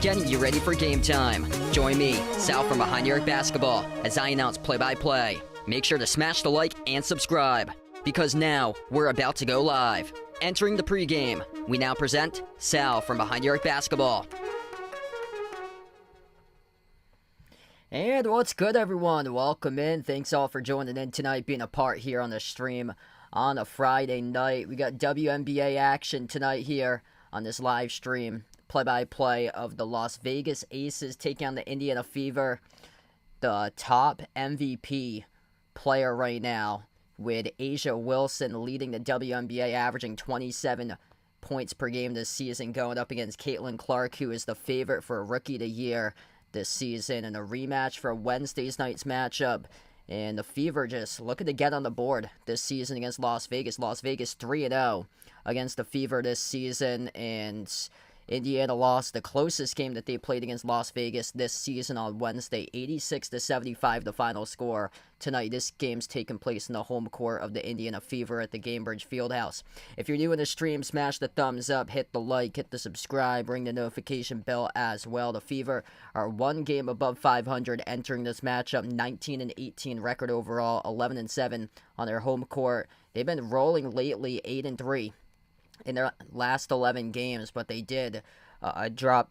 Getting you ready for game time. Join me, Sal from Behind the Arc Basketball, as I announce play-by-play. Make sure to smash the like and subscribe, because now we're about to go live. Entering the pregame, we now present Sal from Behind the Arc Basketball. And what's good, everyone? Welcome in. Thanks all for joining in tonight, being a part here on the stream on a Friday night. We got WNBA action tonight here on this live stream. Play-by-play of the Las Vegas Aces taking on the Indiana Fever. The top MVP player right now, with A'ja Wilson leading the WNBA, averaging 27 points per game this season, going up against Caitlin Clark, who is the favorite for Rookie of the Year this season, in a rematch for Wednesday's night's matchup. And the Fever just looking to get on the board this season against Las Vegas. Las Vegas 3-0 against the Fever this season, and Indiana lost the closest game that they played against Las Vegas this season on Wednesday, 86-75, the final score. Tonight, this game's taking place in the home court of the Indiana Fever at the Gainbridge Fieldhouse. If you're new in the stream, smash the thumbs up, hit the like, hit the subscribe, ring the notification bell as well. The Fever are one game above 500 entering this matchup, 19-18 record overall, 11-7 on their home court. They've been rolling lately, 8-3. In their last 11 games, but they did drop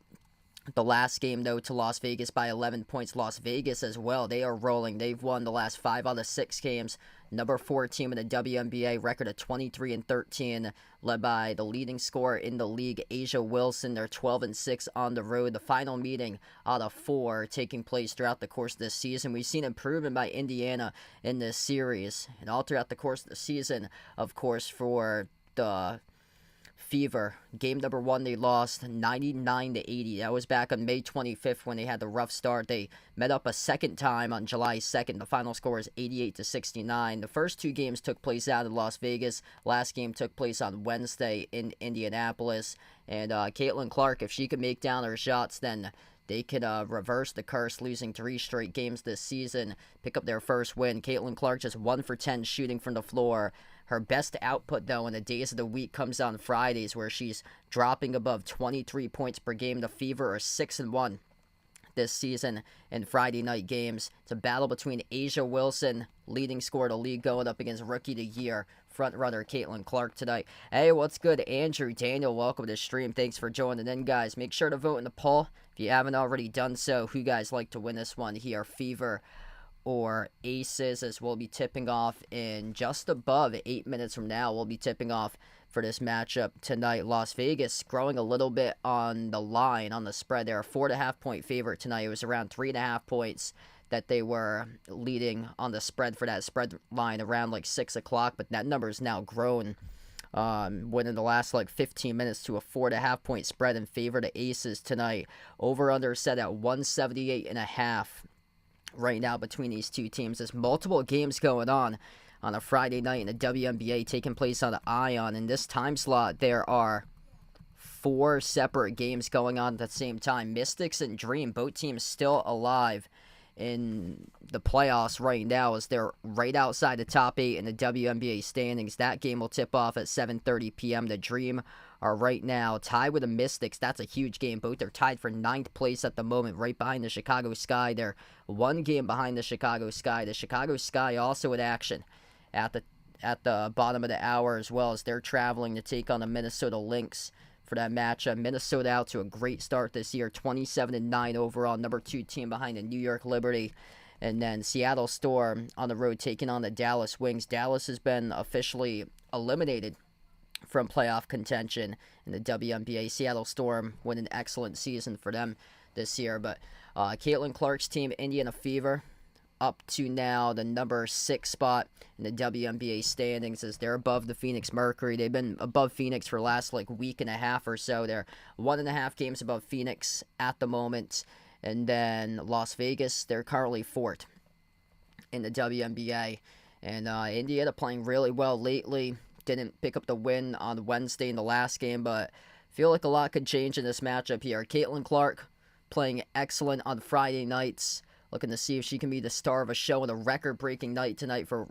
the last game, though, to Las Vegas by 11 points. Las Vegas as well, they are rolling. They've won the last 5 out of 6 games. Number 4 team in the WNBA, record of 23-13, led by the leading scorer in the league, A'ja Wilson. They're 12-6 on the road. The final meeting out of 4 taking place throughout the course of this season. We've seen improvement by Indiana in this series, and all throughout the course of the season, of course, for the Fever. Game number 1, they lost 99-80. That was back on May 25th when they had the rough start. They met up a second time on July 2nd. The final score is 88-69. The first 2 games took place out in Las Vegas. Last game took place on Wednesday in Indianapolis. And Caitlin Clark, if she could make down her shots, then they could reverse the curse, losing 3 straight games this season, pick up their first win. Caitlin Clark just 1 for 10 shooting from the floor. Her best output, though, in the days of the week comes on Fridays, where she's dropping above 23 points per game. The Fever are 6-1 this season in Friday night games. It's a battle between A'ja Wilson, leading scorer of the league, going up against Rookie of the Year front-runner Caitlin Clark tonight. Hey, what's good? Andrew, Daniel, welcome to the stream. Thanks for joining in, guys. Make sure to vote in the poll if you haven't already done so. Who guys like to win this one here, Fever or Aces, as we'll be tipping off in just above 8 minutes from now. We'll be tipping off for this matchup tonight. Las Vegas growing a little bit on the line, on the spread. They're a 4.5-point favorite tonight. It was around 3.5 points that they were leading on the spread for that spread line around like 6 o'clock, but that number is now grown within the last 15 minutes to a 4.5-point spread in favor of the Aces tonight. Over-under set at 178.5 right now between these two teams. There's multiple games going on a Friday night in the WNBA taking place on the Ion. In this time slot, there are 4 separate games going on at the same time. Mystics and Dream, both teams still alive in the playoffs right now, as they're right outside the top 8 in the WNBA standings. That game will tip off at 7:30 p.m. The Dream are right now tied with the Mystics. That's a huge game. Both are tied for 9th place at the moment, right behind the Chicago Sky. They're 1 game behind the Chicago Sky. The Chicago Sky also in action at the bottom of the hour, as well, as they're traveling to take on the Minnesota Lynx for that matchup. Minnesota out to a great start this year, 27-9 overall, number 2 team behind the New York Liberty. And then Seattle Storm on the road taking on the Dallas Wings. Dallas has been officially eliminated from playoff contention in the WNBA. Seattle Storm with an excellent season for them this year. But Caitlin Clark's team, Indiana Fever, up to now the number 6 spot in the WNBA standings, as they're above the Phoenix Mercury. They've been above Phoenix for the last week and a half or so. They're 1.5 games above Phoenix at the moment. And then Las Vegas, they're currently 4th in the WNBA. And Indiana playing really well lately. Didn't pick up the win on Wednesday in the last game, but feel like a lot could change in this matchup here. Caitlin Clark playing excellent on Friday nights. Looking to see if she can be the star of a show and a record-breaking night tonight for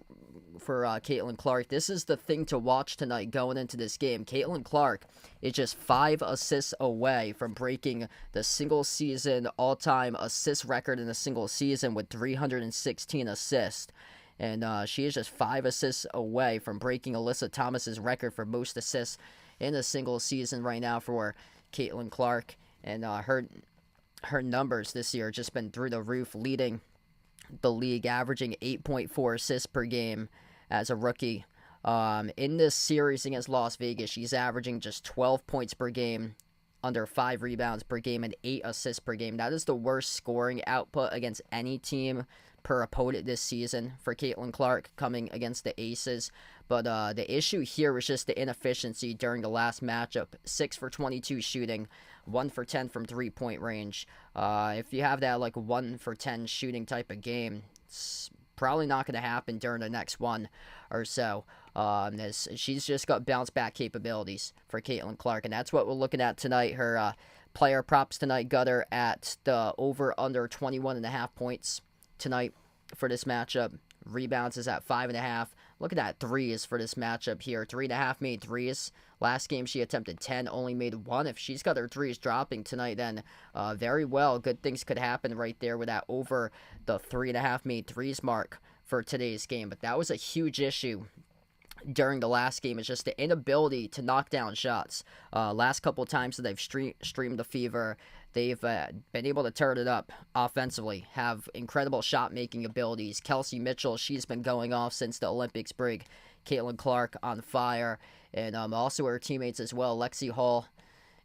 Caitlin Clark. This is the thing to watch tonight going into this game. Caitlin Clark is just 5 assists away from breaking the single-season all-time assist record in a single season with 316 assists. And she is just 5 assists away from breaking Alyssa Thomas's record for most assists in a single season right now for Caitlin Clark. And her numbers this year have just been through the roof, leading the league, averaging 8.4 assists per game as a rookie. In this series against Las Vegas, she's averaging just 12 points per game, under 5 rebounds per game, and 8 assists per game. That is the worst scoring output against any team per opponent this season for Caitlin Clark, coming against the Aces. But the issue here was just the inefficiency during the last matchup. 6 for 22 shooting, 1 for 10 from 3-point range. If you have that 1 for 10 shooting type of game, it's probably not going to happen during the next one or so. As she's just got bounce back capabilities for Caitlin Clark, and that's what we're looking at tonight. Her player props tonight got her at the over under 21.5 points tonight for this matchup. Rebounds is at 5.5. Look at that threes for this matchup here. 3.5 made threes. Last game she attempted 10, only made 1. If she's got her threes dropping tonight, then very well, good things could happen right there with that over the 3.5 made threes mark for today's game. But that was a huge issue during the last game, is just the inability to knock down shots. Last couple times that they've streamed the Fever, they've been able to turn it up offensively, have incredible shot-making abilities. Kelsey Mitchell, she's been going off since the Olympics break. Caitlin Clark on fire, and also her teammates as well, Lexi Hall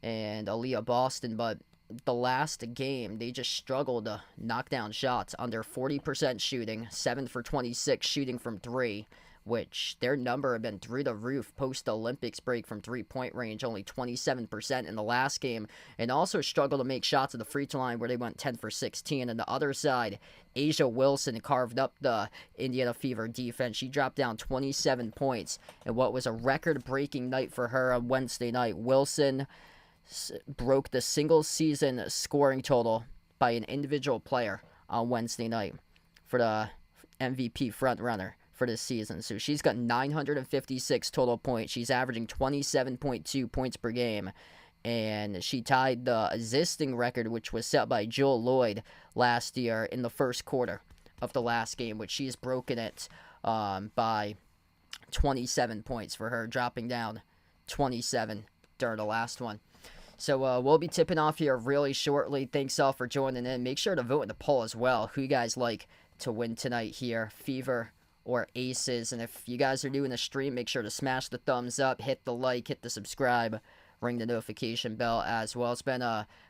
and Aaliyah Boston. But the last game, they just struggled to knock down shots, under 40% shooting, 7 for 26 shooting from 3, which their number have been through the roof post-Olympics break from 3-point range, only 27% in the last game, and also struggled to make shots at the free throw line where they went 10 for 16. On the other side, Asia Wilson carved up the Indiana Fever defense. She dropped down 27 points in what was a record-breaking night for her on Wednesday night. Wilson broke the single-season scoring total by an individual player on Wednesday night for the MVP frontrunner for this season. So she's got 956 total points. She's averaging 27.2 points per game. And she tied the assisting record, which was set by Jewel Lloyd last year in the first quarter of the last game, which she's broken it by 27 points for her, dropping down 27 during the last one. So we'll be tipping off here really shortly. Thanks all for joining in. Make sure to vote in the poll as well. Who you guys like to win tonight here, Fever or Aces? And if you guys are doing a stream, make sure to smash the thumbs up, hit the like, hit the subscribe, ring the notification bell as well. It's been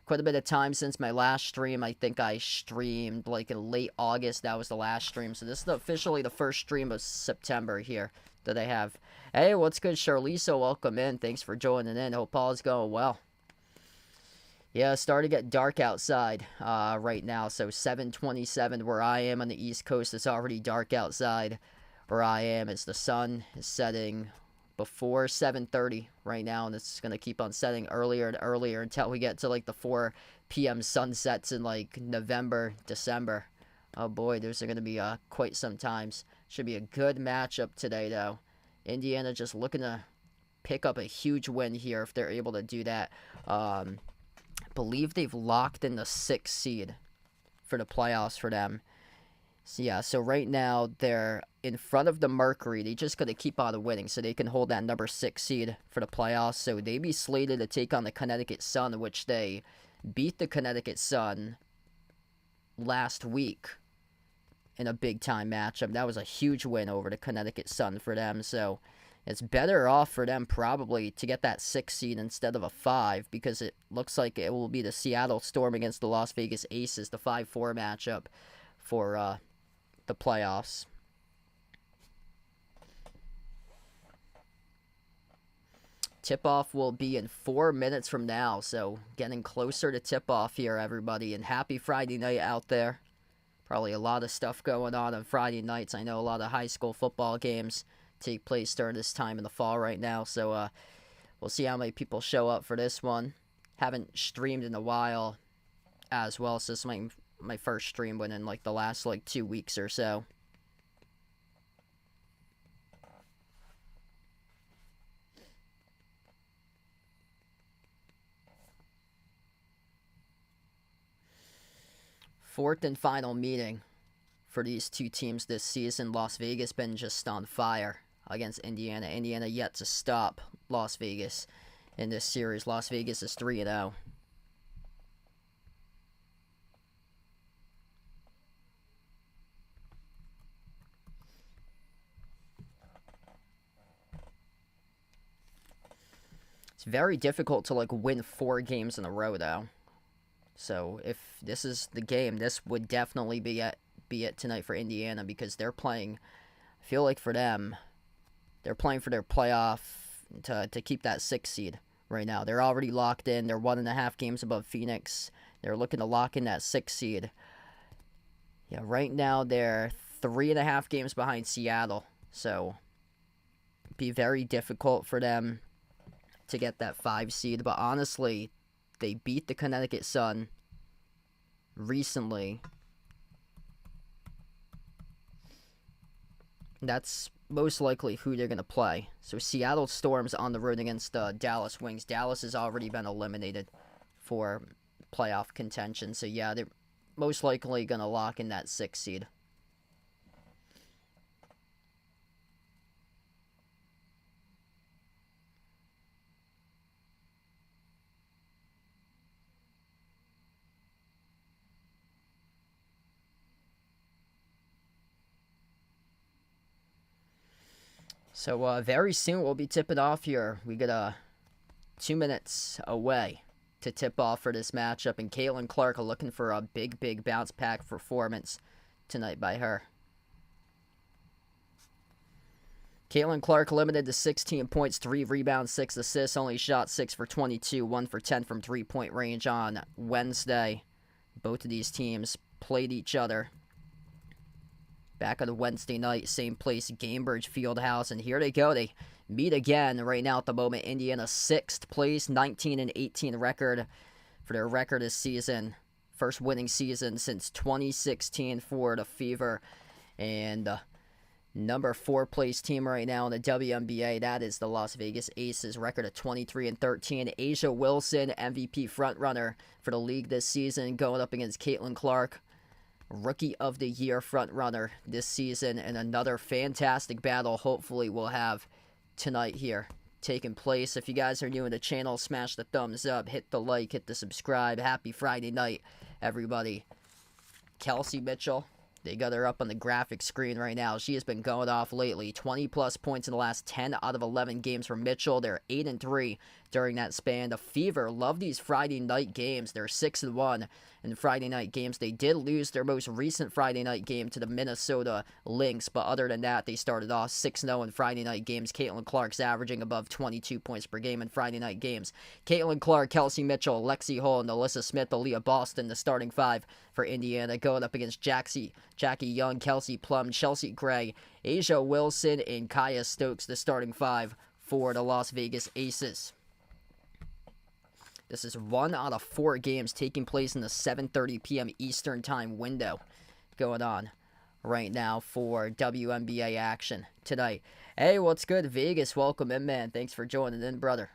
quite a bit of time since my last stream. I think I streamed in late August. That was the last stream. So this is officially the first stream of September here that I have. Hey, what's good, Charliso? Welcome in. Thanks for joining in. Hope all is going well. Yeah, it's starting to get dark outside right now. So 7:27 where I am on the East Coast. It's already dark outside where I am. As the sun is setting before 7:30 right now, and it's going to keep on setting earlier and earlier until we get to the 4 p.m. sunsets in November, December. Oh boy, there's going to be quite some times. Should be a good matchup today, though. Indiana just looking to pick up a huge win here if they're able to do that. Believe they've locked in the 6th seed for the playoffs for them. So yeah, so right now they're in front of the Mercury. They just got to keep on winning so they can hold that number 6 seed for the playoffs. So they be slated to take on the Connecticut Sun, which they beat the Connecticut Sun last week in a big-time matchup. That was a huge win over the Connecticut Sun for them. So it's better off for them probably to get that 6 seed instead of a 5, because it looks like it will be the Seattle Storm against the Las Vegas Aces, the 5-4 matchup for the playoffs. Tip-off will be in 4 minutes from now, so getting closer to tip-off here, everybody. And happy Friday night out there. Probably a lot of stuff going on Friday nights. I know a lot of high school football games take place during this time in the fall right now, so we'll see how many people show up for this one. Haven't streamed in a while as well, so this is my first stream within like the last 2 weeks or so. Fourth and final meeting for these two teams this season. Las Vegas been just on fire against Indiana. Indiana yet to stop Las Vegas in this series. Las Vegas is 3-0. It's very difficult to win 4 games in a row though. So if this is the game, this would definitely be it tonight for Indiana, because they're playing, I feel like for them, they're playing for their playoff to keep that 6th seed right now. They're already locked in. They're 1.5 games above Phoenix. They're looking to lock in that 6th seed. Yeah, right now they're 3.5 games behind Seattle. So it'd be very difficult for them to get that 5 seed. But honestly, they beat the Connecticut Sun recently. That's most likely who they're going to play. So Seattle Storm's on the road against the Dallas Wings. Dallas has already been eliminated for playoff contention. So yeah, they're most likely going to lock in that 6th seed. So very soon we'll be tipping off here. We got 2 minutes away to tip off for this matchup, and Caitlin Clark are looking for a big bounce back performance tonight by her. Caitlin Clark limited to 16 points, 3 rebounds, 6 assists, only shot 6 for 22, 1 for 10 from 3-point range on Wednesday. Both of these teams played each other back on a Wednesday night, same place, Gainbridge Fieldhouse, and here they go. They meet again right now at the moment. Indiana 6th place, 19-18 record for their record this season. First winning season since 2016 for the Fever. And number 4 place team right now in the WNBA, that is the Las Vegas Aces, record of 23-13. Asia Wilson, MVP frontrunner for the league this season, going up against Caitlin Clark, Rookie of the Year frontrunner this season, and another fantastic battle hopefully we'll have tonight here taking place. If you guys are new to the channel, smash the thumbs up, hit the like, hit the subscribe. Happy Friday night, everybody. Kelsey Mitchell, they got her up on the graphic screen right now. She has been going off lately. 20-plus points in the last 10 out of 11 games for Mitchell. They're 8-3 during that span. The Fever love these Friday night games. They're 6-1 in Friday night games. They did lose their most recent Friday night game to the Minnesota Lynx, but other than that, they started off 6-0 in Friday night games. Caitlin Clark's averaging above 22 points per game in Friday night games. Caitlin Clark, Kelsey Mitchell, Lexi Hull, and Alyssa Smith, Aaliyah Boston, the starting 5 for Indiana, going up against Jackie Young, Kelsey Plum, Chelsea Gray, Asia Wilson, and Kaya Stokes, the starting 5 for the Las Vegas Aces. This is 1 out of 4 games taking place in the 7:30 p.m. Eastern Time window going on right now for WNBA action tonight. Hey, what's good, Vegas? Welcome in, man. Thanks for joining in, brother.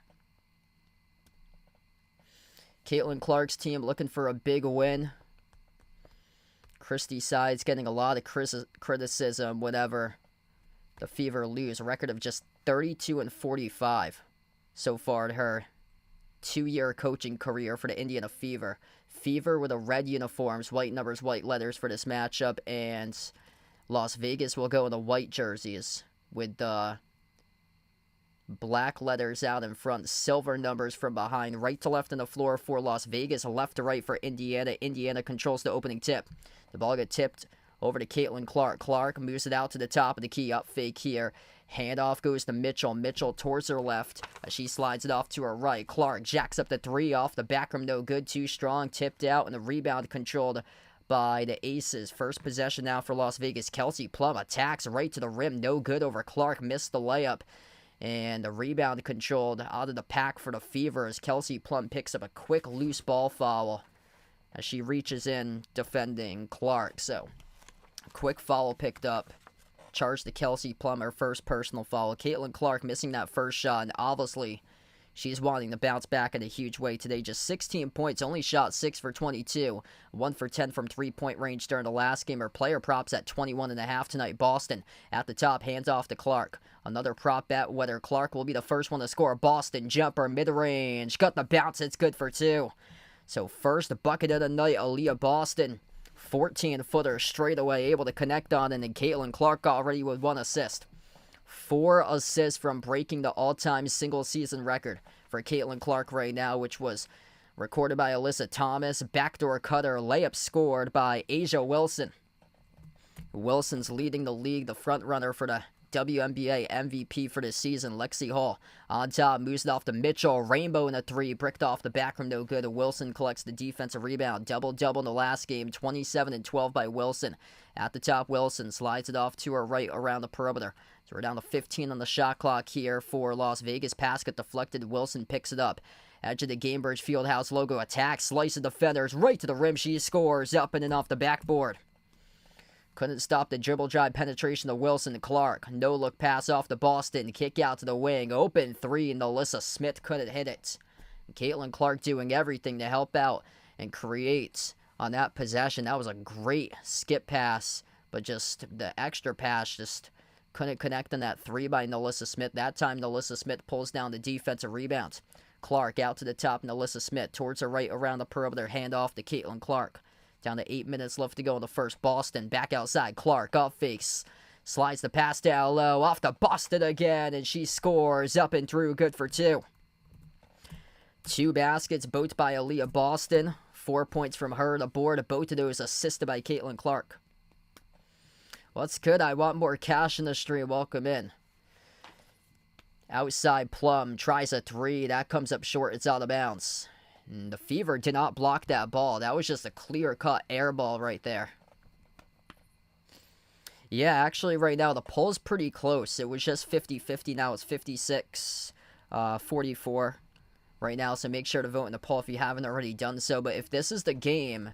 Caitlin Clark's team looking for a big win. Christy Sides getting a lot of criticism whenever the Fever lose. A record of just 32-45 so far to her 2-year coaching career for the Indiana Fever. Fever with the red uniforms, white numbers, white letters for this matchup, and Las Vegas will go in the white jerseys with the black letters out in front, silver numbers from behind, right to left on the floor for Las Vegas, left to right for Indiana. Indiana controls the opening tip. The ball got tipped Over to Caitlin Clark. Clark moves it out to the top of the key. Up fake here. Handoff goes to Mitchell. Mitchell towards her left. She slides it off to her right. Clark jacks up the three off the back rim. No good. Too strong. Tipped out. And the rebound controlled by the Aces. First possession now for Las Vegas. Kelsey Plum attacks right to the rim. No good over Clark. Missed the layup. And the rebound controlled out of the pack for the Fever as Kelsey Plum picks up a quick loose ball foul as she reaches in defending Clark. So, quick foul picked up. Charged to Kelsey Plum, her first personal foul. Caitlin Clark missing that first shot, and obviously she's wanting to bounce back in a huge way today. Just 16 points, only shot 6 for 22. 1 for 10 from three-point range during the last game. Her player props at 21.5 tonight. Boston at the top, hands off to Clark. Another prop bet, whether Clark will be the first one to score. Boston jumper, mid-range. Got the bounce, it's good for 2. So first bucket of the night, Aaliyah Boston. 14-footer straight away, able to connect on, and then Caitlin Clark already with 1 assist. 4 assists from breaking the all-time single-season record for Caitlin Clark right now, which was recorded by Alyssa Thomas. Backdoor cutter, layup scored by Asia Wilson. Wilson's leading the league, the front runner for the WNBA MVP for this season. Lexi Hall on top, moves it off to Mitchell. Rainbow in a 3, bricked off the back rim, no good. Wilson collects the defensive rebound. Double-double in the last game, 27 and 12 by Wilson. At the top, Wilson slides it off to her right around the perimeter. So we're down to 15 on the shot clock here for Las Vegas. Pass got deflected. Wilson picks it up. Edge of the Gamebridge Fieldhouse logo attack. Slice of defenders right to the rim. She scores up and off the backboard. Couldn't stop the dribble drive penetration of Wilson. Clark. No look pass off to Boston. Kick out to the wing. Open 3, and Alyssa Smith couldn't hit it. Caitlin Clark doing everything to help out and create on that possession. That was a great skip pass, but just the extra pass just couldn't connect on that 3 by Nalissa Smith. That time, Nalissa Smith pulls down the defensive rebound. Clark out to the top. Nalissa Smith towards her right around the perimeter. Hand off to Caitlin Clark. Down to 8 minutes left to go in the first. Boston back outside. Clark off fakes. Slides the pass down low. Off to Boston again. And she scores up and through. Good for 2. 2 baskets. Both by Aaliyah Boston. 4 points from her. The board. Both of those assisted by Caitlin Clark. Well, that's good. I want more cash in the stream. Welcome in. Outside Plum. Tries a 3. That comes up short. It's out of bounds. And the Fever did not block that ball. That was just a clear-cut air ball right there. Yeah, actually right now the poll's pretty close. It was just 50-50. Now it's 56-44 right now. So make sure to vote in the poll if you haven't already done so. But if this is the game,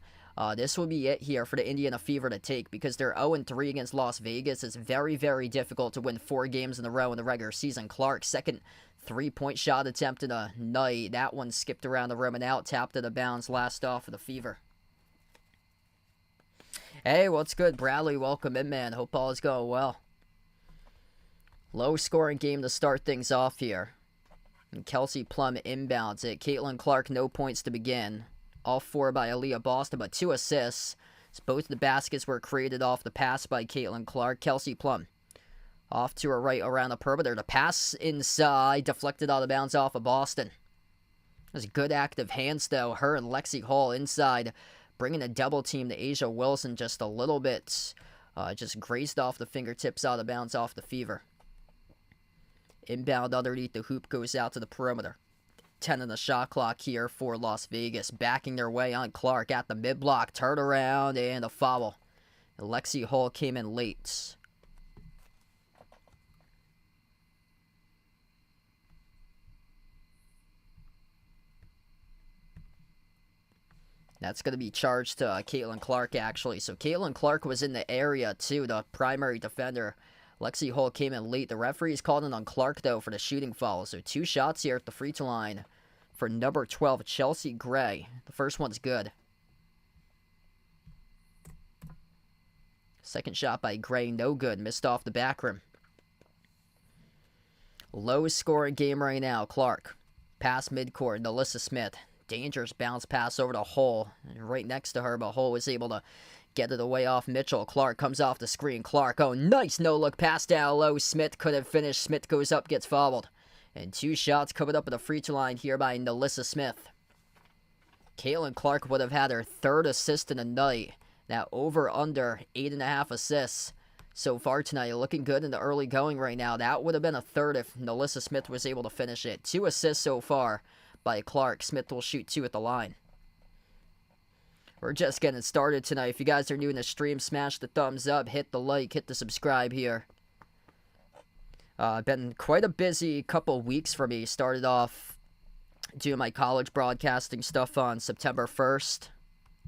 this will be it here for the Indiana Fever to take, because they're 0-3 against Las Vegas. It's very, very difficult to win 4 games in a row in the regular season. Clark's second 3-point shot attempt in a night. That one skipped around the rim and out, tapped to the bounds, last off for the Fever. Hey, what's good, Bradley? Welcome in, man. Hope all is going well. Low-scoring game to start things off here. And Kelsey Plum inbounds it. Caitlin Clark, no points to begin. All 4 by Aaliyah Boston, but 2 assists. So both the baskets were created off the pass by Caitlin Clark. Kelsey Plum off to her right around the perimeter. The pass inside, deflected out of bounds off of Boston. It was good active hands, though. Her and Lexi Hall inside, bringing a double team to Asia Wilson just a little bit. Just grazed off the fingertips out of bounds off the Fever. Inbound underneath the hoop goes out to the perimeter. 10 on the shot clock here for Las Vegas. Backing their way on Clark at the mid-block. Turnaround and a foul. Lexi Hall came in late. That's going to be charged to Caitlin Clark, actually. So Caitlin Clark was in the area, too, the primary defender. Lexi Hall came in late. The referee's called in on Clark, though, for the shooting foul. So 2 shots here at the free throw line for number 12, Chelsea Gray. The first one's good. Second shot by Gray, no good. Missed off the back rim. Low-scoring game right now. Clark. Pass midcourt. Nalissa Smith. Dangerous bounce pass over to Hull. Right next to her, but Hull was able to get it away off Mitchell. Clark comes off the screen. Clark, oh, nice no-look pass down low. Smith couldn't finish. Smith goes up, gets fouled. And 2 shots coming up at the free throw line here by Nalissa Smith. Caitlin Clark would have had her 3rd assist in the night. That over-under 8.5 assists so far tonight. Looking good in the early going right now. That would have been a third if Nalissa Smith was able to finish it. 2 assists so far by Clark. Smith will shoot 2 at the line. We're just getting started tonight. If you guys are new in the stream, smash the thumbs up, hit the like, hit the subscribe here. Been quite a busy couple weeks for me. Started off doing my college broadcasting stuff on September 1st.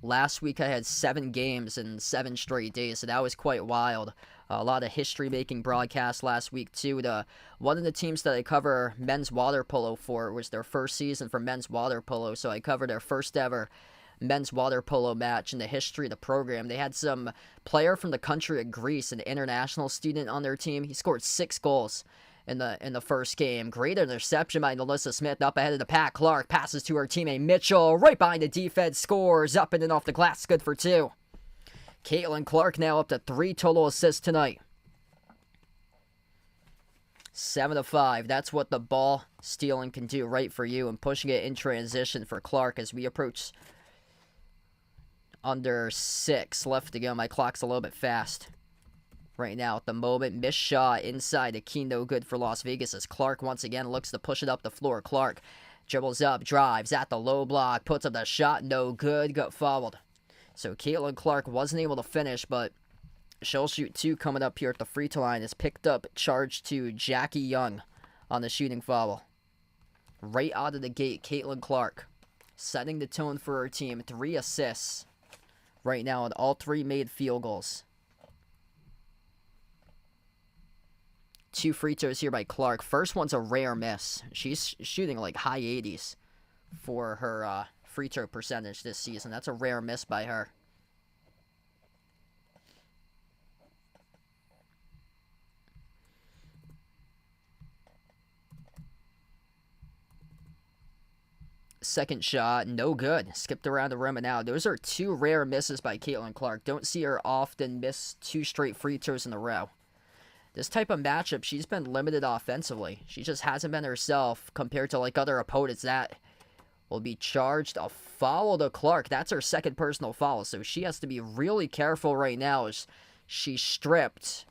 Last week I had 7 games in 7 straight days, so that was quite wild. A lot of history-making broadcasts last week, too. One of the teams that I cover men's water polo for was their first season for men's water polo, so I covered their first ever men's water polo match in the history of the program. They had some player from the country of Greece, an international student on their team. He scored 6 goals in the first game. Great interception by Nalissa Smith up ahead of the pack. Clark passes to her teammate Mitchell. Right behind the defense, scores up and in off the glass. Good for 2. Caitlin Clark now up to 3 total assists tonight. 7-5. That's what the ball stealing can do right for you, and pushing it in transition for Clark as we approach under 6 left to go. My clock's a little bit fast right now at the moment. Missed shot inside the key, no good for Las Vegas as Clark once again looks to push it up the floor. Clark dribbles up, drives at the low block, puts up the shot, no good, got fouled. So Caitlin Clark wasn't able to finish, but she'll shoot 2 coming up here at the free throw line. Is picked up, charged to Jackie Young on the shooting foul. Right out of the gate, Caitlin Clark setting the tone for her team. 3 assists right now, and all 3 made field goals. 2 free throws here by Clark. First one's a rare miss. She's shooting like high 80s for her free throw percentage this season. That's a rare miss by her. Second shot, no good. Skipped around the rim and out. Those are 2 rare misses by Caitlin Clark. Don't see her often miss 2 straight free throws in a row. This type of matchup, she's been limited offensively. She just hasn't been herself compared to like other opponents that will be charged a foul to Clark. That's her second personal foul, so she has to be really careful right now as she's stripped.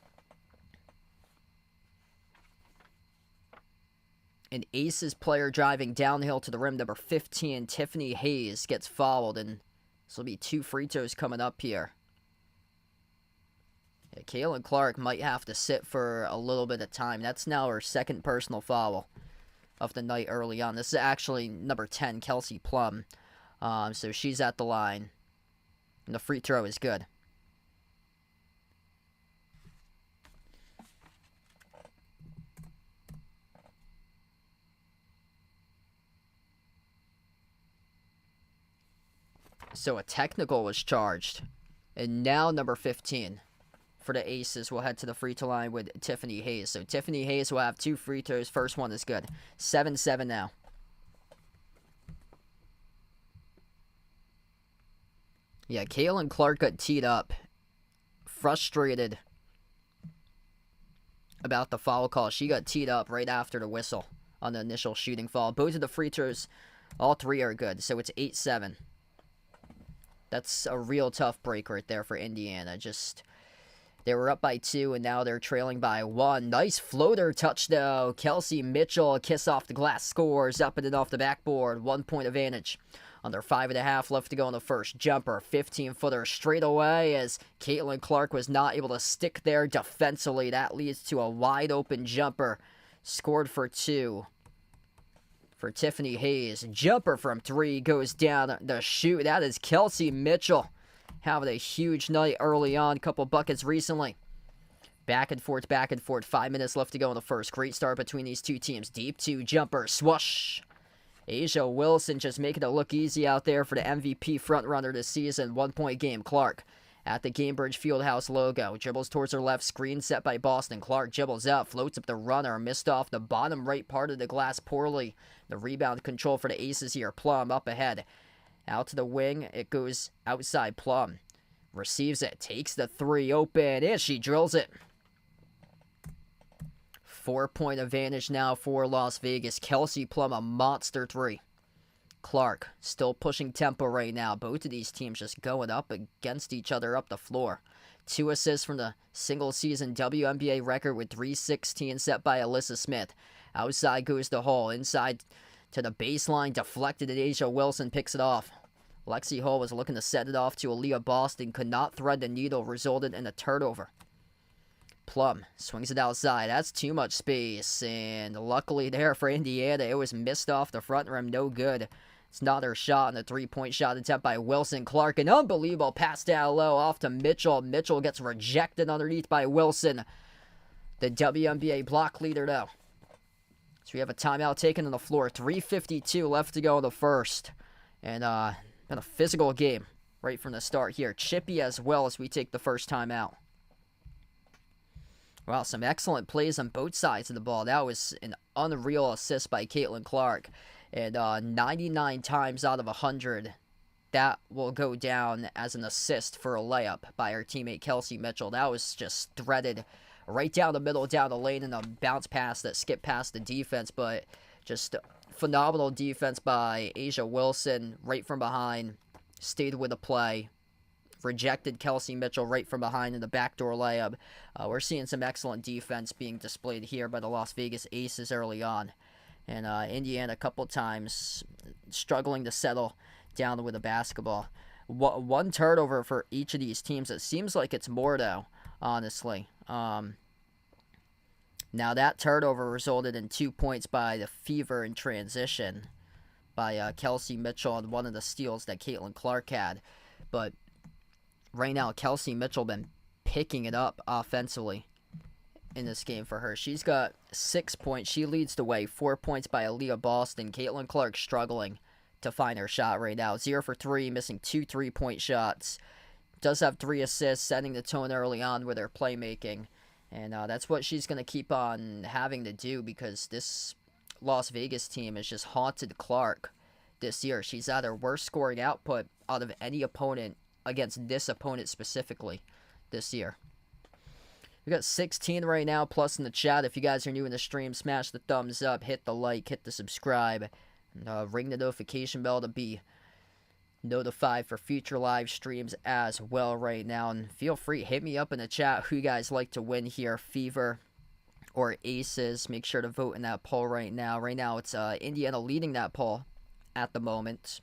An Aces player driving downhill to the rim, number 15, Tiffany Hayes, gets fouled, and this will be 2 free throws coming up here. Yeah, Caitlin Clark might have to sit for a little bit of time. That's now her second personal foul of the night early on. This is actually number 10, Kelsey Plum. So she's at the line, and the free throw is good. So a technical was charged. And now number 15 for the Aces will head to the free throw line with Tiffany Hayes. So Tiffany Hayes will have 2 free throws. First one is good. 7-7 now. Yeah, Caitlin Clark got teed up. Frustrated about the foul call. She got teed up right after the whistle on the initial shooting foul. Both of the free throws, all 3 are good. So it's 8-7. That's a real tough break right there for Indiana. They were up by 2, and now they're trailing by 1. Nice floater touch, though. Kelsey Mitchell, kiss off the glass, scores up and in off the backboard. 1-point advantage. Under 5.5 left to go in the first. Jumper, 15-footer straight away as Caitlin Clark was not able to stick there defensively. That leads to a wide-open jumper. Scored for 2. For Tiffany Hayes. Jumper from 3 goes down the chute. That is Kelsey Mitchell having a huge night early on. Couple buckets recently. Back and forth, back and forth. 5 minutes left to go in the first. Great start between these 2 teams. Deep 2 jumper. Swoosh. Asia Wilson just making it look easy out there for the MVP frontrunner this season. 1-point game. Clark at the Gamebridge Fieldhouse logo. Dribbles towards her left. Screen set by Boston. Clark dribbles up. Floats up the runner. Missed off the bottom right part of the glass poorly. The rebound control for the Aces here. Plum up ahead. Out to the wing. It goes outside. Plum receives it. Takes the 3 open. And she drills it. 4-point advantage now for Las Vegas. Kelsey Plum, a monster 3. Clark still pushing tempo right now. Both of these teams just going up against each other up the floor. 2 assists from the single-season WNBA record with 3:16 set by Alyssa Smith. Outside goes to Hall. Inside to the baseline. Deflected at Asia Wilson. Picks it off. Lexi Hall was looking to set it off to Aaliyah Boston. Could not thread the needle. Resulted in a turnover. Plum swings it outside. That's too much space. And luckily there for Indiana, it was missed off the front rim. No good. It's not her shot on the three-point shot attempt by Wilson. Clark, an unbelievable pass down low off to Mitchell. Mitchell gets rejected underneath by Wilson. The WNBA block leader, though. So we have a timeout taken on the floor. 3:52 left to go in the first. And been a physical game right from the start here. Chippy as well as we take the first timeout. Wow, some excellent plays on both sides of the ball. That was an unreal assist by Caitlin Clark. And 99 times out of 100, that will go down as an assist for a layup by her teammate Kelsey Mitchell. That was just threaded right down the middle, down the lane, and a bounce pass that skipped past the defense. But just phenomenal defense by Asia Wilson right from behind. Stayed with the play. Rejected Kelsey Mitchell right from behind in the backdoor layup. We're seeing some excellent defense being displayed here by the Las Vegas Aces early on. And Indiana a couple times struggling to settle down with the basketball. One turnover for each of these teams. It seems like it's more, though, honestly. Now that turnover resulted in 2 points by the Fever in transition by Kelsey Mitchell on one of the steals that Caitlin Clark had. But right now, Kelsey Mitchell been picking it up offensively in this game for her. She's got 6 points. She leads the way. 4 points by Aaliyah Boston. Caitlin Clark struggling to find her shot right now. 0 for 3, missing 2 3-point shots. Does have 3 assists, setting the tone early on with her playmaking. And that's what she's going to keep on having to do because this Las Vegas team has just haunted Clark this year. She's had her worst scoring output out of any opponent against this opponent specifically this year. We got 16 right now, plus in the chat. If you guys are new in the stream, smash the thumbs up, hit the like, hit the subscribe, and ring the notification bell to be notified for future live streams as well right now. And feel free, hit me up in the chat who you guys like to win here, Fever or Aces. Make sure to vote in that poll right now. Right now, it's Indiana leading that poll at the moment.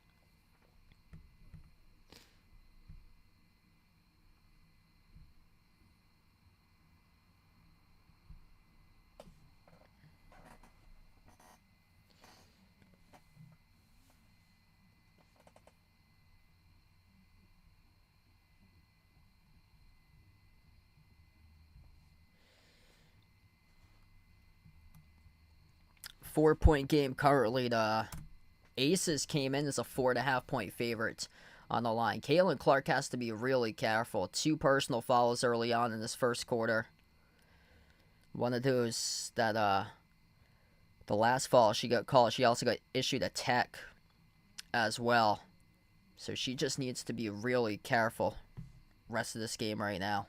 Four-point game currently. The Aces came in as a 4.5-point favorite on the line. Caitlin Clark has to be really careful. 2 personal fouls early on in this first quarter. One of those that the last foul she got called. She also got issued a tech as well. So she just needs to be really careful rest of this game right now.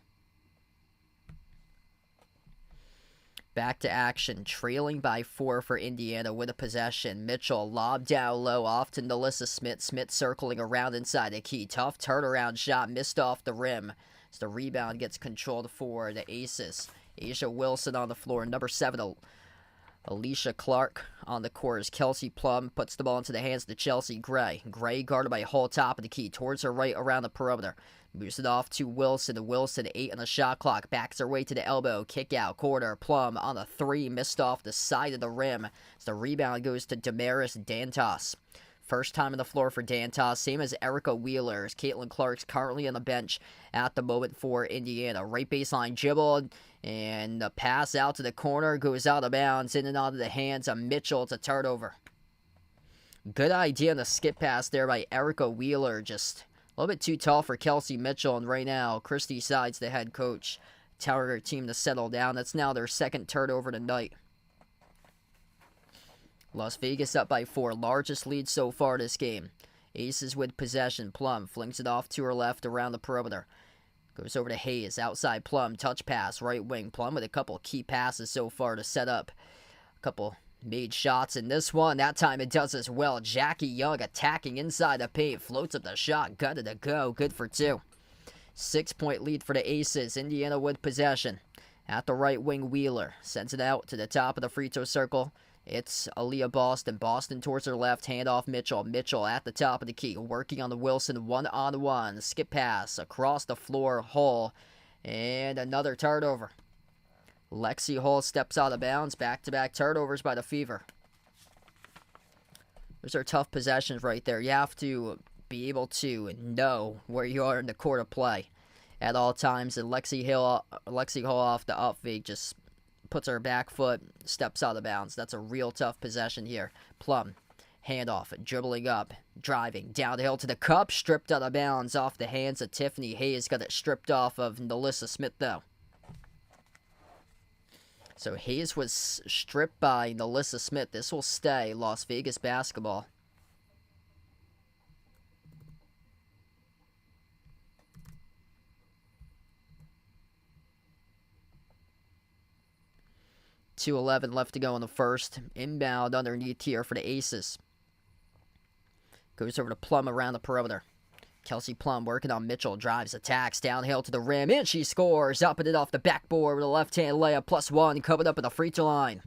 Back to action, trailing by 4 for Indiana with a possession. Mitchell lobbed down low off to Alyssa Smith. Smith circling around inside the key. Tough turnaround shot, missed off the rim. As the rebound gets controlled for the Aces. Asia Wilson on the floor. Number 7, Alicia Clark on the court as Kelsey Plum puts the ball into the hands of Chelsea Gray. Gray guarded by Hall, top of the key, towards her right around the perimeter. Moves it off to Wilson. Wilson, 8 on the shot clock. Backs her way to the elbow. Kick out. Corner. Plum on the 3. Missed off the side of the rim. As the rebound goes to Damaris Dantas. First time on the floor for Dantas. Same as Erica Wheeler. As Caitlin Clark's currently on the bench at the moment for Indiana. Right baseline dribble. And the pass out to the corner. Goes out of bounds. In and out of the hands of Mitchell. It's a turnover. Good idea on the skip pass there by Erica Wheeler. Just a little bit too tall for Kelsey Mitchell, and right now, Christy Sides, the head coach, telling her team to settle down. That's now their second turnover tonight. Las Vegas up by 4, largest lead so far this game. Aces with possession. Plum flings it off to her left around the perimeter. Goes over to Hayes, outside Plum, touch pass, right wing. Plum with a couple key passes so far to set up a couple Made shots in this one. That time it does as well. Jackie Young attacking inside the paint. Floats up the shot. Gutted to go. Good for 2. 6-point lead for the Aces. Indiana with possession. At the right wing, Wheeler sends it out to the top of the free throw circle. It's Aaliyah Boston. Boston towards her left. Handoff Mitchell. Mitchell at the top of the key. Working on the Wilson one-on-one. Skip pass across the floor. Hall. And another turnover. Lexi Hall steps out of bounds. Back-to-back turnovers by the Fever. Those are tough possessions right there. You have to be able to know where you are in the court of play at all times. And Lexi Hall off the up fake just puts her back foot, steps out of bounds. That's a real tough possession here. Plum, handoff, dribbling up, driving down the hill to the cup, stripped out of bounds off the hands of Tiffany Hayes. Got it stripped off of Nalissa Smith though. So Hayes was stripped by Nalissa Smith. This will stay Las Vegas basketball. .2:11 left to go in the first. Inbound underneath here for the Aces. Goes over to Plum around the perimeter. Kelsey Plum working on Mitchell. Drives, attacks, downhill to the rim, and she scores. Up and it off the backboard with a left-hand layup. +1 coming up at the free throw line.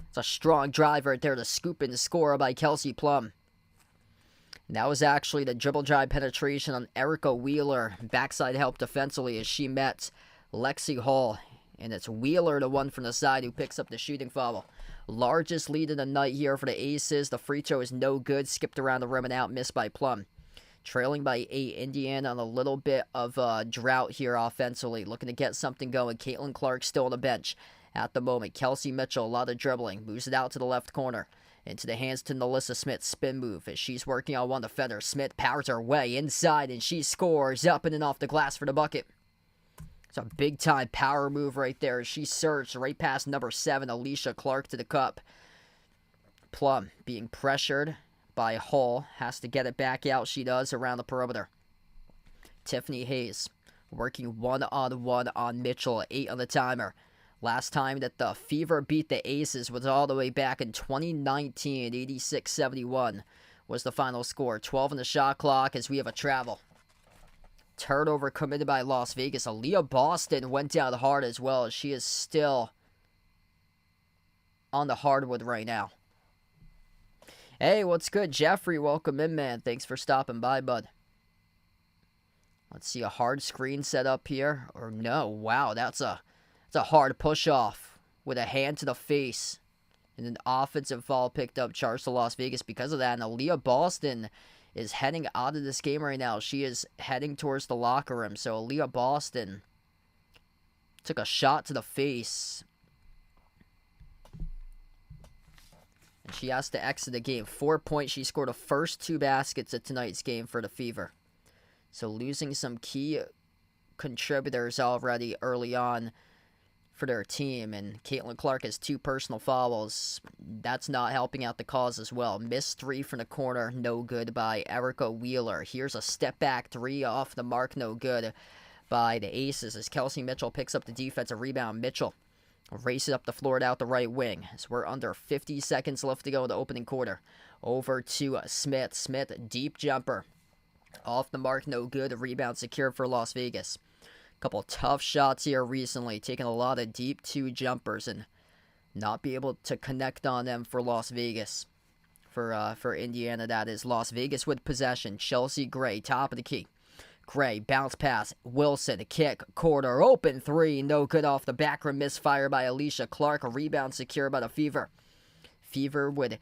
It's a strong drive right there to scoop and score by Kelsey Plum. And that was actually the dribble drive penetration on Erica Wheeler. Backside help defensively as she met Lexi Hall. And it's Wheeler, the one from the side, who picks up the shooting foul. Largest lead of the night here for the Aces. The free throw is no good. Skipped around the rim and out. Missed by Plum. Trailing by 8. Indiana on a little bit of a drought here offensively. Looking to get something going. Caitlin Clark still on the bench at the moment. Kelsey Mitchell, a lot of dribbling. Moves it out to the left corner. Into the hands to Nalissa Smith. Spin move as she's working on one defender. Smith powers her way inside and she scores. Up and in off the glass for the bucket. It's a big-time power move right there. She surged right past number 7, Alicia Clark, to the cup. Plum being pressured by Hall. Has to get it back out. She does around the perimeter. Tiffany Hayes working one-on-one on Mitchell. 8 on the timer. Last time that the Fever beat the Aces was all the way back in 2019. 86-71 was the final score. 12 on the shot clock as we have a travel. Turnover committed by Las Vegas. Aaliyah Boston went down hard as well. She is still on the hardwood right now. Hey, what's good? Jeffrey, welcome in, man. Thanks for stopping by, bud. Let's see a hard screen set up here. Or no. Wow, that's a hard push-off with a hand to the face. And an offensive foul picked up, charged to Las Vegas because of that. And Aaliyah Boston is heading out of this game right now. She is heading towards the locker room. So Aaliyah Boston took a shot to the face. And she has to exit the game. 4 points. She scored the first 2 baskets of tonight's game for the Fever. So losing some key contributors already early on for their team. And Caitlin Clark has 2 personal fouls. That's not helping out the cause as well. Missed 3 from the corner. No good by Erica Wheeler. Here's a step back 3 off the mark. No good by the Aces as Kelsey Mitchell picks up the defensive rebound. Mitchell races up the floor out the right wing as we're under 50 seconds left to go in the opening quarter. Over to Smith. Smith, deep jumper. Off the mark. No good. A rebound secured for Las Vegas. Couple tough shots here recently, taking a lot of deep 2 jumpers and not be able to connect on them for Las Vegas. For Indiana, that is. Las Vegas with possession. Chelsea Gray, top of the key. Gray, bounce pass. Wilson, kick, corner, open 3. No good off the back rim. Misfire by Alicia Clark. A rebound secured by the Fever. Fever with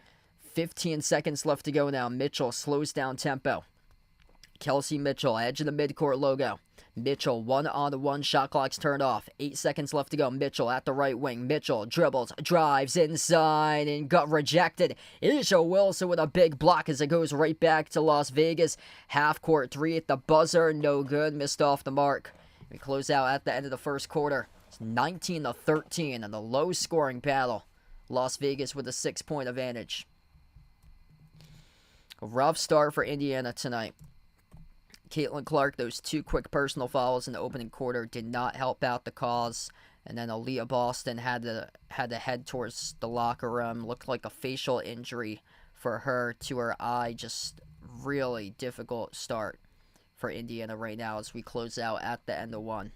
15 seconds left to go now. Mitchell slows down tempo. Kelsey Mitchell, edge of the midcourt logo. Mitchell, one-on-one, shot clock's turned off. 8 seconds left to go. Mitchell at the right wing. Mitchell dribbles, drives inside, and got rejected. Isha Wilson with a big block as it goes right back to Las Vegas. Half-court 3 at the buzzer, no good, missed off the mark. We close out at the end of the first quarter. It's 19-13 in the low-scoring battle. Las Vegas with a 6-point advantage. A rough start for Indiana tonight. Caitlin Clark, those 2 quick personal fouls in the opening quarter did not help out the cause And then Aaliyah Boston had to head towards the locker room. Looked like a facial injury for her to her eye. Just really difficult start for Indiana right now as we close out at the end of one.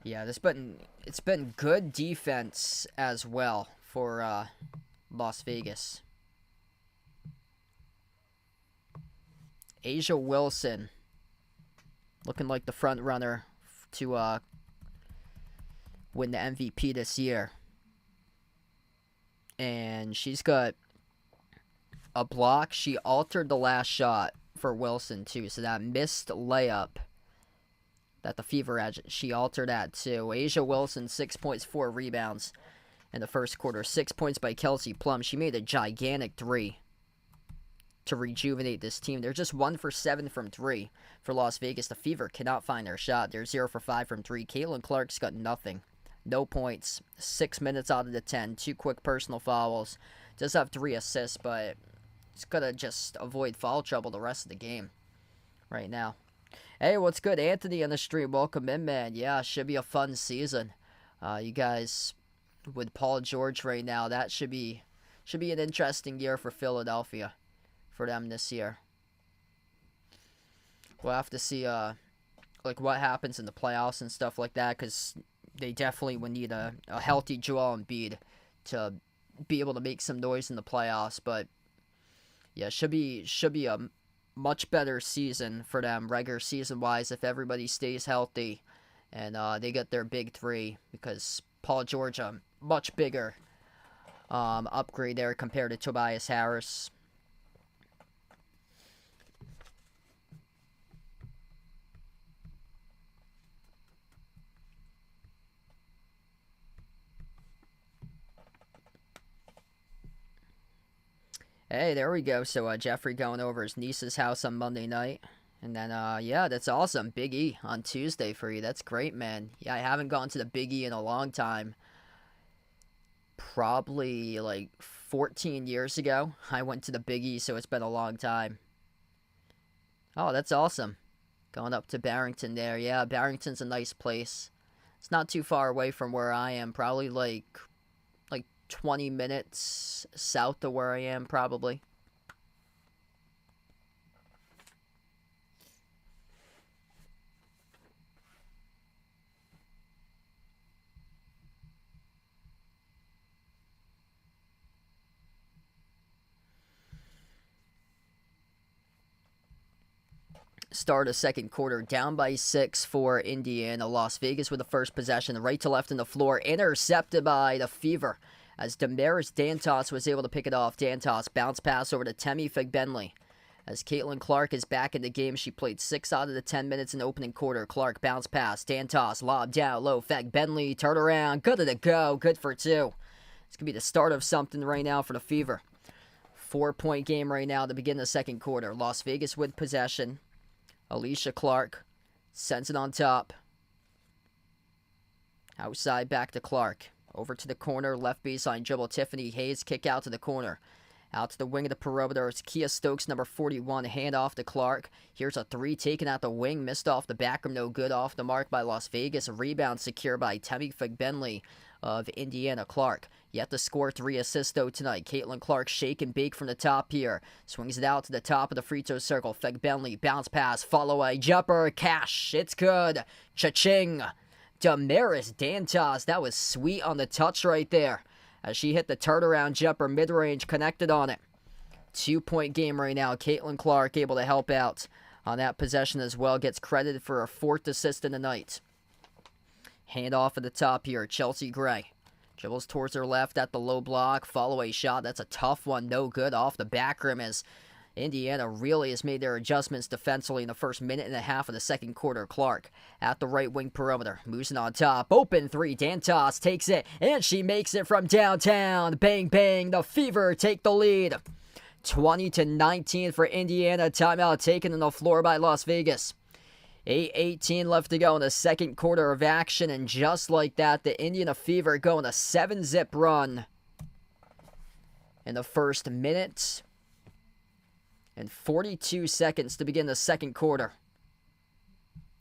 Yeah, it's been good defense as well for Las Vegas. Asia Wilson looking like the front runner to win the MVP this year. And she's got a block. She altered the last shot for Wilson too, so that missed layup that the Fever had, she altered that too. Asia Wilson, 6 points, 4 rebounds in the first quarter. 6 points by Kelsey Plum. She made a gigantic three to rejuvenate this team. They're just 1 for 7 from 3 for Las Vegas. The Fever cannot find their shot. They're 0 for 5 from 3. Caitlin Clark's got nothing. No points. 6 minutes out of the 10. 2 quick personal fouls. Does have 3 assists, but it's going to just avoid foul trouble the rest of the game right now. Hey, what's good? Anthony on the stream. Welcome in, man. Yeah, should be a fun season. You guys with Paul George right now, that should be an interesting year for Philadelphia, for them this year. We'll have to see like what happens in the playoffs and stuff like that, because they definitely would need a healthy Joel Embiid to be able to make some noise in the playoffs. But yeah, should be a much better season for them regular season wise if everybody stays healthy and they get their big three, because Paul George, a much bigger upgrade there compared to Tobias Harris. Hey, there we go. So Jeffrey going over his niece's house on Monday night. And then, yeah, that's awesome. Big E on Tuesday for you. That's great, man. Yeah, I haven't gone to the Big E in a long time. Probably like 14 years ago, I went to the Big E, so it's been a long time. Oh, that's awesome. Going up to Barrington there. Yeah, Barrington's a nice place. It's not too far away from where I am. Probably like 20 minutes south of where I am, probably. Start of second quarter, down by 6 for Indiana. Las Vegas with the first possession, right to left in the floor, intercepted by the Fever, as Damaris Dantos was able to pick it off. Dantos bounce pass over to Temi Figbenley. As Caitlin Clark is back in the game, she played 6 out of the 10 minutes in the opening quarter. Clark bounce pass, Dantos lob down low, Figbenley turn around, good to go, good for 2. It's going to be the start of something right now for the Fever. 4-point game right now to begin the second quarter. Las Vegas with possession. Alicia Clark sends it on top. Outside back to Clark. Over to the corner, left baseline dribble. Tiffany Hayes kick out to the corner. Out to the wing of the perimeter. It's Kia Stokes, number 41. Hand off to Clark. Here's a 3 taken out the wing. Missed off the back rim. No good. Off the mark by Las Vegas. A rebound secure by Temi Figbenley of Indiana. Clark yet to score 3 assists though tonight. Caitlin Clark shake and bake from the top here. Swings it out to the top of the free throw circle. Figbenley bounce pass. Follow away. Jumper. Cash. It's good. Cha-ching. Damaris Dantos. That was sweet on the touch right there, as she hit the turnaround jumper mid-range, connected on it. 2-point game right now. Caitlin Clark able to help out on that possession as well. Gets credited for her 4th assist in the night. Hand off at the top here. Chelsea Gray dribbles towards her left at the low block. Follow-away shot. That's a tough one. No good. Off the back rim, as Indiana really has made their adjustments defensively in the first minute and a half of the second quarter. Clark at the right wing perimeter. Moves it on top. Open 3. Dantos takes it, and she makes it from downtown. Bang, bang. The Fever take the lead. 20-19 for Indiana. Timeout taken on the floor by Las Vegas. 8:18 left to go in the second quarter of action, and just like that, the Indiana Fever go on a 7-zip run in the first minute And 42 seconds to begin the second quarter.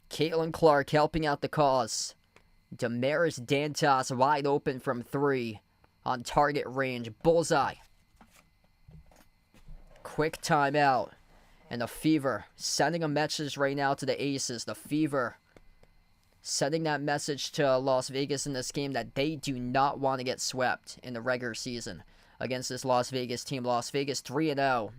Caitlin Clark helping out the cause. Damaris Dantas wide open from 3 on target range. Bullseye. Quick timeout. And the Fever sending a message right now to the Aces. The Fever sending that message to Las Vegas in this game that they do not want to get swept in the regular season against this Las Vegas team. Las Vegas 3-0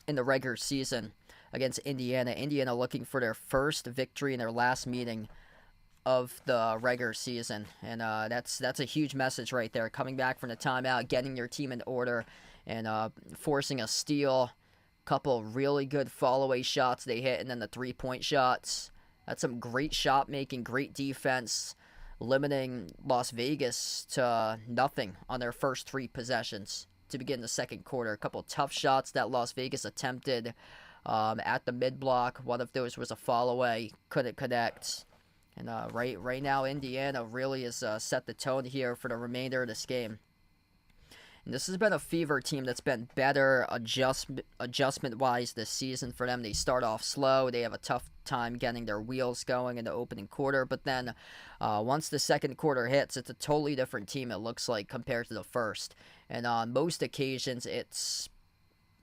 in the regular season against Indiana. Indiana looking for their first victory in their last meeting of the regular season. And that's a huge message right there. Coming back from the timeout, getting your team in order, and forcing a steal. Couple really good fall-away shots they hit, and then the three-point shots. That's some great shot making, great defense, limiting Las Vegas to nothing on their first 3 possessions to begin the second quarter. A couple tough shots that Las Vegas attempted at the mid-block. One of those was a fall-away, couldn't connect. And right now, Indiana really has set the tone here for the remainder of this game. And this has been a Fever team that's been better adjustment-wise this season for them. They start off slow. They have a tough time getting their wheels going in the opening quarter. But then once the second quarter hits, it's a totally different team, it looks like, compared to the first. And on most occasions, it's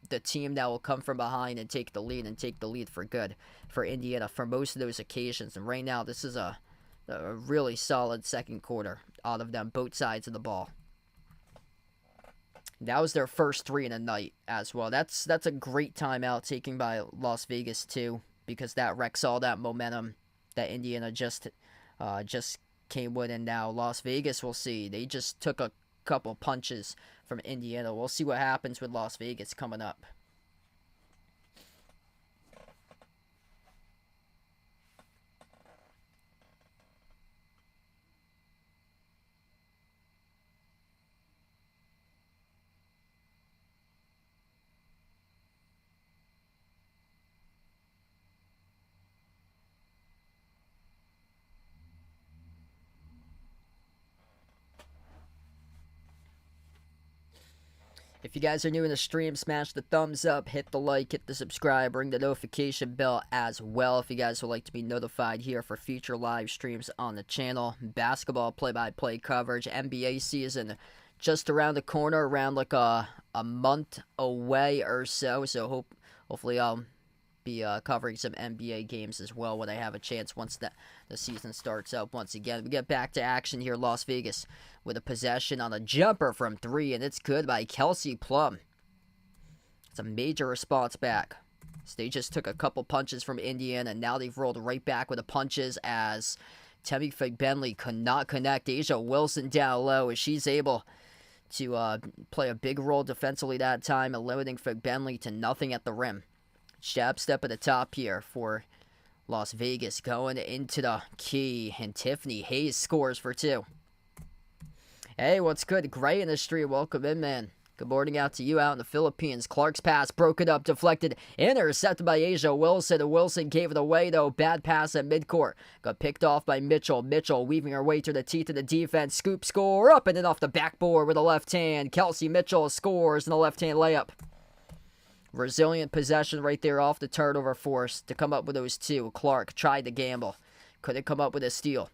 the team that will come from behind and take the lead for good for Indiana for most of those occasions. And right now, this is a really solid second quarter out of them, both sides of the ball. That was their first 3 in a night as well. That's a great timeout taken by Las Vegas too, because that wrecks all that momentum that Indiana just came with. And now Las Vegas, we'll see. They just took a couple punches from Indiana. We'll see what happens with Las Vegas coming up. If you guys are new in the stream, smash the thumbs up, hit the like, hit the subscribe, ring the notification bell as well if you guys would like to be notified here for future live streams on the channel. Basketball play-by-play coverage, NBA season just around the corner, around like a month away or so. So hopefully I'll be covering some NBA games as well when I have a chance once the season starts up once again. We get back to action here. Las Vegas with a possession on a jumper from 3, and it's good by Kelsey Plum. It's a major response back. So they just took a couple punches from Indiana, and now they've rolled right back with the punches as Temi Figbenley could not connect. Asia Wilson down low as she's able to play a big role defensively that time, and limiting Figbenley to nothing at the rim. Jab step at the top here for Las Vegas going into the key, and Tiffany Hayes scores for 2. Hey, what's good? Gray in the street. Welcome in, man. Good morning out to you out in the Philippines. Clark's pass broken up, deflected, intercepted by Asia Wilson. And Wilson gave it away, though. Bad pass at midcourt. Got picked off by Mitchell. Mitchell weaving her way to the teeth of the defense. Scoop score up and then off the backboard with a left hand. Kelsey Mitchell scores in the left-hand layup. Resilient possession right there off the turnover force to come up with those 2. Clark tried to gamble. Couldn't come up with a steal.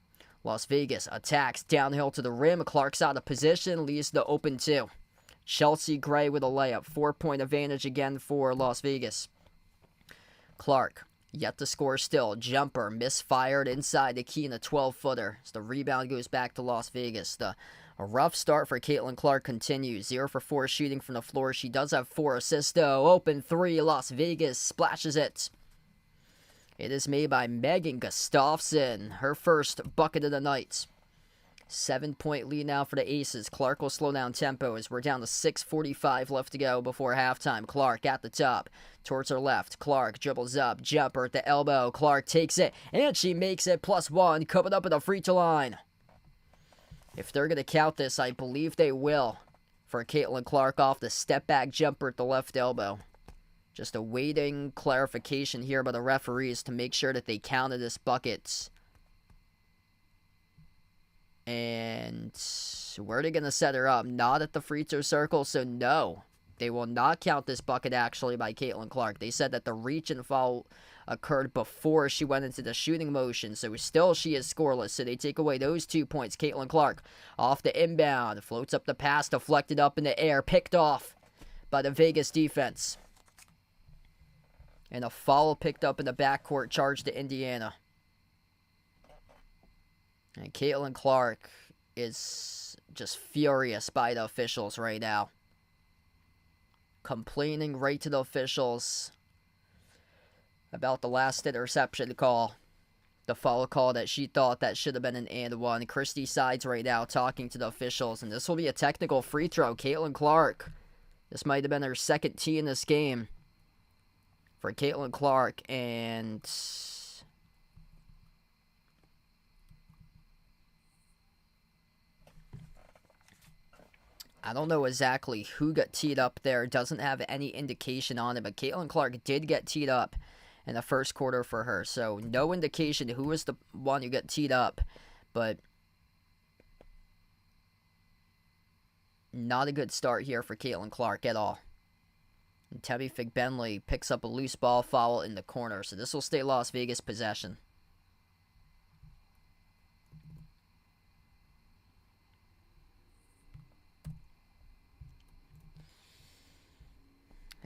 Las Vegas attacks downhill to the rim. Clark's out of position. Leads to open 2. Chelsea Gray with a layup. 4-point advantage again for Las Vegas. Clark yet to score still. Jumper misfired inside the key in a 12-footer. So the rebound goes back to Las Vegas. A rough start for Caitlin Clark continues. 0 for 4 shooting from the floor. She does have 4 assists, though. Open 3. Las Vegas splashes it. It is made by Megan Gustafson. Her first bucket of the night. 7-point lead now for the Aces. Clark will slow down tempo as we're down to 6:45 left to go before halftime. Clark at the top. Towards her left. Clark dribbles up. Jumper at the elbow. Clark takes it. And she makes it. +1. Coming up at the free throw line. If they're going to count this, I believe they will. For Caitlin Clark off the step-back jumper at the left elbow. Just awaiting clarification here by the referees to make sure that they counted this bucket. And where are they going to set her up? Not at the free throw circle, so no. They will not count this bucket, actually, by Caitlin Clark. They said that the reach and foul occurred before she went into the shooting motion, so still she is scoreless. So they take away those 2 points. Caitlin Clark off the inbound, floats up the pass, deflected up in the air, picked off by the Vegas defense. And a foul picked up in the backcourt, charge to Indiana. And Caitlin Clark is just furious by the officials right now. Complaining right to the officials about the last interception call. The foul call that she thought that should have been an and one. Christy Sides right now talking to the officials. And this will be a technical free throw. Caitlin Clark. This might have been her second tee in this game for Caitlin Clark. And I don't know exactly who got teed up there. Doesn't have any indication on it. But Caitlin Clark did get teed up in the first quarter for her. So no indication who was the one who got teed up. But not a good start here for Caitlin Clark at all. And Tebby Figbenley picks up a loose ball foul in the corner. So this will stay Las Vegas possession.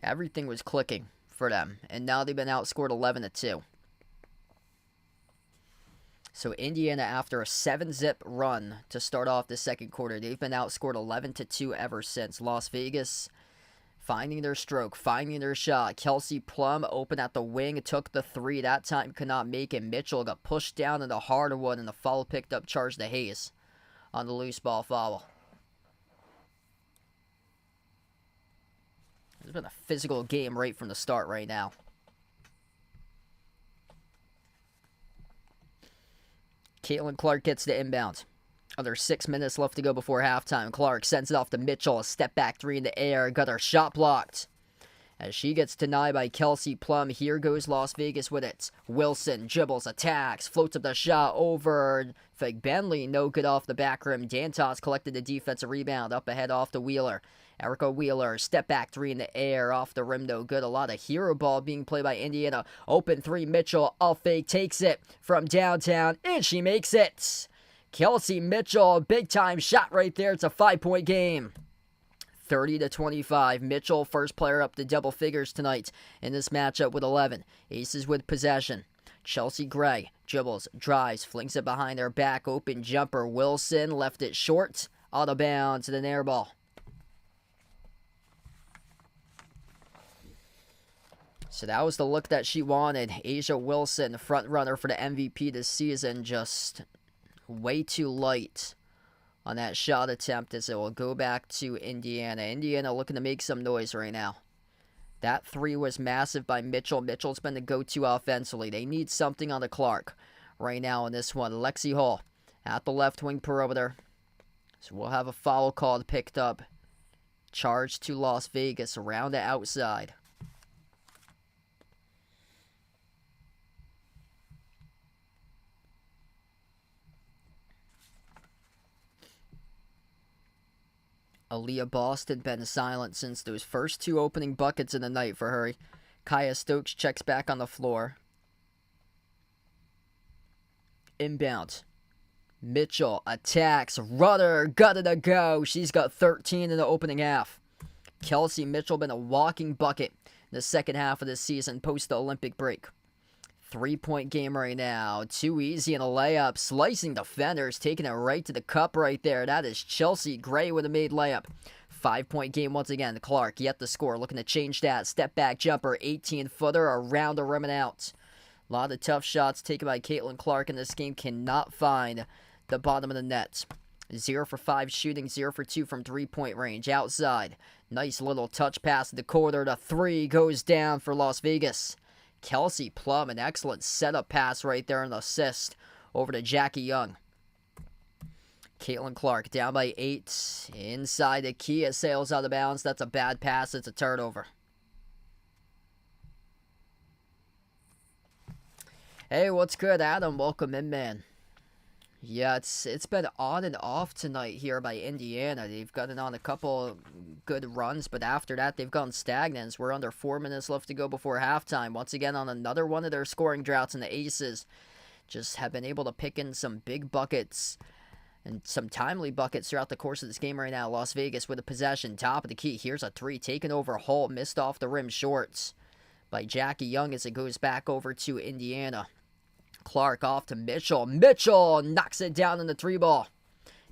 Everything was clicking for them. And now they've been outscored 11-2. So Indiana, after a 7-zip run to start off the second quarter, they've been outscored 11-2 ever since. Las Vegas finding their stroke, finding their shot. Kelsey Plum open at the wing, took the three. That time could not make it. Mitchell got pushed down into hardwood, and the foul picked up, charge to Hayes on the loose ball foul. It's been a physical game right from the start right now. Caitlin Clark gets the inbound. Under 6 minutes left to go before halftime. Clark sends it off to Mitchell. A step back three in the air. Got her shot blocked. As she gets denied by Kelsey Plum. Here goes Las Vegas with it. Wilson dribbles, attacks, floats up the shot over Figbenley. No good off the back rim. Dantos collected the defensive rebound. Up ahead off to Wheeler. Erica Wheeler, step back three in the air, off the rim, no good. A lot of hero ball being played by Indiana. Open three, Mitchell, off fake, takes it from downtown, and she makes it. Kelsey Mitchell, big time shot right there. It's a 5-point game. 30-25. Mitchell, first player up to double figures tonight in this matchup with 11. Aces with possession. Chelsea Gray dribbles, drives, flings it behind their back, open jumper. Wilson left it short, out of bounds, and an air ball. So that was the look that she wanted. Asia Wilson, front runner for the MVP this season, just way too light on that shot attempt as it will go back to Indiana. Indiana looking to make some noise right now. That three was massive by Mitchell. Mitchell's been the go-to offensively. They need something on the Clark right now in this one. Lexi Hall at the left wing perimeter. So we'll have a foul called, picked up. Charge to Las Vegas around the outside. Aaliyah Boston been silent since those first two opening buckets in the night for her. Kaya Stokes checks back on the floor. Inbound. Mitchell attacks. Rudder got it to go. She's got 13 in the opening half. Kelsey Mitchell been a walking bucket in the second half of this season post the Olympic break. 3-point game right now. Too easy in a layup. Slicing defenders. Taking it right to the cup right there. That is Chelsea Gray with a made layup. 5-point game once again. Clark yet to score. Looking to change that. Step back jumper. 18-footer around the rim and out. A lot of tough shots taken by Caitlin Clark in this game. Cannot find the bottom of the net. 0 for 5 shooting. 0 for 2 from 3-point range. Outside. Nice little touch pass to the corner. The three goes down for Las Vegas. Kelsey Plum, an excellent setup pass right there, an assist over to Jackie Young. Caitlin Clark down by 8. Inside the key, it sails out of bounds. That's a bad pass. It's a turnover. Hey, what's good, Adam? Welcome in, man. Yeah, it's been on and off tonight here by Indiana. They've gotten on a couple good runs, but after that they've gone stagnant. We're under 4 minutes left to go before halftime. Once again on another one of their scoring droughts, and the Aces just have been able to pick in some big buckets and some timely buckets throughout the course of this game right now. Las Vegas with a possession, top of the key. Here's a three taken over Holt, missed off the rim shorts by Jackie Young as it goes back over to Indiana. Clark off to Mitchell. Mitchell knocks it down in the three ball.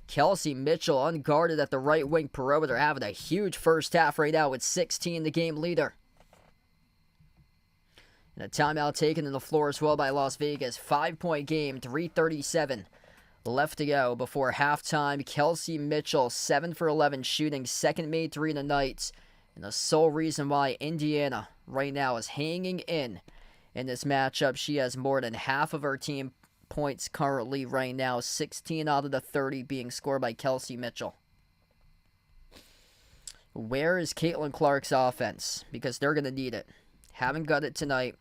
Kelsey Mitchell unguarded at the right wing perimeter, having a huge first half right now with 16, the game leader. And a timeout taken in the floor as well by Las Vegas. 5-point game, 3:37 left to go before halftime. Kelsey Mitchell, 7 for 11 shooting, second made three in the night. And the sole reason why Indiana right now is hanging in this matchup. She has more than half of her team points currently right now. 16 out of the 30 being scored by Kelsey Mitchell. Where is Caitlin Clark's offense? Because they're going to need it. Haven't got it tonight.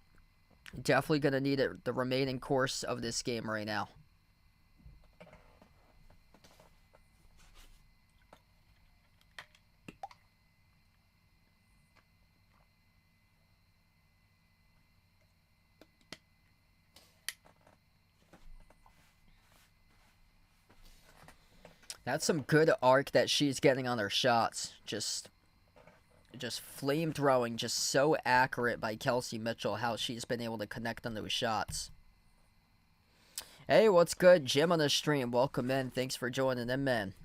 Definitely going to need it the remaining course of this game right now. That's some good arc that she's getting on her shots. Just flame throwing, just so accurate by Kelsey Mitchell, how she's been able to connect on those shots. Hey, what's good? Jim on the stream. Welcome in. Thanks for joining in, man.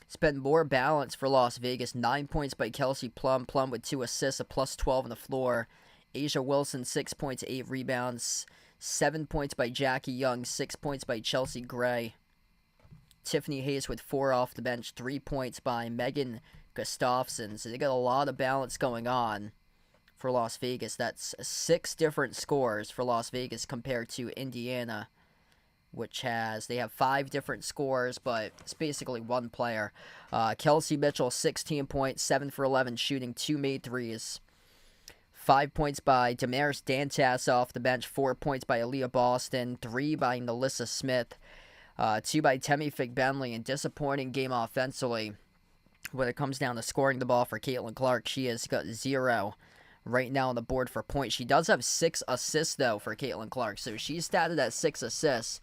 It's been more balance for Las Vegas. 9 points by Kelsey Plum. Plum with 2 assists, a plus 12 on the floor. Asia Wilson, 6 points, 8 rebounds. 7 points by Jackie Young. 6 points by Chelsea Gray. Tiffany Hayes with 4 off the bench. 3 points by Megan Gustafson. So they got a lot of balance going on for Las Vegas. That's 6 different scores for Las Vegas compared to Indiana, which they have 5 different scores, but it's basically one player. Kelsey Mitchell, 16 points, 7 for 11 shooting, 2 made threes. 5 points by Damaris Dantas off the bench, 4 points by Aaliyah Boston, 3 by Nalissa Smith, 2 by Temi Fig-Benley, and disappointing game offensively. When it comes down to scoring the ball for Caitlin Clark, she has got 0 right now on the board for points. She does have 6 assists, though, for Caitlin Clark, so she's statted at 6 assists.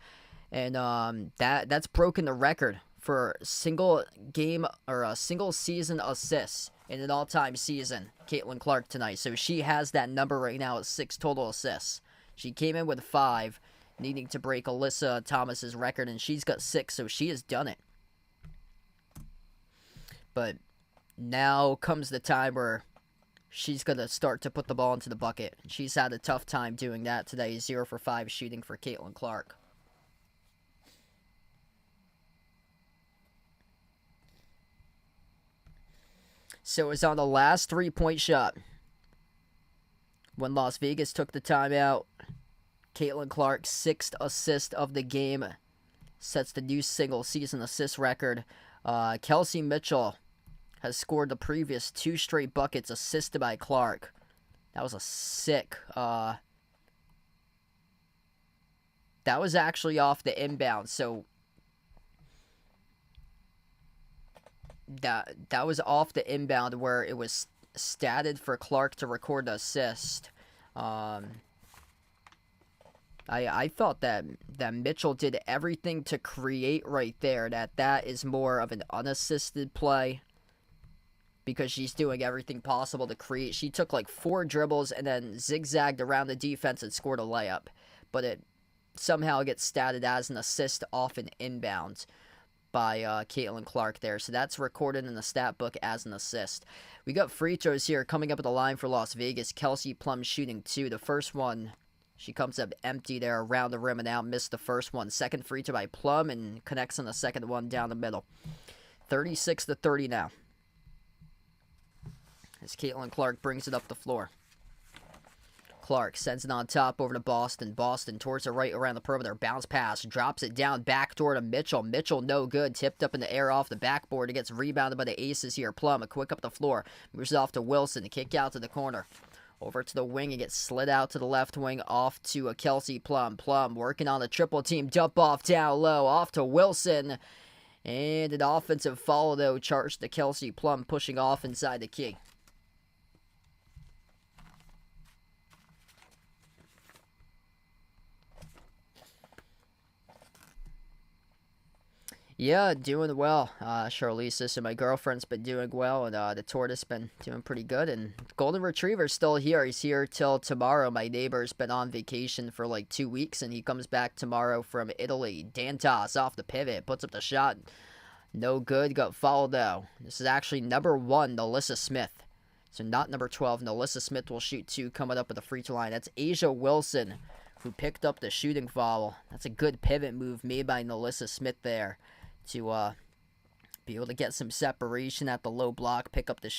And that's broken the record for single game or a single season assists in an all-time season, Caitlin Clark tonight. So she has that number right now at 6 total assists. She came in with 5, needing to break Alyssa Thomas's record, and she's got 6, so she has done it. But now comes the time where she's going to start to put the ball into the bucket. She's had a tough time doing that today. 0 for 5 shooting for Caitlin Clark. So it was on the last 3-point shot when Las Vegas took the timeout. Caitlin Clark, 6th assist of the game, sets the new single-season assist record. Kelsey Mitchell has scored the previous 2 straight buckets assisted by Clark. That was a sick. That was actually off the inbound, so that was off the inbound where it was statted for Clark to record the assist. I thought that Mitchell did everything to create right there. That is more of an unassisted play because she's doing everything possible to create. She took like 4 dribbles and then zigzagged around the defense and scored a layup. But it somehow gets statted as an assist off an inbound by Caitlin Clark there. So that's recorded in the stat book as an assist. We got free throws here coming up at the line for Las Vegas. Kelsey Plum shooting 2. The first one, she comes up empty there around the rim and out. Missed the first one. Second free throw by Plum and connects on the second one down the middle. 36-30 now, as Caitlin Clark brings it up the floor. Clark sends it on top over to Boston. Boston towards the right around the perimeter. Bounce pass. Drops it down backdoor to Mitchell. Mitchell no good. Tipped up in the air off the backboard. It gets rebounded by the Aces here. Plum a quick up the floor. Moves it off to Wilson. Kick out to the corner. Over to the wing and gets slid out to the left wing off to a Kelsey Plum. Plum working on the triple team. Dump off down low. Off to Wilson. And an offensive foul, though, charged to Kelsey Plum, pushing off inside the key. Yeah, doing well. Charlize, so my girlfriend's been doing well, and the tortoise been doing pretty good. And golden retriever's still here. He's here till tomorrow. My neighbor's been on vacation for like 2 weeks, and he comes back tomorrow from Italy. Dantas off the pivot, puts up the shot. No good. Got fouled though. This is actually number 1, Nalissa Smith. So not number 12. Nalissa Smith will shoot 2 coming up at the free throw line. That's Asia Wilson who picked up the shooting foul. That's a good pivot move made by Nalissa Smith there to be able to get some separation at the low block, pick up the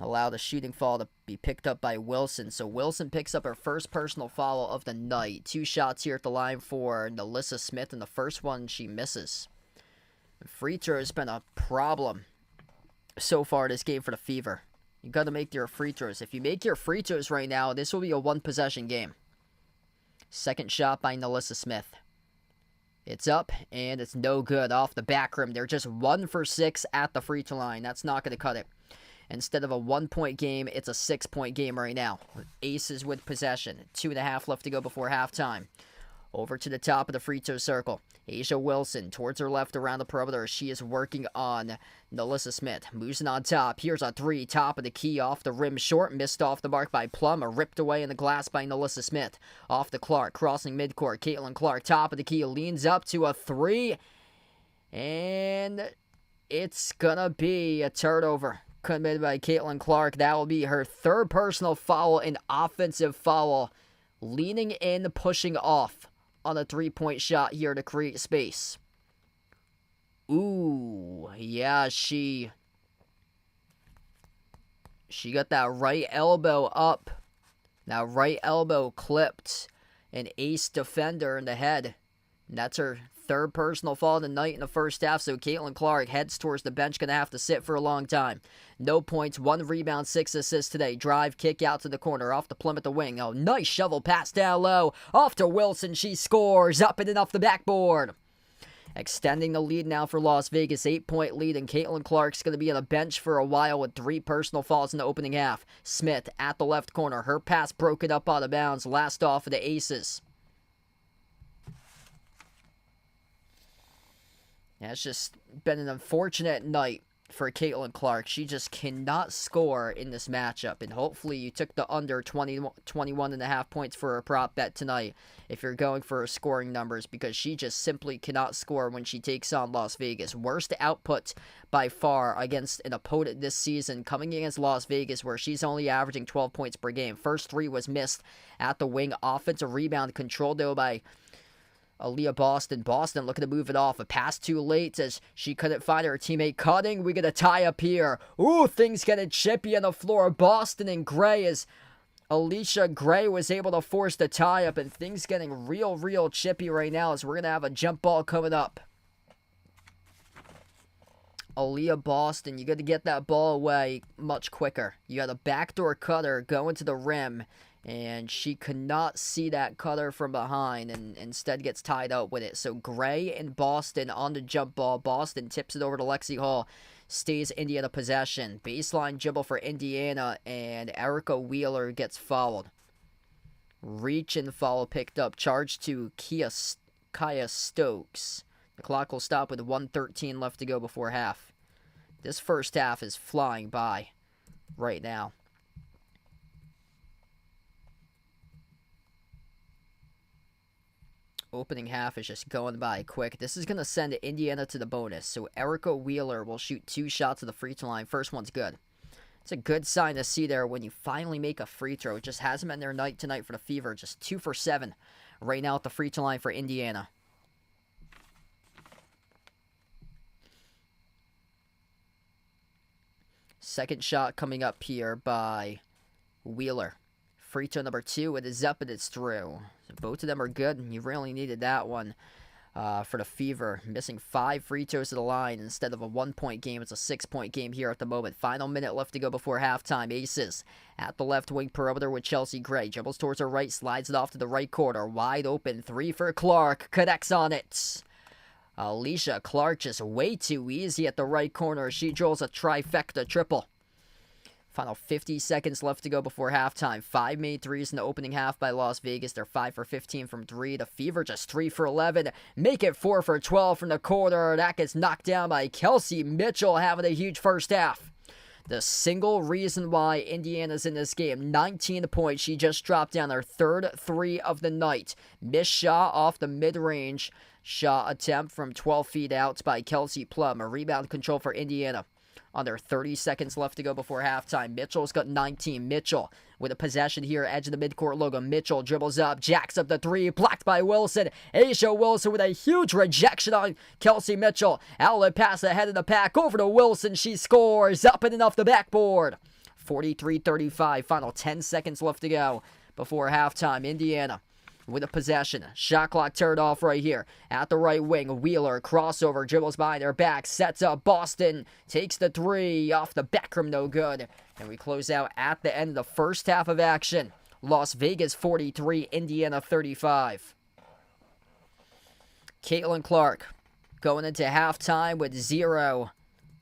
allow the shooting foul to be picked up by Wilson. So Wilson picks up her first personal foul of the night. 2 shots here at the line for Nalissa Smith, and the first one she misses. Free throw has been a problem so far this game for the Fever. You got to make your free throws. If you make your free throws right now, this will be a 1-possession game. Second shot by Nalissa Smith. It's up, and it's no good off the back rim. They're just 1 for 6 at the free throw line. That's not going to cut it. Instead of a 1-point game, it's a 6-point game right now. Aces with possession. 2.5 left to go before halftime. Over to the top of the free throw circle. Asia Wilson towards her left around the perimeter. She is working on Nalissa Smith. Moves it on top. Here's a 3. Top of the key. Off the rim short. Missed off the mark by Plum. Ripped away in the glass by Nalissa Smith. Off to Clark. Crossing midcourt. Caitlin Clark. Top of the key. Leans up to a 3. And it's gonna be a turnover committed by Caitlin Clark. That will be her 3rd personal foul, an offensive foul. Leaning in, pushing off on a 3-point shot here to create space. Ooh, yeah, she got that right elbow up. That right elbow clipped an ace defender in the head. And that's her 3rd personal foul of the night in the first half, so Caitlin Clark heads towards the bench, going to have to sit for a long time. No points, 1 rebound, 6 assists today. Drive, kick out to the corner, off the Plum at the wing. Oh, nice shovel pass down low. Off to Wilson, she scores, up and in off the backboard. Extending the lead now for Las Vegas, 8-point lead, and Caitlin Clark's going to be on the bench for a while with 3 personal fouls in the opening half. Smith at the left corner, her pass broken up out of bounds, last off of the Aces. Yeah, it's just been an unfortunate night for Caitlin Clark. She just cannot score in this matchup. And hopefully you took the under 21.5 points for a prop bet tonight if you're going for scoring numbers, because she just simply cannot score when she takes on Las Vegas. Worst output by far against an opponent this season, coming against Las Vegas, where she's only averaging 12 points per game. First 3 was missed at the wing. Offensive rebound controlled, though, by Aaliyah Boston. Boston looking to move it off. A pass too late as she couldn't find her teammate cutting. We get a tie up here. Ooh, things getting chippy on the floor. Boston and Gray, as Alicia Gray was able to force the tie up, and things getting real chippy right now as we're going to have a jump ball coming up. Aaliyah Boston, you got to get that ball away much quicker. You got a backdoor cutter going to the rim, and she could not see that cutter from behind and instead gets tied up with it. So Gray and Boston on the jump ball. Boston tips it over to Lexi Hall. Stays Indiana possession. Baseline dribble for Indiana, and Erica Wheeler gets fouled. Reach and foul picked up. Charge to Kaya Stokes. The clock will stop with 1:13 left to go before half. This first half is flying by right now. Opening half is just going by quick. This is going to send Indiana to the bonus. So Erica Wheeler will shoot 2 shots at the free throw line. First one's good. It's a good sign to see there when you finally make a free throw. It just hasn't been their night tonight for the Fever. Just 2 for 7 right now at the free throw line for Indiana. Second shot coming up here by Wheeler. Free throw number 2. It is up and it's through. So both of them are good, and you really needed that one. for the Fever, missing 5 free throws to the line instead of a 1-point game. It's a 6-point game here at the moment. Final minute left to go before halftime. Aces at the left wing perimeter with Chelsea Gray. Dribbles towards her right, slides it off to the right corner. Wide open, 3 for Clark. Connects on it. Alicia Clark just way too easy at the right corner. She drills a trifecta triple. Final 50 seconds left to go before halftime. 5 made threes in the opening half by Las Vegas. They're 5 for 15 from 3. The Fever just 3 for 11. Make it 4 for 12 from the corner. That gets knocked down by Kelsey Mitchell, having a huge first half. The single reason why Indiana's in this game. 19 points. She just dropped down her 3rd 3 of the night. Missed shot off the mid-range. Shot attempt from 12 feet out by Kelsey Plum. A rebound control for Indiana. Under 30 seconds left to go before halftime. Mitchell's got 19. Mitchell with a possession here, edge of the midcourt logo. Mitchell dribbles up, jacks up the 3, blocked by Wilson. Asia Wilson with a huge rejection on Kelsey Mitchell. Outlet pass ahead of the pack, over to Wilson. She scores, up and off the backboard. 43-35, final 10 seconds left to go before halftime. Indiana with a possession. Shot clock turned off right here. At the right wing, Wheeler, crossover, dribbles behind their back, sets up Boston, takes the 3, off the back rim, no good. And we close out at the end of the first half of action. Las Vegas 43, Indiana 35. Caitlin Clark going into halftime with 0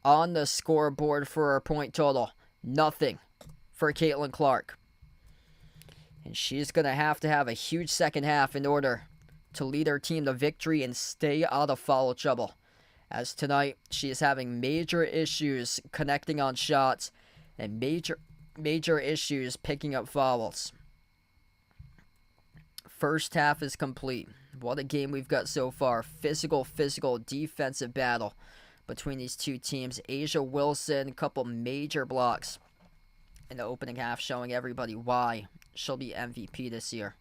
on the scoreboard for her point total. Nothing for Caitlin Clark. And she's going to have a huge second half in order to lead her team to victory and stay out of foul trouble. As tonight, she is having major issues connecting on shots and major issues picking up fouls. First half is complete. What a game we've got so far. Physical, defensive battle between these two teams. Asia Wilson, a couple major blocks in the opening half, showing everybody why she'll be MVP this year.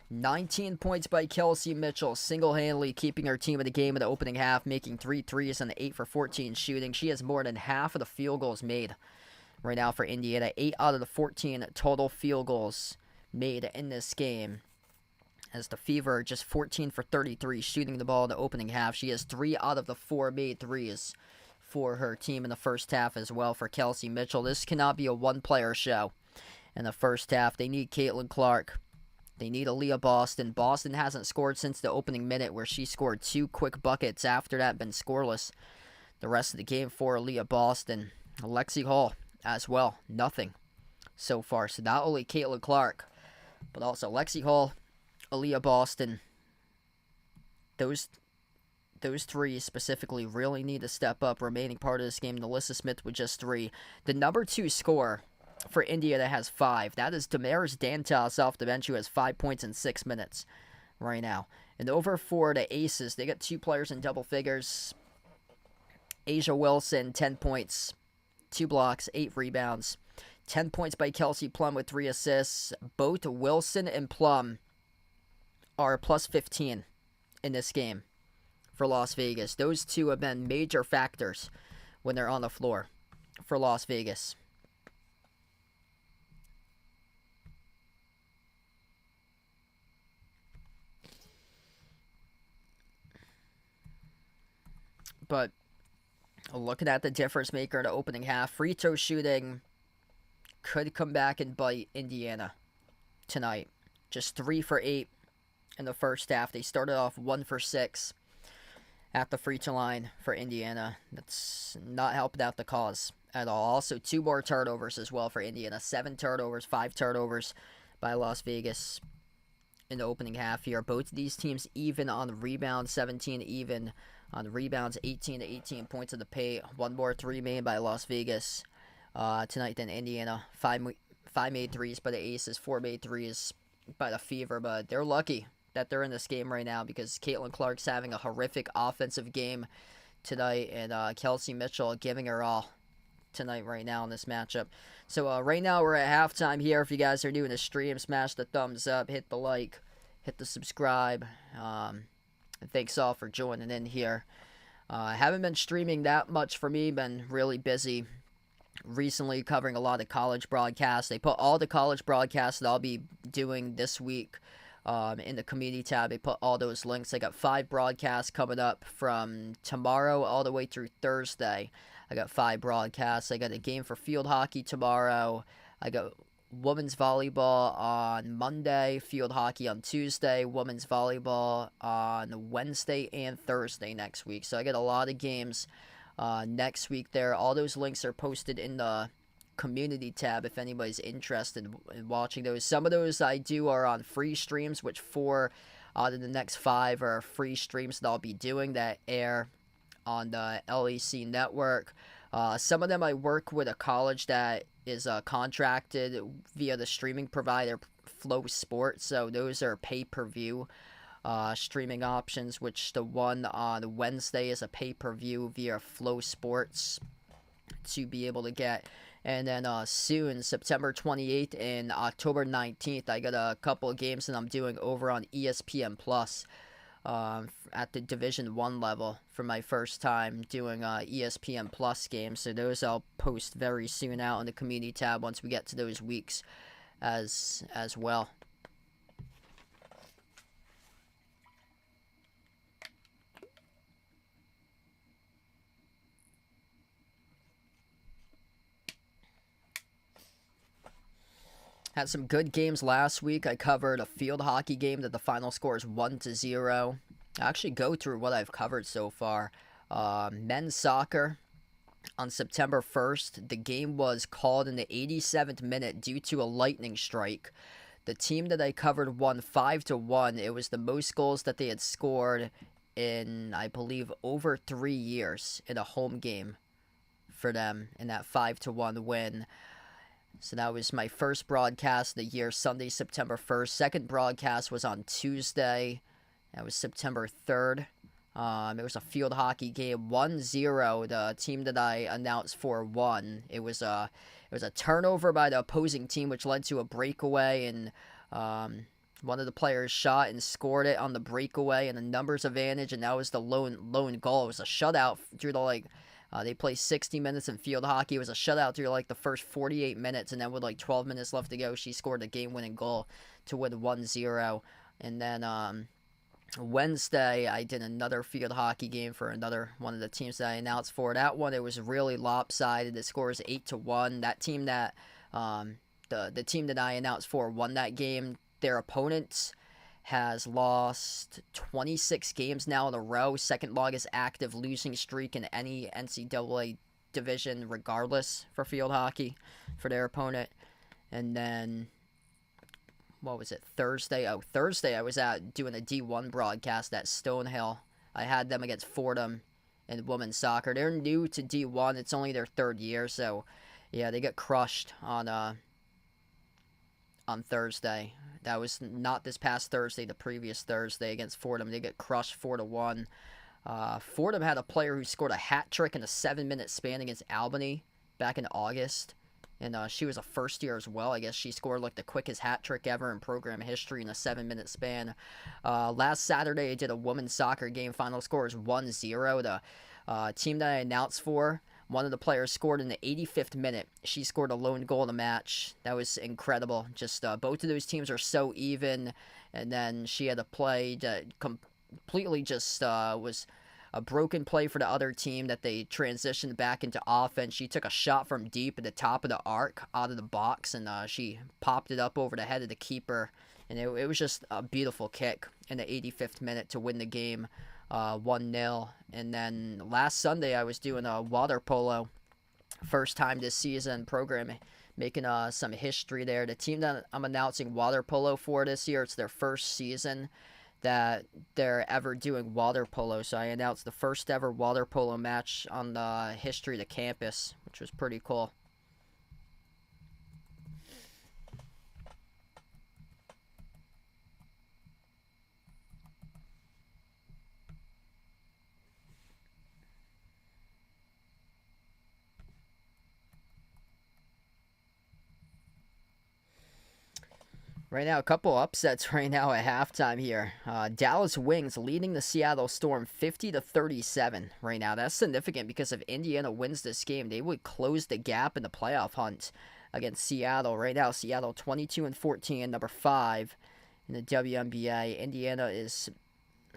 19 points by Kelsey Mitchell, single-handedly keeping her team in the game in the opening half, making 3 threes and 8 for 14 shooting. She has more than half of the field goals made right now for Indiana. 8 out of the 14 total field goals made in this game. As the Fever just 14 for 33 shooting the ball in the opening half. She has 3 out of the 4 made threes for her team in the first half as well for Kelsey Mitchell. This cannot be a one-player show in the first half. They need Caitlin Clark. They need Aaliyah Boston. Boston hasn't scored since the opening minute, where she scored 2 quick buckets. After that, been scoreless the rest of the game for Aaliyah Boston. Lexi Hall as well. Nothing so far. So not only Caitlin Clark, but also Lexi Hall, Aaliyah Boston. Those 3 specifically really need to step up. Remaining part of this game, Nalissa Smith with just 3. The number 2 scorer for India that has 5. That is Damaris Dantas off the bench, who has 5 points in 6 minutes right now. And over for the Aces, they got 2 players in double figures. Asia Wilson, 10 points, 2 blocks, 8 rebounds. 10 points by Kelsey Plum with 3 assists. Both Wilson and Plum are plus 15 in this game for Las Vegas. Those 2 have been major factors when they're on the floor for Las Vegas. But looking at the difference maker in the opening half, free throw shooting could come back and bite Indiana tonight. Just 3 for 8 in the first half. They started off 1 for 6 at the free throw line for Indiana. That's not helping out the cause at all. Also, 2 more turnovers as well for Indiana. 7 turnovers, 5 turnovers by Las Vegas in the opening half here. Both of these teams even on rebounds, 17 even on rebounds, 18 to 18 points of the paint. 1 more 3 made by Las Vegas tonight than Indiana. 5 made threes by the Aces, 4 made threes by the Fever, but they're lucky that they're in this game right now, because Caitlin Clark's having a horrific offensive game tonight, and Kelsey Mitchell giving her all tonight right now in this matchup. So right now we're at halftime here. If you guys are new in the stream, smash the thumbs up, hit the like, hit the subscribe. Thanks all for joining in here. I haven't been streaming that much for me, been really busy recently covering a lot of college broadcasts. They put all the college broadcasts that I'll be doing this week in the community tab. They put all those links. I got 5 broadcasts coming up from tomorrow all the way through Thursday. I got 5 broadcasts. I got a game for field hockey tomorrow. I got women's volleyball on Monday, field hockey on Tuesday, women's volleyball on Wednesday and Thursday next week. So I got a lot of games next week there. All those links are posted in the community tab if anybody's interested in watching those. Some of those I do are on free streams, which 4 out of the next 5 are free streams that I'll be doing that air on the LEC network. Some of them I work with a college that is contracted via the streaming provider Flow Sports, so those are pay-per-view streaming options, which the one on Wednesday is a pay-per-view via Flow Sports to be able to get. And then soon, September 28th and October 19th, I got a couple of games that I'm doing over on ESPN Plus at the Division 1 level for my first time doing ESPN Plus games. So those I'll post very soon out in the community tab once we get to those weeks as well. Had some good games last week. I covered a field hockey game that the final score is 1-0. I actually go through what I've covered so far. Men's soccer on September 1st. The game was called in the 87th minute due to a lightning strike. The team that I covered won 5-1. It was the most goals that they had scored in, I believe, over 3 years in a home game for them in that 5-1 win. So that was my first broadcast of the year, Sunday, September 1st. Second broadcast was on Tuesday. That was September 3rd. It was a field hockey game, 1-0. The team that I announced for won. It was a turnover by the opposing team, which led to a breakaway, and one of the players shot and scored it on the breakaway, and a numbers advantage, and that was the lone goal. It was a shutout through the they play 60 minutes in field hockey. It was a shutout through the first 48 minutes, and then with 12 minutes left to go, she scored a game-winning goal to win 1-0. And then Wednesday, I did another field hockey game for another one of the teams that I announced for. That one, it was really lopsided. The score is 8-1. That team that the team that I announced for won that game. Their opponents has lost 26 games now in a row, second longest active losing streak in any NCAA division regardless for field hockey for their opponent. And then, what was it, Thursday? Oh, Thursday I was out doing a D1 broadcast at Stonehill. I had them against Fordham in women's soccer. They're new to D1. It's only their 3rd year, so yeah, they got crushed on Thursday. That was not this past Thursday, the previous Thursday against Fordham. They get crushed 4-1. Fordham had a player who scored a hat trick in a 7-minute span against Albany back in August. And she was a first year as well. I guess she scored the quickest hat trick ever in program history in a 7-minute span. Last Saturday, I did a women's soccer game. Final score is 1-0. The team that I announced for, one of the players scored in the 85th minute. She scored a lone goal in the match. That was incredible. Just both of those teams are so even. And then she had a play that completely just was a broken play for the other team that they transitioned back into offense. She took a shot from deep at the top of the arc out of the box, and she popped it up over the head of the keeper. And it was just a beautiful kick in the 85th minute to win the game. 1-0. And then last Sunday I was doing a water polo, first time this season program, making some history there. The team that I'm announcing water polo for this year, it's their first season that they're ever doing water polo. So I announced the first ever water polo match on the history of the campus, which was pretty cool. Right now, a couple upsets right now at halftime here. Dallas Wings leading the Seattle Storm 50-37 right now. That's significant because if Indiana wins this game, they would close the gap in the playoff hunt against Seattle. Right now, Seattle 22-14, number 5 in the WNBA. Indiana is,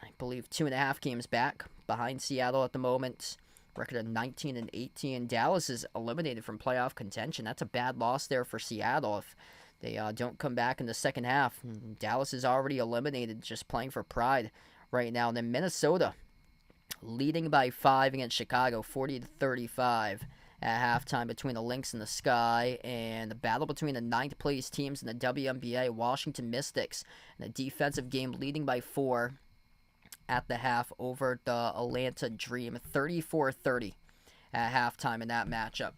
I believe, 2.5 games back behind Seattle at the moment. Record of 19-18. Dallas is eliminated from playoff contention. That's a bad loss there for Seattle if they don't come back in the second half. Dallas is already eliminated, just playing for pride right now. And then Minnesota leading by 5 against Chicago, 40-35 at halftime between the Lynx and the Sky. And the battle between the 9th place teams in the WNBA, Washington Mystics, in a defensive game leading by 4 at the half over the Atlanta Dream, 34-30 at halftime in that matchup.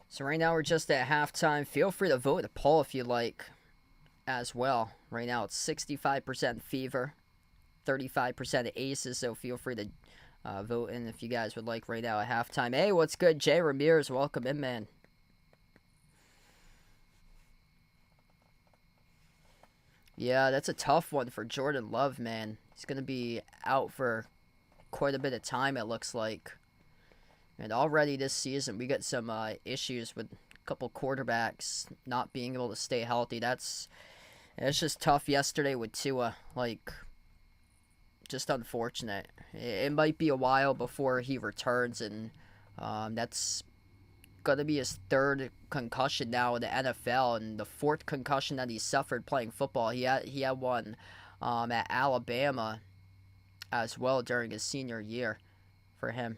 So right now we're just at halftime. Feel free to vote the poll if you like as well. Right now it's 65% Fever, 35% Aces, so feel free to vote in if you guys would like right now at halftime. Hey, what's good? Jay Ramirez, welcome in, man. Yeah, that's a tough one for Jordan Love, man. He's going to be out for quite a bit of time, it looks like. And already this season, we got some issues with a couple quarterbacks not being able to stay healthy. It's just tough yesterday with Tua. Like, just unfortunate. It might be a while before he returns, and that's going to be his third concussion now in the NFL, and the fourth concussion that he suffered playing football. He had one at Alabama as well during his senior year for him.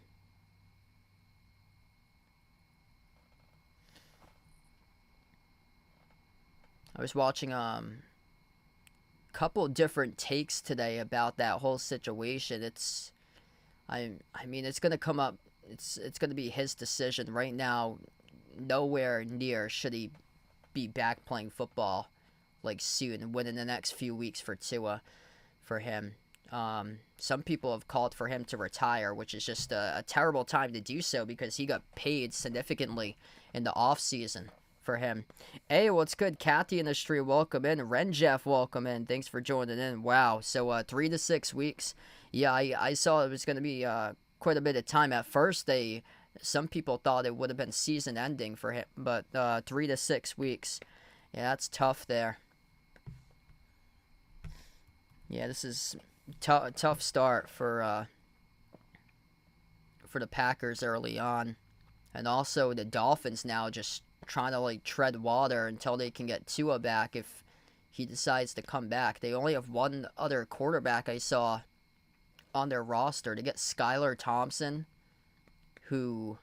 I was watching couple different takes today about that whole situation. I mean it's gonna come up. It's gonna be his decision right now. Nowhere near should he be back playing football like soon, within the next few weeks for Tua, for him. Some people have called for him to retire, which is just a terrible time to do so because he got paid significantly in the off season for him. Hey, what's good? Kathy in the street, welcome in. Ren Jeff, welcome in. Thanks for joining in. Wow. So 3 to 6 weeks. Yeah, I saw it was going to be quite a bit of time. At first, some people thought it would have been season ending for him, but 3 to 6 weeks. Yeah, that's tough there. Yeah, this is tough start for the Packers early on, and also the Dolphins now just trying to like tread water until they can get Tua back if he decides to come back. They only have one other quarterback I saw on their roster to get Skylar Thompson, who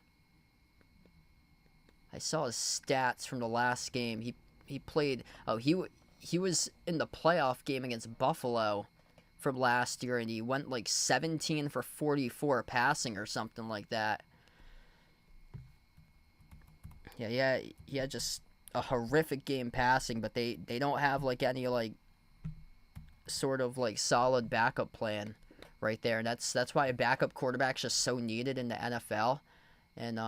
I saw his stats from the last game. He played. He was in the playoff game against Buffalo from last year, and he went like 17 for 44 passing or something like that. Yeah, he had just a horrific game passing, but they don't have like any like sort of like solid backup plan right there, and that's why a backup quarterback's just so needed in the NFL, and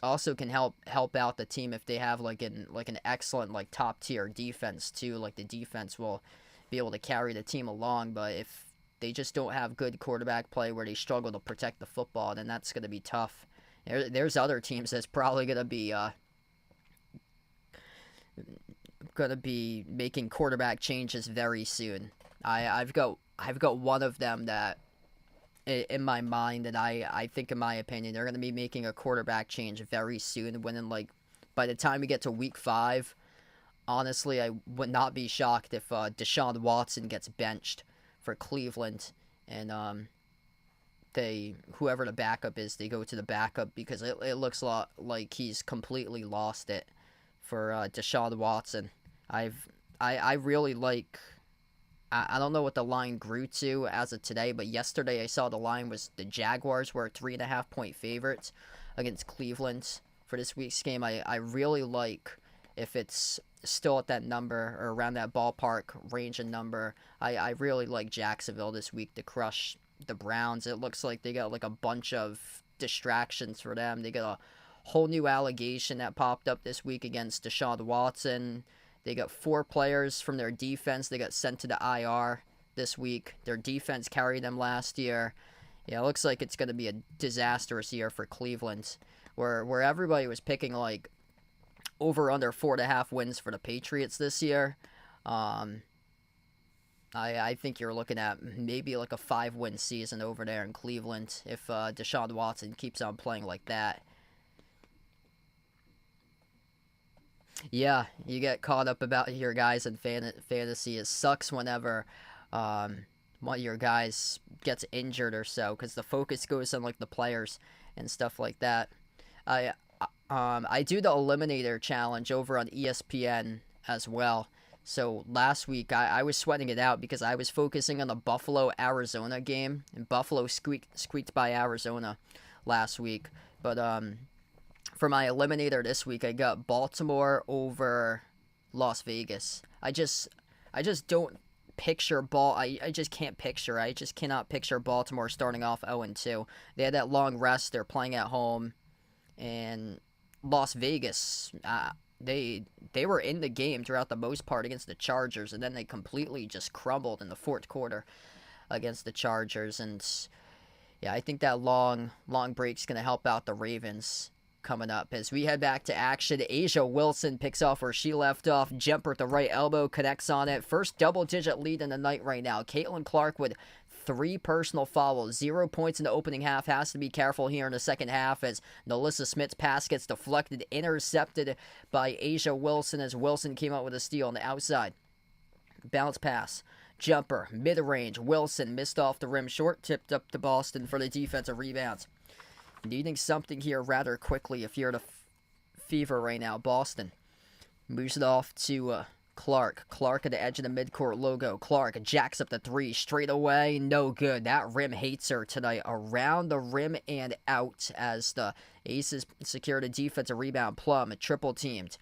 also can help out the team if they have like an excellent like top tier defense too. Like the defense will be able to carry the team along, but if they just don't have good quarterback play where they struggle to protect the football, then that's going to be tough. There's other teams that's probably going to be gonna be making quarterback changes very soon. I've got one of them that in my mind, and I think, in my opinion, they're gonna be making a quarterback change very soon. When in like by the time we get to week 5, honestly, I would not be shocked if Deshaun Watson gets benched for Cleveland, and whoever the backup is, they go to the backup, because it looks a lot like he's completely lost it for Deshaun Watson. I really like. I don't know what the line grew to as of today, but yesterday I saw the line was the Jaguars were 3.5-point favorites against Cleveland for this week's game. I really like, if it's still at that number or around that ballpark range and number, I really like Jacksonville this week to crush the Browns. It looks like they got like a bunch of distractions for them. They got a whole new allegation that popped up this week against Deshaun Watson. They got 4 players from their defense. They got sent to the IR this week. Their defense carried them last year. Yeah, it looks like it's going to be a disastrous year for Cleveland, where everybody was picking like over under 4.5 wins for the Patriots this year. I think you're looking at maybe like a 5-win season over there in Cleveland if Deshaun Watson keeps on playing like that. Yeah, you get caught up about your guys in fantasy. It sucks whenever one of your guys gets injured or so, because the focus goes on like the players and stuff like that. I do the Eliminator Challenge over on ESPN as well. So last week I was sweating it out because I was focusing on the Buffalo-Arizona game, and Buffalo squeaked by Arizona last week. But for my Eliminator this week, I got Baltimore over Las Vegas. I just don't picture I just can't picture. I just cannot picture Baltimore starting off 0-2. They had that long rest. They're playing at home, and Las Vegas, they were in the game throughout the most part against the Chargers, and then they completely just crumbled in the fourth quarter against the Chargers. And yeah, I think that long break's gonna help out the Ravens coming up. As we head back to action, Asia Wilson picks off where she left off. Jumper at the right elbow, connects on it. First double-digit lead in the night right now. Caitlin Clark with 3 personal fouls. 0 points in the opening half. Has to be careful here in the second half as Nalissa Smith's pass gets deflected, intercepted by Asia Wilson as Wilson came out with a steal on the outside. Bounce pass. Jumper, mid-range. Wilson missed off the rim short, tipped up to Boston for the defensive rebounds. Needing something here rather quickly if you're the Fever right now. Boston moves it off to Clark. Clark at the edge of the midcourt logo. Clark jacks up the 3 straight away. No good. That rim hates her tonight. Around the rim and out as the Aces secured a defensive rebound. Plum triple teamed.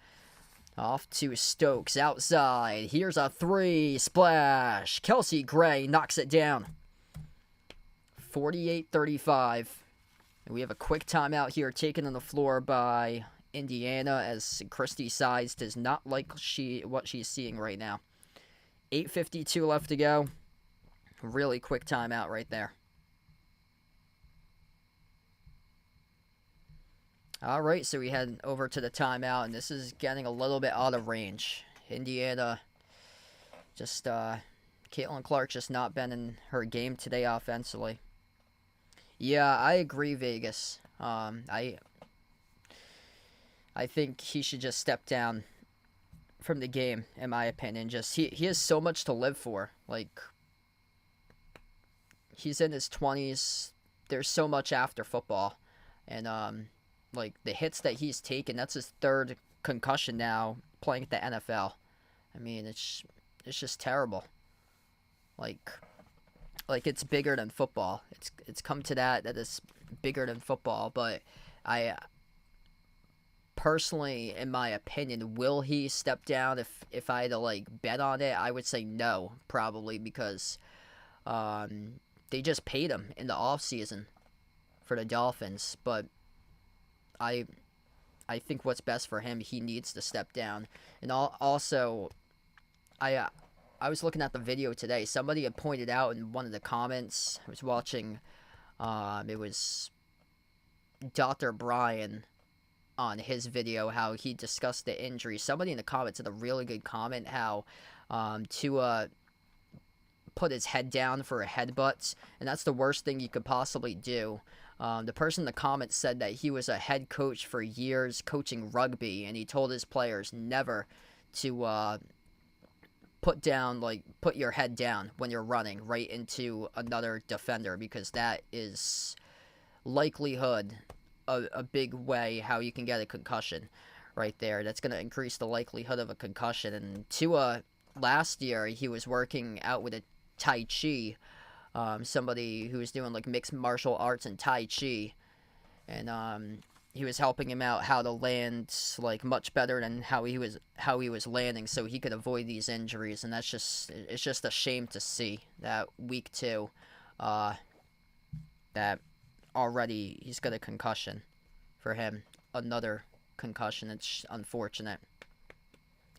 Off to Stokes outside. Here's a 3. Splash. Kelsey Gray knocks it down. 48-35. We have a quick timeout here taken on the floor by Indiana as Christy Sides does not like what she's seeing right now. 8:52 left to go. Really quick timeout right there. All right, so we head over to the timeout, and this is getting a little bit out of range. Indiana just, Caitlin Clark just not been in her game today offensively. Yeah, I agree, Vegas. I think he should just step down from the game, in my opinion. Just he has so much to live for. Like, he's in his 20s. There's so much after football, and like the hits that he's taken. That's his 3rd concussion now playing at the NFL. I mean, it's just terrible. Like it's bigger than football. It's come to that it's bigger than football. But I personally, in my opinion, will he step down? If I had to like bet on it, I would say no, probably, because they just paid him in the offseason for the Dolphins. But I think what's best for him, he needs to step down. And also, I was looking at the video today. Somebody had pointed out in one of the comments, I was watching, it was Dr. Brian on his video how he discussed the injury. Somebody in the comments did a really good comment how Tua put his head down for a headbutt, and that's the worst thing you could possibly do. The person in the comments said that he was a head coach for years coaching rugby, and he told his players never to put your head down when you're running right into another defender, because that is likelihood a big way how you can get a concussion right there. That's going to increase the likelihood of a concussion. And Tua, last year, he was working out with a Tai Chi, somebody who was doing like mixed martial arts and Tai Chi, and he was helping him out how to land like much better than how he was landing, so he could avoid these injuries. And it's just a shame to see that week 2 that already he's got a concussion for him, another concussion. It's unfortunate,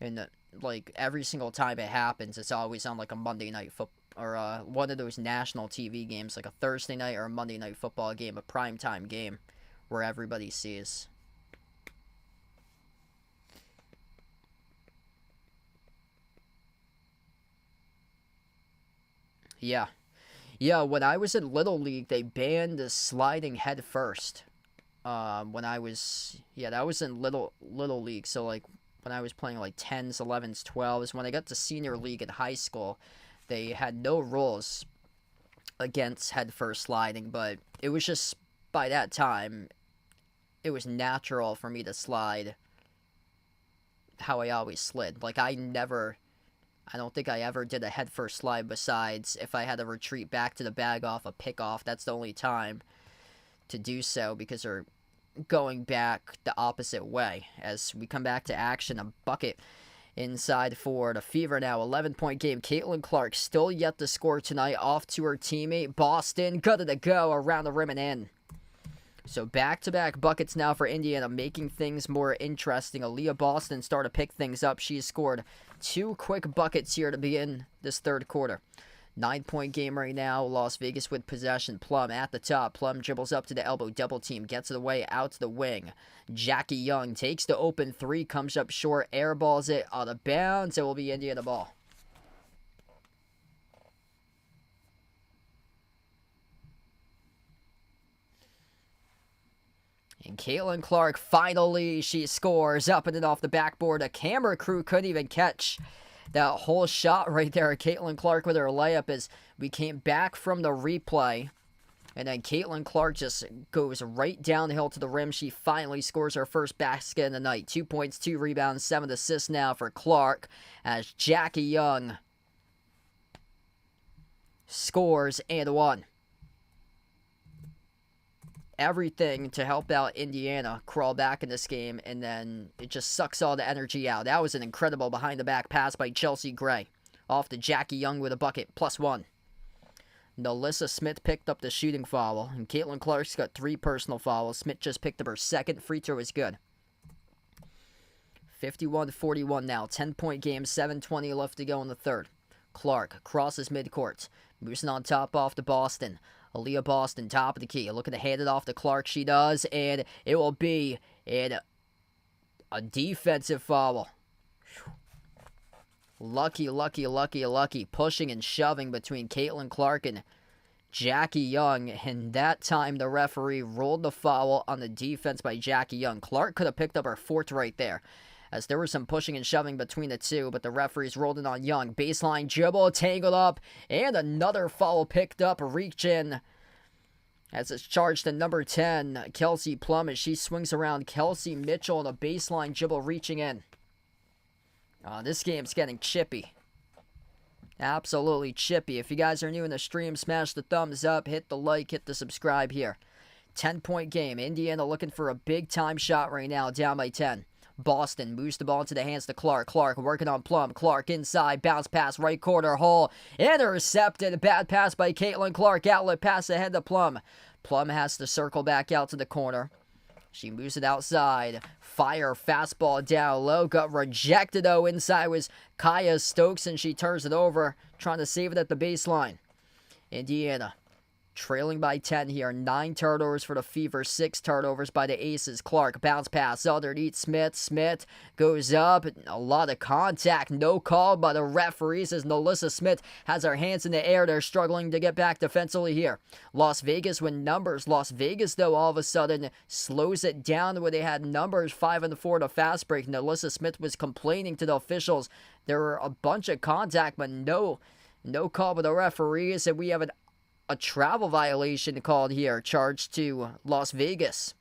and like every single time it happens, it's always on like a Monday night football or one of those national TV games, like a Thursday night or a Monday night football game, a primetime game where everybody sees. Yeah. Yeah, when I was in Little League, they banned the sliding head first. When I was, that was in Little League. So, like, when I was playing, like, 10s, 11s, 12s, when I got to Senior League in high school, they had no rules against head first sliding, but it was just, by that time, it was natural for me to slide how I always slid. Like, I don't think I ever did a head first slide besides if I had to retreat back to the bag off a pickoff. That's the only time to do so, because they're going back the opposite way. As we come back to action, a bucket inside for the Fever now. 11-point game. Caitlin Clark still yet to score tonight, off to her teammate Boston. Good to go around the rim and in. So back-to-back buckets now for Indiana, making things more interesting. Aaliyah Boston started to pick things up. She's scored 2 quick buckets here to begin this third quarter. 9-point game right now. Las Vegas with possession. Plum at the top. Plum dribbles up to the elbow. Double team. Gets it away out to the wing. Jackie Young takes the open 3. Comes up short. Airballs it out of bounds. It will be Indiana ball. And Caitlin Clark, finally, she scores up and then off the backboard. A camera crew couldn't even catch that whole shot right there. Caitlin Clark with her layup as we came back from the replay. And then Caitlin Clark just goes right downhill to the rim. She finally scores her first basket of the night. 2 points, 2 rebounds, 7 assists now for Clark as Jackie Young scores and 1. Everything to help out Indiana crawl back in this game, and then it just sucks all the energy out. That was an incredible behind-the-back pass by Chelsea Gray. Off to Jackie Young with a bucket, +1. Nalissa Smith picked up the shooting foul, and Caitlin Clark's got 3 personal fouls. Smith just picked up her second. Free throw is good. 51-41 now. 10-point game, 7:20 left to go in the third. Clark crosses midcourt. Moves on top off to Boston. Aaliyah Boston, top of the key. Looking to hand it off to Clark. She does, and it will be a defensive foul. Lucky. Pushing and shoving between Caitlin Clark and Jackie Young. And that time the referee ruled the foul on the defense by Jackie Young. Clark could have picked up her 4th right there, as there was some pushing and shoving between the two, but the referees rolled it on Young. Baseline dribble, tangled up, and another foul picked up. Reach in as it's charged to number 10, Kelsey Plum, as she swings around Kelsey Mitchell on a baseline dribble reaching in. This game's getting chippy. Absolutely chippy. If you guys are new in the stream, smash the thumbs up, hit the like, hit the subscribe here. 10-point game. Indiana looking for a big-time shot right now, down by 10. Boston moves the ball into the hands to Clark. Clark working on Plum. Clark inside. Bounce pass right corner. Hole. Intercepted. Bad pass by Caitlin Clark. Outlet pass ahead to Plum. Plum has to circle back out to the corner. She moves it outside. Fire fastball down low. Got rejected though. Inside was Kaya Stokes, and she turns it over, trying to save it at the baseline. Indiana Trailing by 10 here. 9 turnovers for the Fever, 6 turnovers by the Aces. Clark, bounce pass, underneath Smith. Smith goes up. A lot of contact. No call by the referees as Nalissa Smith has her hands in the air. They're struggling to get back defensively here. Las Vegas with numbers. Las Vegas, though, all of a sudden slows it down where they had numbers 5 and 4 to fast break. Nalissa Smith was complaining to the officials. There were a bunch of contact, but no call by the referees, and we have a travel violation called here, charged to Las Vegas.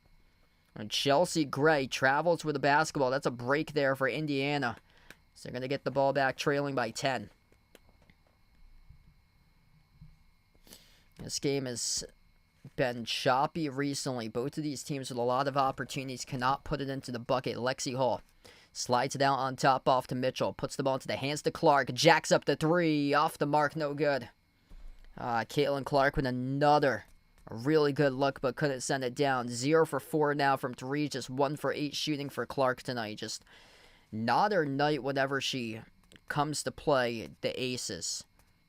And Chelsea Gray travels with the basketball. That's a break there for Indiana. So they're going to get the ball back trailing by 10. This game has been choppy recently. Both of these teams with a lot of opportunities cannot put it into the bucket. Lexi Hall slides it out on top off to Mitchell. Puts the ball into the hands to Clark. Jacks up the 3. Off the mark, no good. Caitlin Clark with another really good look, but couldn't send it down. 0 for 4 now from 3. Just 1 for 8 shooting for Clark tonight. Just not her night whenever she comes to play the Aces.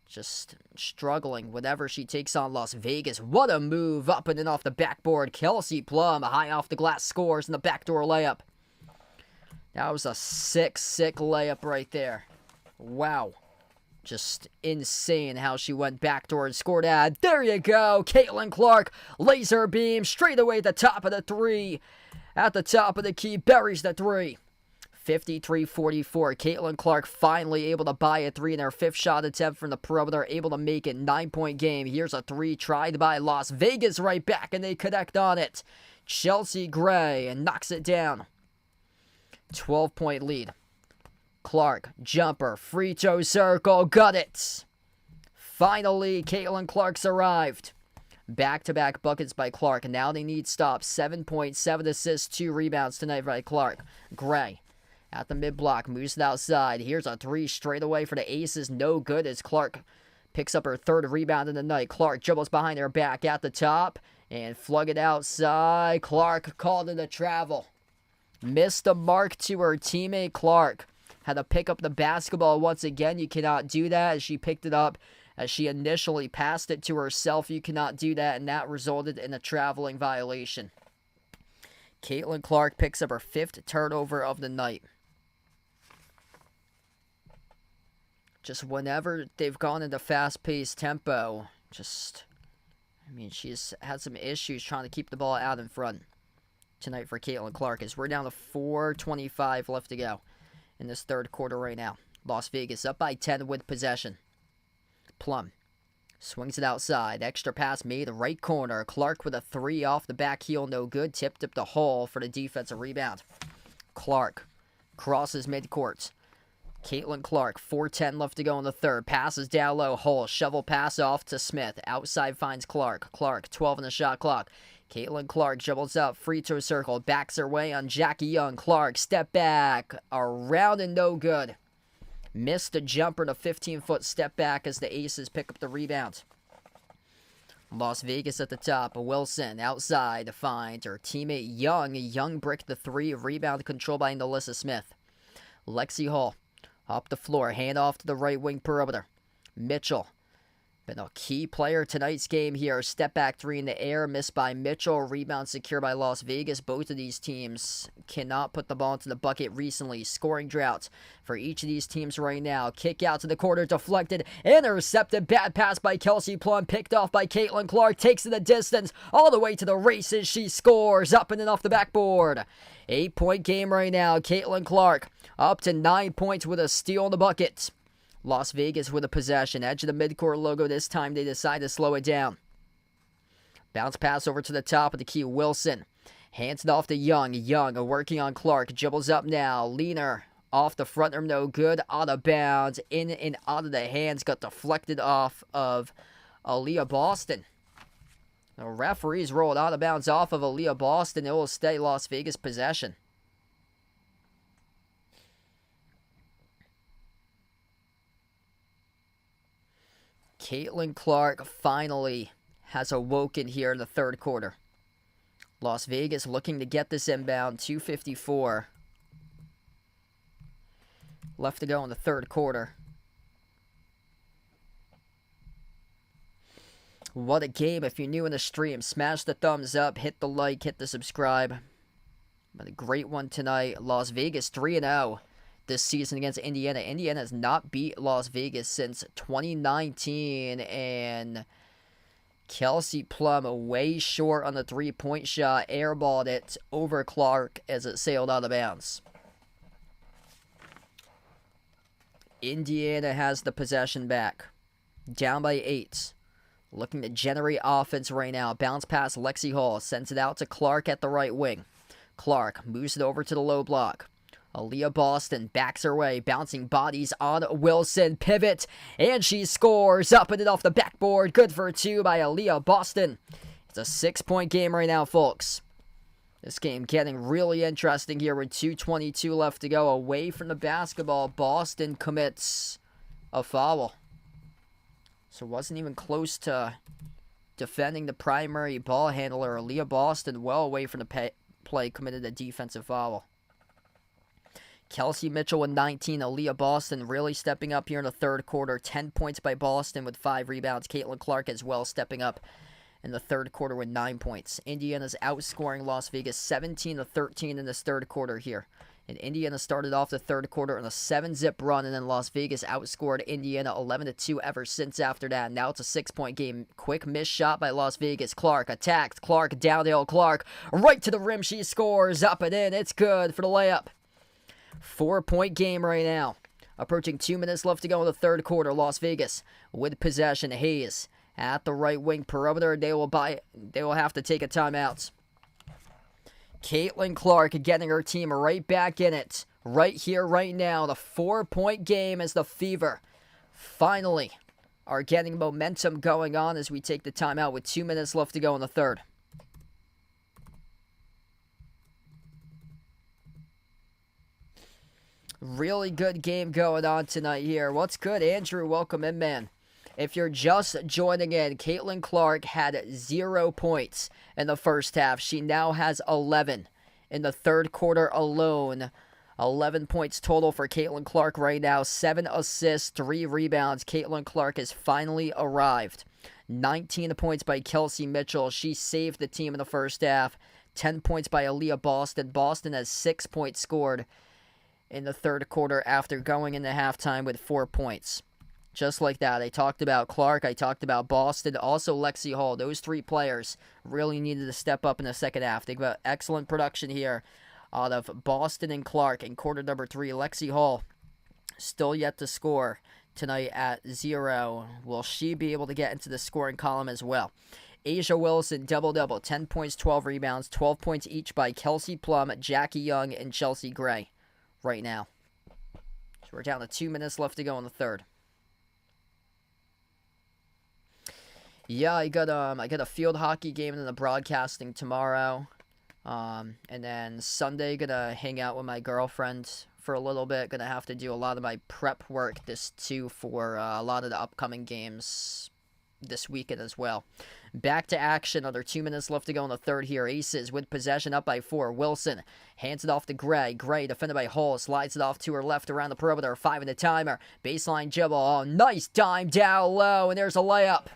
Just struggling whenever she takes on Las Vegas. What a move up and in off the backboard. Kelsey Plum, high off the glass, scores in the backdoor layup. That was a sick layup right there. Wow. Just insane how she went backdoor and scored at. There you go. Caitlin Clark, laser beam, straight away at the top of the 3. At the top of the key, buries the 3. 53-44. Caitlin Clark finally able to buy a 3 in her 5th shot attempt from the perimeter. Able to make it. 9-point game. Here's a 3 tried by Las Vegas right back, and they connect on it. Chelsea Gray and knocks it down. 12-point lead. Clark, jumper, free throw circle, got it. Finally, Caitlin Clark's arrived. Back-to-back buckets by Clark, and now they need stops. 7 points, 7 assists, 2 rebounds tonight by Clark. Gray at the mid-block, moves it outside. Here's a 3 straight away for the Aces, no good as Clark picks up her 3rd rebound in the night. Clark dribbles behind her back at the top, and flung it outside. Clark called it a travel. Missed the mark to her teammate Clark. Had to pick up the basketball once again. You cannot do that as she picked it up as she initially passed it to herself. You cannot do that, and that resulted in a traveling violation. Caitlin Clark picks up her 5th turnover of the night. Just whenever they've gone into fast-paced tempo, she's had some issues trying to keep the ball out in front tonight for Caitlin Clark as we're down to 4:25 left to go in this 3rd quarter right now. Las Vegas up by 10 with possession. Plum swings it outside. Extra pass made, right corner. Clark with a 3 off the back heel, no good. Tipped up the hole for the defensive rebound. Clark crosses midcourt. Caitlin Clark, 4:10 left to go in the 3rd. Passes down low, Hole, shovel pass off to Smith. Outside finds Clark. Clark, 12 on the shot clock. Caitlin Clark dribbles up, free throw circle, backs her way on Jackie Young. Clark, step back, around and no good. Missed a jumper, the 15-foot step back as the Aces pick up the rebound. Las Vegas at the top, Wilson outside to find her teammate Young. Young bricked the 3, rebound controlled by Nalissa Smith. Lexi Hall up the floor, hand off to the right wing perimeter. Mitchell. Been a key player tonight's game here. Step back 3 in the air, missed by Mitchell. Rebound secured by Las Vegas. Both of these teams cannot put the ball into the bucket recently. Scoring droughts for each of these teams right now. Kick out to the corner, deflected, intercepted. Bad pass by Kelsey Plum, picked off by Caitlin Clark. Takes it the distance, all the way to the races. She scores up and off the backboard. 8-point game right now. Caitlin Clark up to 9 points with a steal in the bucket. Las Vegas with a possession. Edge of the midcourt logo. This time they decide to slow it down. Bounce pass over to the top of the key. Wilson hands it off to Young. Young working on Clark. Dribbles up now. Leaner off the front arm. No good. Out of bounds. In and out of the hands. Got deflected off of Aaliyah Boston. The referees rolled out of bounds off of Aaliyah Boston. It will stay Las Vegas possession. Caitlin Clark finally has awoken here in the 3rd quarter. Las Vegas looking to get this inbound. 2:54 left to go in the 3rd quarter. What a game. If you're new in the stream, smash the thumbs up, hit the like, hit the subscribe. But a great one tonight. Las Vegas 3-0 this season against Indiana. Indiana has not beat Las Vegas since 2019, and Kelsey Plum way short on the three-point shot, airballed it over Clark as it sailed out of bounds. Indiana has the possession back, down by 8. Looking to generate offense right now. Bounce pass, Lexi Hall sends it out to Clark at the right wing. Clark moves it over to the low block. Aaliyah Boston backs her way, bouncing bodies on Wilson, pivot, and she scores up and off the backboard. Good for 2 by Aaliyah Boston. It's a 6-point game right now, folks. This game getting really interesting here with 2:22 left to go. Away from the basketball, Boston commits a foul. So it wasn't even close to defending the primary ball handler. Aaliyah Boston, well away from the play, committed a defensive foul. Kelsey Mitchell with 19. Aaliyah Boston really stepping up here in the third quarter. 10 points by Boston with 5 rebounds. Caitlin Clark as well stepping up in the third quarter with 9 points. Indiana's outscoring Las Vegas 17-13 in this third quarter here. And Indiana started off the third quarter on a 7-zip run, and then Las Vegas outscored Indiana 11-2 ever since after that. Now it's a 6-point game. Quick missed shot by Las Vegas. Clark attacks. Clark downhill. Clark right to the rim. She scores. Up and in. It's good for the layup. 4-point game right now. Approaching 2 minutes left to go in the third quarter. Las Vegas with possession. Hayes at the right wing perimeter. They will have to take a timeout. Caitlin Clark getting her team right back in it. Right here, right now. The 4-point game as the Fever finally are getting momentum going on as we take the timeout with 2 minutes left to go in the third. Really good game going on tonight here. What's good, Andrew? Welcome in, man. If you're just joining in, Caitlin Clark had 0 points in the first half. She now has 11 in the third quarter alone. 11 points total for Caitlin Clark right now. 7 assists, 3 rebounds. Caitlin Clark has finally arrived. 19 points by Kelsey Mitchell. She saved the team in the first half. 10 points by Aaliyah Boston. Boston has 6 points scored in the third quarter after going into halftime with 4 points. Just like that. I talked about Clark. I talked about Boston. Also Lexi Hall. Those 3 players really needed to step up in the second half. They got excellent production here out of Boston and Clark in quarter number 3. Lexi Hall still yet to score tonight at 0. Will she be able to get into the scoring column as well? Asia Wilson, double-double. 10 points, 12 rebounds. 12 points each by Kelsey Plum, Jackie Young, and Chelsea Gray right now. So we're down to 2 minutes left to go in the third. Yeah, I got a field hockey game and the broadcasting tomorrow. And then Sunday, gonna hang out with my girlfriend for a little bit. Gonna have to do a lot of my prep work this too for a lot of the upcoming games this weekend as well. Back to action. Another 2 minutes left to go in the third here. Aces with possession up by 4. Wilson hands it off to Gray. Gray defended by Hall. Slides it off to her left around the perimeter. 5 in the timer. Baseline dribble. Oh, nice dime down low. And there's a layup.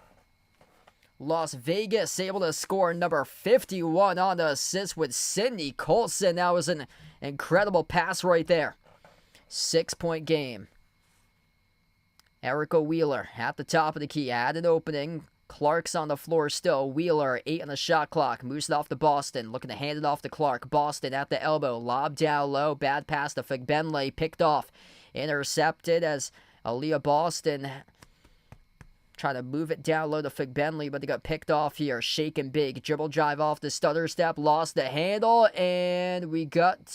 Las Vegas able to score number 51 on the assist with Sydney Colson. That was an incredible pass right there. 6-point game. Erica Wheeler at the top of the key. Had an opening. Clark's on the floor still. Wheeler, 8 on the shot clock. Moves it off to Boston. Looking to hand it off to Clark. Boston at the elbow. Lob down low. Bad pass to Figbenley. Picked off. Intercepted as Aaliyah Boston trying to move it down low to Figbenley, but they got picked off here. Shaking big. Dribble drive off the stutter step. Lost the handle. And we got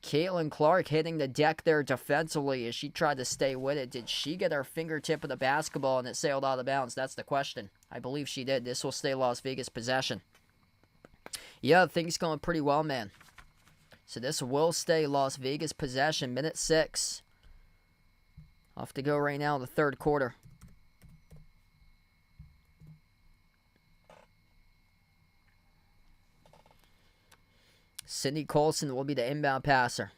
Caitlin Clark hitting the deck there defensively as she tried to stay with it. Did she get her fingertip of the basketball and it sailed out of bounds? That's the question. I believe she did. This will stay Las Vegas possession. Yeah, things going pretty well, man. So this will stay Las Vegas possession. Minute 6. Off to go right now in the third quarter. Sydney Colson will be the inbound passer.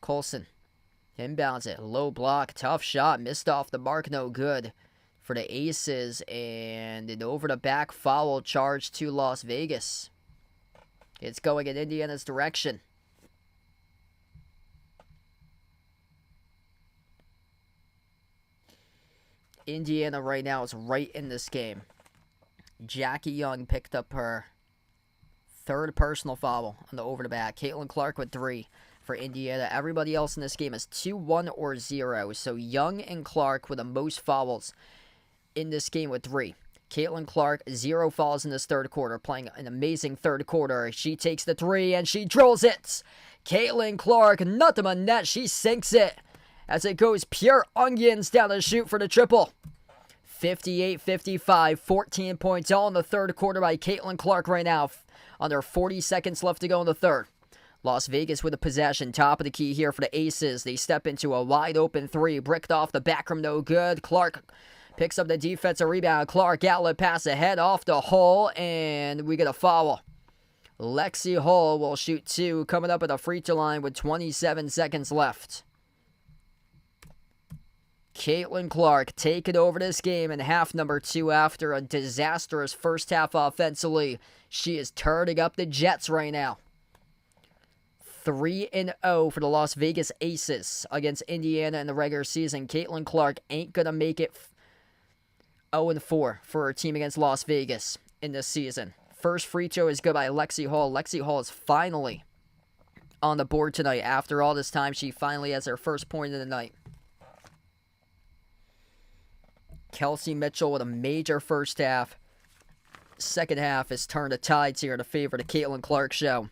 Colson Inbounds it. Low block. Tough shot. Missed off the mark. No good for the Aces. And an over-the-back foul charge to Las Vegas. It's going in Indiana's direction. Indiana right now is right in this game. Jackie Young picked up her third personal foul on the over-the-back. Caitlin Clark with 3 for Indiana. Everybody else in this game is 2-1 or 0. So Young and Clark with the most fouls in this game with 3. Caitlin Clark, 0 fouls in this third quarter, playing an amazing third quarter. She takes the 3 and she drills it. Caitlin Clark, nothing but net. She sinks it as it goes pure onions down the chute for the triple. 58-55, 14 points all in the third quarter by Caitlin Clark right now. Under 40 seconds left to go in the third. Las Vegas with a possession. Top of the key here for the Aces. They step into a wide open 3. Bricked off the back rim, no good. Clark picks up the defensive rebound. Clark outlet pass ahead off the hole, and we get a foul. Lexi Hull will shoot 2, coming up at the free throw line with 27 seconds left. Caitlin Clark taking over this game in half number 2 after a disastrous first half offensively. She is turning up the Jets right now. 3-0 for the Las Vegas Aces against Indiana in the regular season. Caitlin Clark ain't going to make it 0-4 for her team against Las Vegas in this season. First free throw is good by Lexi Hall. Lexi Hall is finally on the board tonight. After all this time, she finally has her first point of the night. Kelsey Mitchell with a major first half. Second half has turned the tides here to favor the Caitlin Clark show.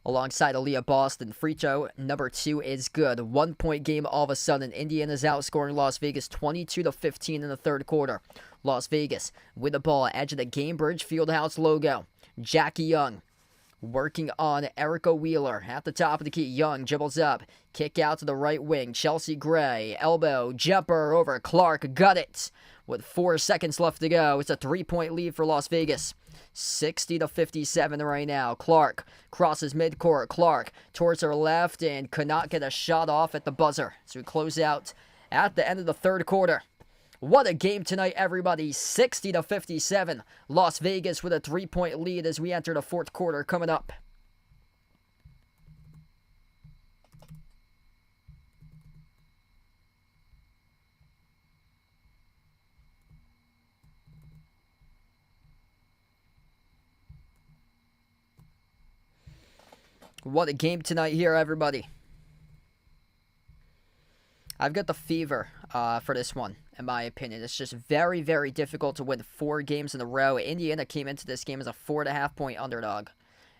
Alongside Aaliyah Boston, free throw number 2 is good. 1 point game all of a sudden. Indiana's outscoring Las Vegas 22-15 in the third quarter. Las Vegas with the ball, edge of the Gainbridge Fieldhouse logo. Jackie Young working on Erica Wheeler at the top of the key. Young dribbles up, kick out to the right wing. Chelsea Gray, elbow, jumper over Clark, got it. With 4 seconds left to go, it's a 3-point lead for Las Vegas. 60-57 right now. Clark crosses midcourt. Clark towards her left and could not get a shot off at the buzzer. So we close out at the end of the third quarter. What a game tonight, everybody. 60-57. Las Vegas with a 3-point lead as we enter the fourth quarter coming up. What a game tonight here, everybody. I've got the fever for this one, in my opinion. It's just very, very difficult to win 4 games in a row. Indiana came into this game as a 4.5-point underdog.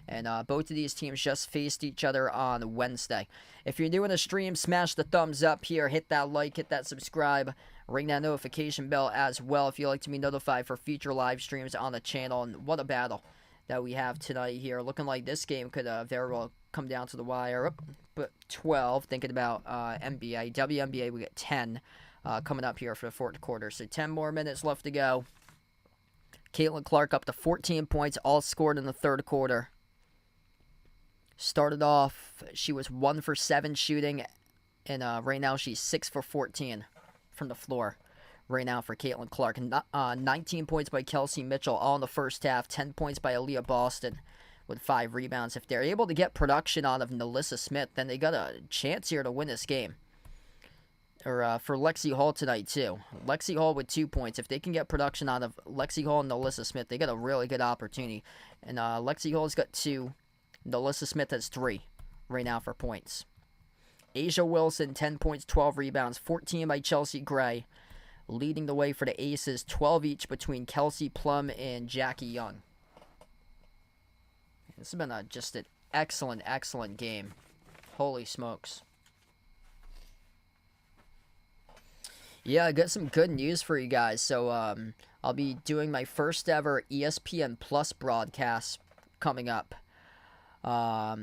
And both of these teams just faced each other on Wednesday. If you're new in the stream, smash the thumbs up here. Hit that like, hit that subscribe. Ring that notification bell as well if you'd like to be notified for future live streams on the channel. And what a battle that we have tonight here. Looking like this game could very well come down to the wire. But 12, thinking about NBA. WNBA, we get 10 coming up here for the fourth quarter. So 10 more minutes left to go. Caitlin Clark up to 14 points, all scored in the third quarter. Started off, she was 1 for 7 shooting, and right now she's 6 for 14 from the floor. Right now for Caitlin Clark. 19 points by Kelsey Mitchell, all in the first half. 10 points by Aaliyah Boston with 5 rebounds. If they're able to get production out of Nalissa Smith, then they got a chance here to win this game. Or for Lexi Hall tonight, too. Lexi Hall with 2 points. If they can get production out of Lexi Hall and Nalissa Smith, they got a really good opportunity. And Lexi Hall's got 2. Nalissa Smith has 3 right now for points. Asia Wilson, 10 points, 12 rebounds. 14 by Chelsea Gray. Leading the way for the Aces, 12 each between Kelsey Plum and Jackie Young. This has been just an excellent, excellent game. Holy smokes. Yeah, I got some good news for you guys. So I'll be doing my first ever ESPN Plus broadcast coming up.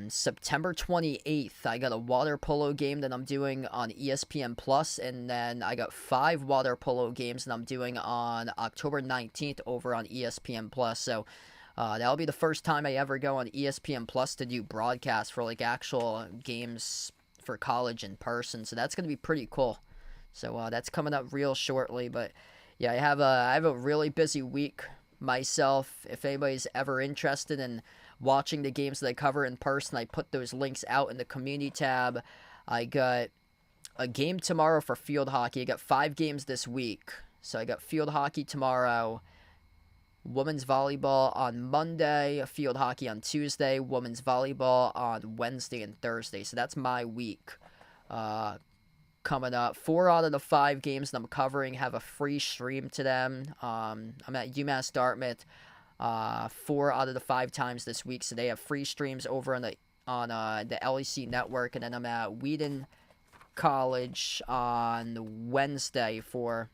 September 28th, I got a water polo game that I'm doing on ESPN Plus, and then I got 5 water polo games that I'm doing on October 19th over on ESPN Plus. So that'll be the first time I ever go on ESPN Plus to do broadcasts for like actual games for college in person. So that's going to be pretty cool. So that's coming up real shortly. But yeah, I have a really busy week myself. If anybody's ever interested in watching the games that I cover in person, I put those links out in the community tab. I got a game tomorrow for field hockey. I got 5 games this week. So I got field hockey tomorrow, women's volleyball on Monday, field hockey on Tuesday, women's volleyball on Wednesday and Thursday. So that's my week coming up. 4 out of the 5 games that I'm covering have a free stream to them. I'm at UMass Dartmouth 4 out of the 5 times this week, so they have free streams over on the LEC network. And then I'm at Wheaton College on Wednesday for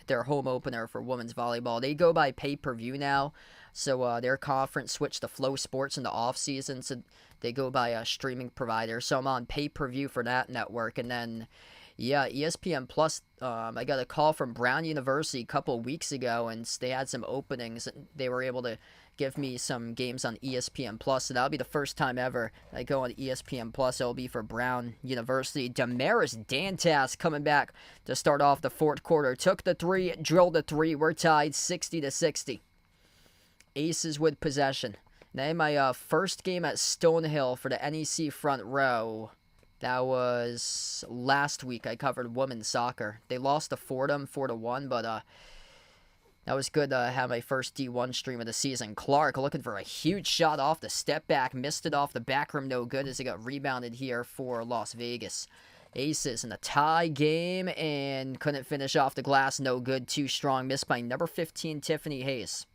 their home opener for women's volleyball. They go by pay-per-view now, so their conference switched to Flow Sports in the off-season, so they go by a streaming provider. So I'm on pay-per-view for that network. And then, yeah, ESPN Plus, I got a call from Brown University a couple of weeks ago, and they had some openings, and they were able to give me some games on ESPN Plus. So that'll be the first time ever I go on ESPN Plus. It'll be for Brown University. Damaris Dantas coming back to start off the fourth quarter. Took the 3, drilled the 3. We're tied 60-60. Aces with possession. Then my first game at Stonehill for the NEC front row. That was last week. I covered women's soccer. They lost to Fordham 4-1, but that was good to have my first D1 stream of the season. Clark looking for a huge shot off the step back. Missed it off the back rim. No good as it got rebounded here for Las Vegas. Aces in a tie game and couldn't finish off the glass. No good. Too strong. Missed by number 15, Tiffany Hayes.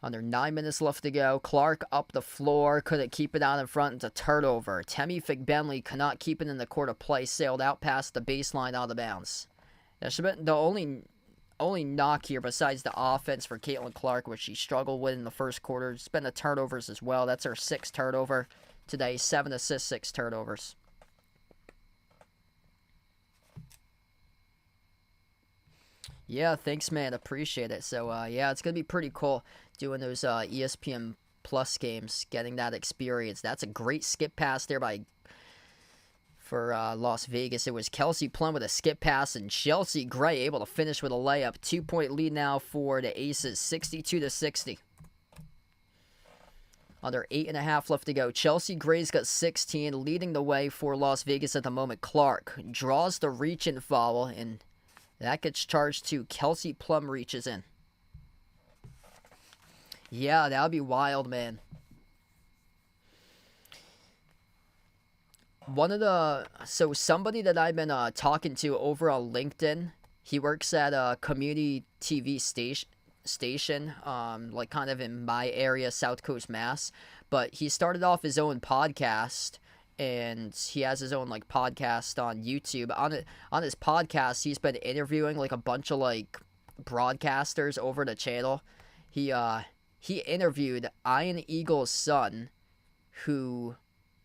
Under 9 minutes left to go. Clark up the floor. Couldn't keep it out in front. It's a turnover. Temmie Figbenley cannot keep it in the court of play. Sailed out past the baseline out of bounds. That should have been the only knock here besides the offense for Caitlin Clark, which she struggled with in the first quarter. It's been the turnovers as well. That's her 6th turnover today. 7 assists, 6 turnovers. Yeah, thanks, man. Appreciate it. So, yeah, it's going to be pretty cool doing those ESPN Plus games, getting that experience. That's a great skip pass there for Las Vegas. It was Kelsey Plum with a skip pass, and Chelsea Gray able to finish with a layup. 2-point lead now for the Aces, 62-60. Under 8.5 left to go. Chelsea Gray's got 16, leading the way for Las Vegas at the moment. Clark draws the reach-in foul, and that gets charged to Kelsey Plum reaches in. Yeah, that would be wild, man. Somebody that I've been talking to over on LinkedIn, he works at a community TV station, like kind of in my area, South Coast Mass. But he started off his own podcast, and he has his own like podcast on YouTube. On his podcast, he's been interviewing like a bunch of like broadcasters over the channel. He interviewed Ian Eagle's son, who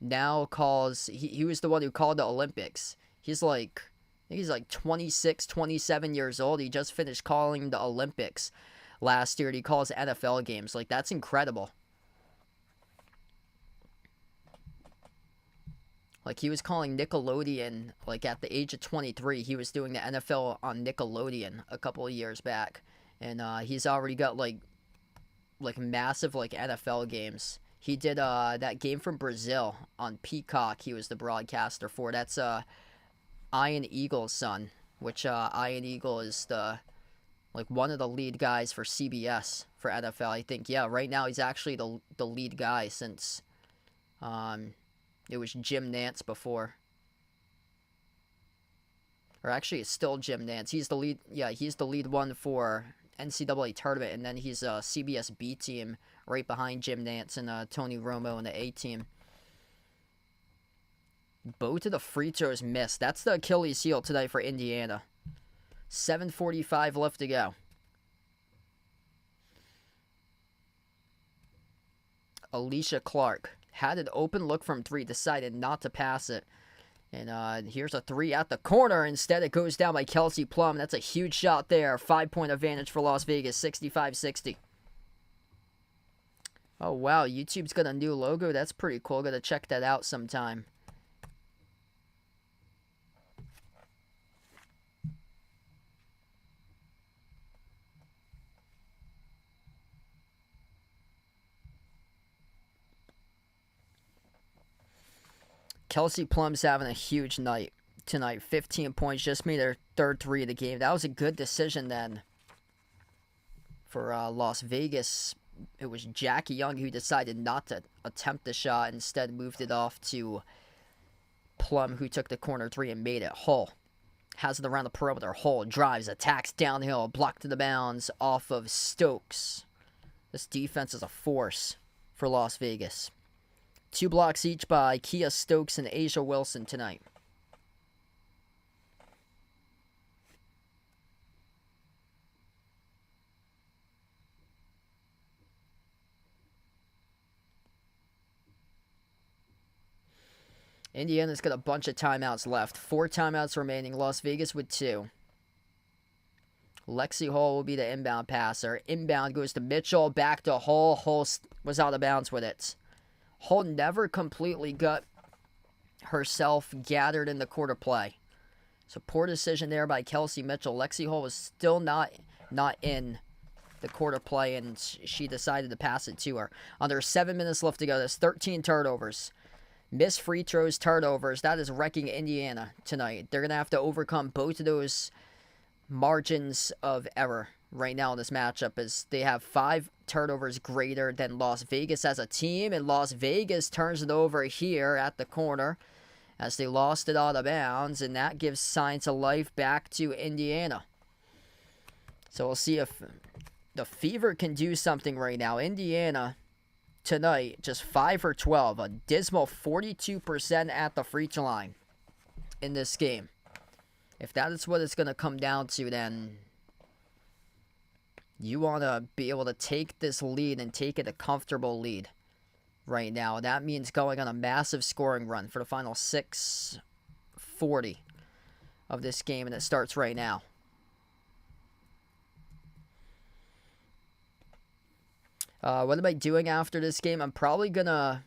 now calls, he was the one who called the Olympics. He's like 26, 27 years old. He just finished calling the Olympics last year. And he calls NFL games. Like, that's incredible. Like, he was calling Nickelodeon, like, at the age of 23. He was doing the NFL on Nickelodeon a couple of years back. And he's already got, like massive, like, NFL games. He did that game from Brazil on Peacock. He was the broadcaster for. That's Ian Eagle's son, which Ian Eagle is one of the lead guys for CBS for NFL. I think, yeah, right now he's actually the lead guy since it was Jim Nantz before. Or actually, it's still Jim Nantz. He's the lead. Yeah, he's the lead one for NCAA tournament, and then he's a CBS B team right behind Jim Nantz and Tony Romo and the A team. Both of the free throws missed. That's the Achilles heel tonight for Indiana. 7:45 left to go. Alicia Clark had an open look from 3, decided not to pass it. And here's a 3 at the corner. Instead, it goes down by Kelsey Plum. That's a huge shot there. 5-point advantage for Las Vegas, 65-60. Oh, wow. YouTube's got a new logo. That's pretty cool. Got to check that out sometime. Kelsey Plum's having a huge night tonight. 15 points, just made her third three of the game. That was a good decision then for Las Vegas. It was Jackie Young who decided not to attempt the shot. Instead, moved it off to Plum, who took the corner three and made it. Hull has it around the perimeter. Hull drives, attacks downhill, blocked to the bounds off of Stokes. This defense is a force for Las Vegas. 2 blocks each by Kia Stokes and Asia Wilson tonight. Indiana's got a bunch of timeouts left. 4 timeouts remaining. Las Vegas with 2. Lexi Hull will be the inbound passer. Inbound goes to Mitchell. Back to Hull. Hull was out of bounds with it. Hull never completely got herself gathered in the quarter play. So poor decision there by Kelsey Mitchell. Lexi Hull was still not in the quarter play, and she decided to pass it to her. Under 7 minutes left to go. There's 13 turnovers. Missed free throws, turnovers. That is wrecking Indiana tonight. They're going to have to overcome both of those margins of error right now in this matchup, as they have 5 turnovers greater than Las Vegas as a team, and Las Vegas turns it over here at the corner as they lost it out of bounds, and that gives signs of life back to Indiana. So we'll see if the Fever can do something right now. Indiana tonight, just 5 for 12, a dismal 42% at the free throw line in this game. If that is what it's going to come down to, then you want to be able to take this lead and take it a comfortable lead right now. That means going on a massive scoring run for the final 6:40 of this game, and it starts right now. What am I doing after this game? I'm probably gonna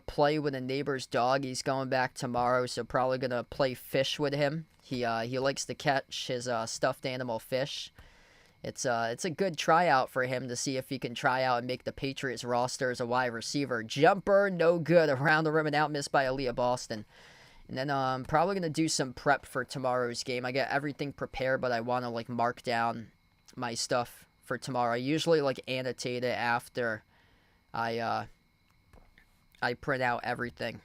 play with a neighbor's dog. He's going back tomorrow, so probably gonna play fish with him. He likes to catch his stuffed animal fish. It's a good tryout for him to see if he can try out and make the Patriots roster as a wide receiver. Jumper, no good. Around the rim and out, missed by Aaliyah Boston. And then I'm probably gonna do some prep for tomorrow's game. I got everything prepared, but I want to mark down my stuff for tomorrow. I usually annotate it after I print out everything.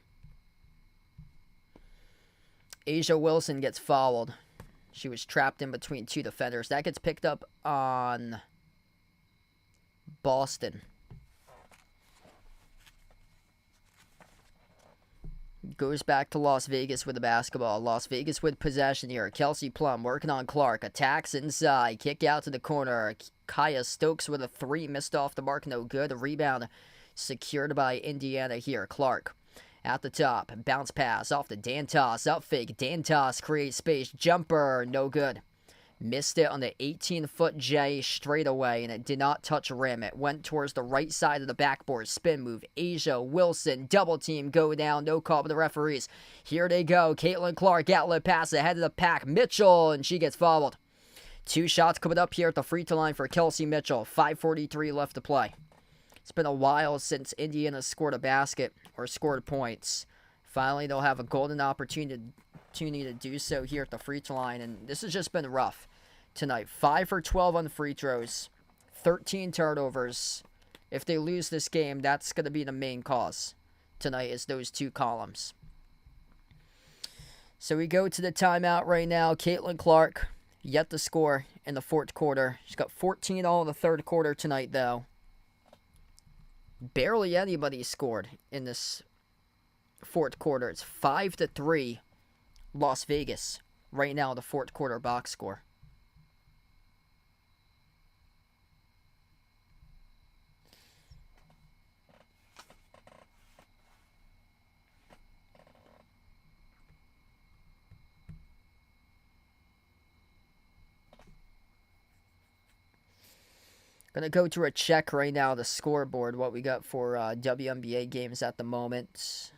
Asia Wilson gets fouled. She was trapped in between 2 defenders. That gets picked up on Boston. Goes back to Las Vegas with the basketball. Las Vegas with possession here. Kelsey Plum working on Clark. Attacks inside. Kick out to the corner. Kaya Stokes with a 3. Missed off the mark. No good. A rebound secured by Indiana here. Clark at the top. Bounce pass off to Dantos. Up fake. Dantos creates space. Jumper. No good. Missed it on the 18-foot J straight away, and it did not touch rim. It went towards the right side of the backboard. Spin move. Asia Wilson. Double team. Go down. No call by the referees. Here they go. Caitlin Clark. Outlet pass ahead of the pack. Mitchell, and she gets fouled. 2 shots coming up here at the free throw line for Kelsey Mitchell. 5:43 left to play. It's been a while since Indiana scored a basket or scored points. Finally, they'll have a golden opportunity to do so here at the free throw line, and this has just been rough tonight. 5 for 12 on the free throws, 13 turnovers. If they lose this game, that's going to be the main cause tonight, is those 2 columns. So we go to the timeout right now. Caitlin Clark yet to score in the 4th quarter. She's got 14 all in the 3rd quarter tonight, though. Barely anybody scored in this 4th quarter. It's 5-3 Las Vegas right now, the 4th quarter box score. Gonna go through a check right now, the scoreboard, what we got for WNBA games at the moment.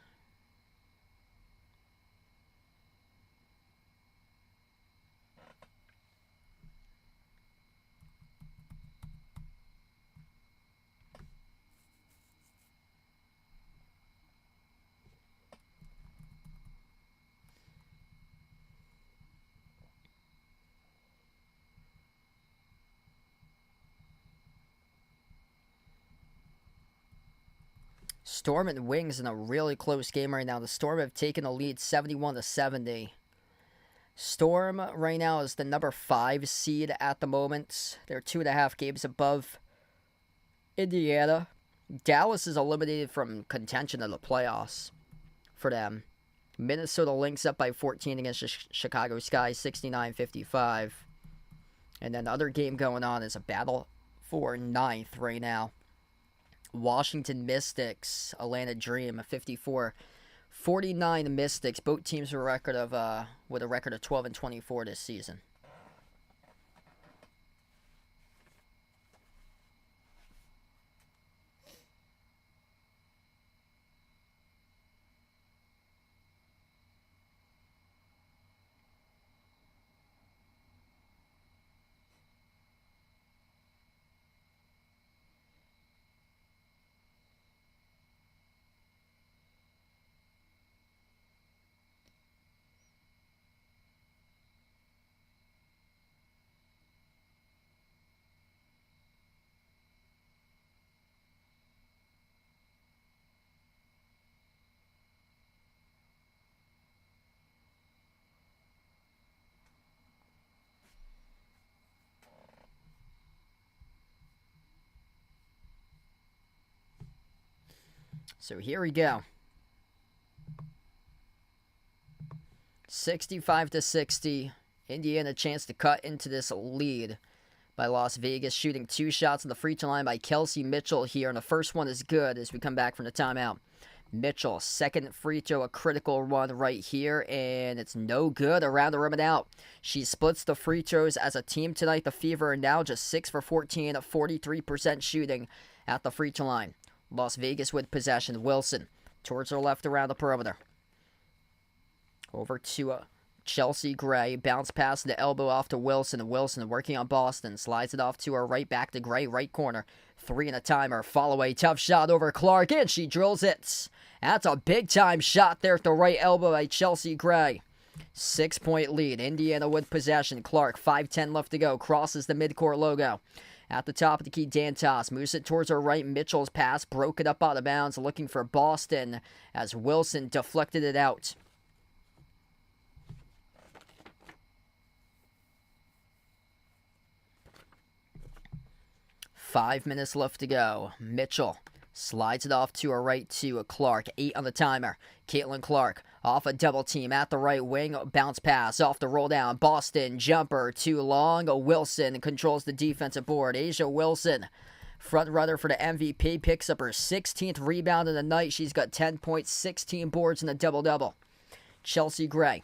Storm and Wings in a really close game right now. The Storm have taken the lead 71-70. Storm right now is the number 5 seed at the moment. They're 2.5 games above Indiana. Dallas is eliminated from contention of the playoffs for them. Minnesota Lynx up by 14 against Chicago Sky, 69-55. And then the other game going on is a battle for 9th right now. Washington Mystics, Atlanta Dream, 54-49 Mystics. Both teams with a record of 12-24 this season. So here we go. 65-60. Indiana chance to cut into this lead by Las Vegas, shooting 2 shots on the free throw line by Kelsey Mitchell here. And the first one is good as we come back from the timeout. Mitchell, second free throw, a critical one right here, and it's no good. Around the rim and out. She splits the free throws as a team tonight. The Fever are now just 6 for 14, 43% shooting at the free throw line. Las Vegas with possession. Wilson towards her left around the perimeter. Over to Chelsea Gray. Bounce pass to the elbow off to Wilson. Wilson working on Boston. Slides it off to her right back to Gray. Right corner. 3 and a timer. Follow away. Tough shot over Clark. And she drills it. That's a big time shot there at the right elbow by Chelsea Gray. 6-point lead. Indiana with possession. Clark. 5:10 left to go. Crosses the midcourt logo. At the top of the key, Dantas moves it towards her right. Mitchell's pass broke it up out of bounds, looking for Boston as Wilson deflected it out. Five minutes left to go. Mitchell slides it off to her right to Clark. 8 on the timer. Caitlin Clark off a double team at the right wing. Bounce pass off the roll down. Boston jumper too long. Wilson controls the defensive board. Asia Wilson, front runner for the MVP, picks up her 16th rebound of the night. She's got 10 points, 16 boards, and a double-double. Chelsea Gray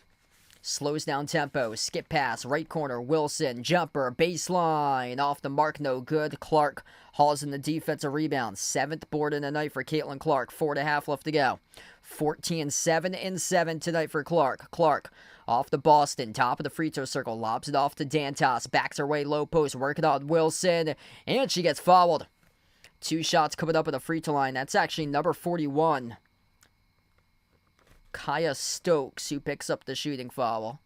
slows down tempo. Skip pass. Right corner. Wilson. Jumper. Baseline. Off the mark. No good. Clark hauls in the defensive rebound. 7th board in the night for Caitlin Clark. 4.5 left to go. 14-7 and 7 tonight for Clark. Clark off to Boston. Top of the free throw circle. Lobs it off to Dantas. Backs her way low post. Working on Wilson. And she gets fouled. 2 shots coming up at the free throw line. That's actually number 41. Kaya Stokes, who picks up the shooting foul.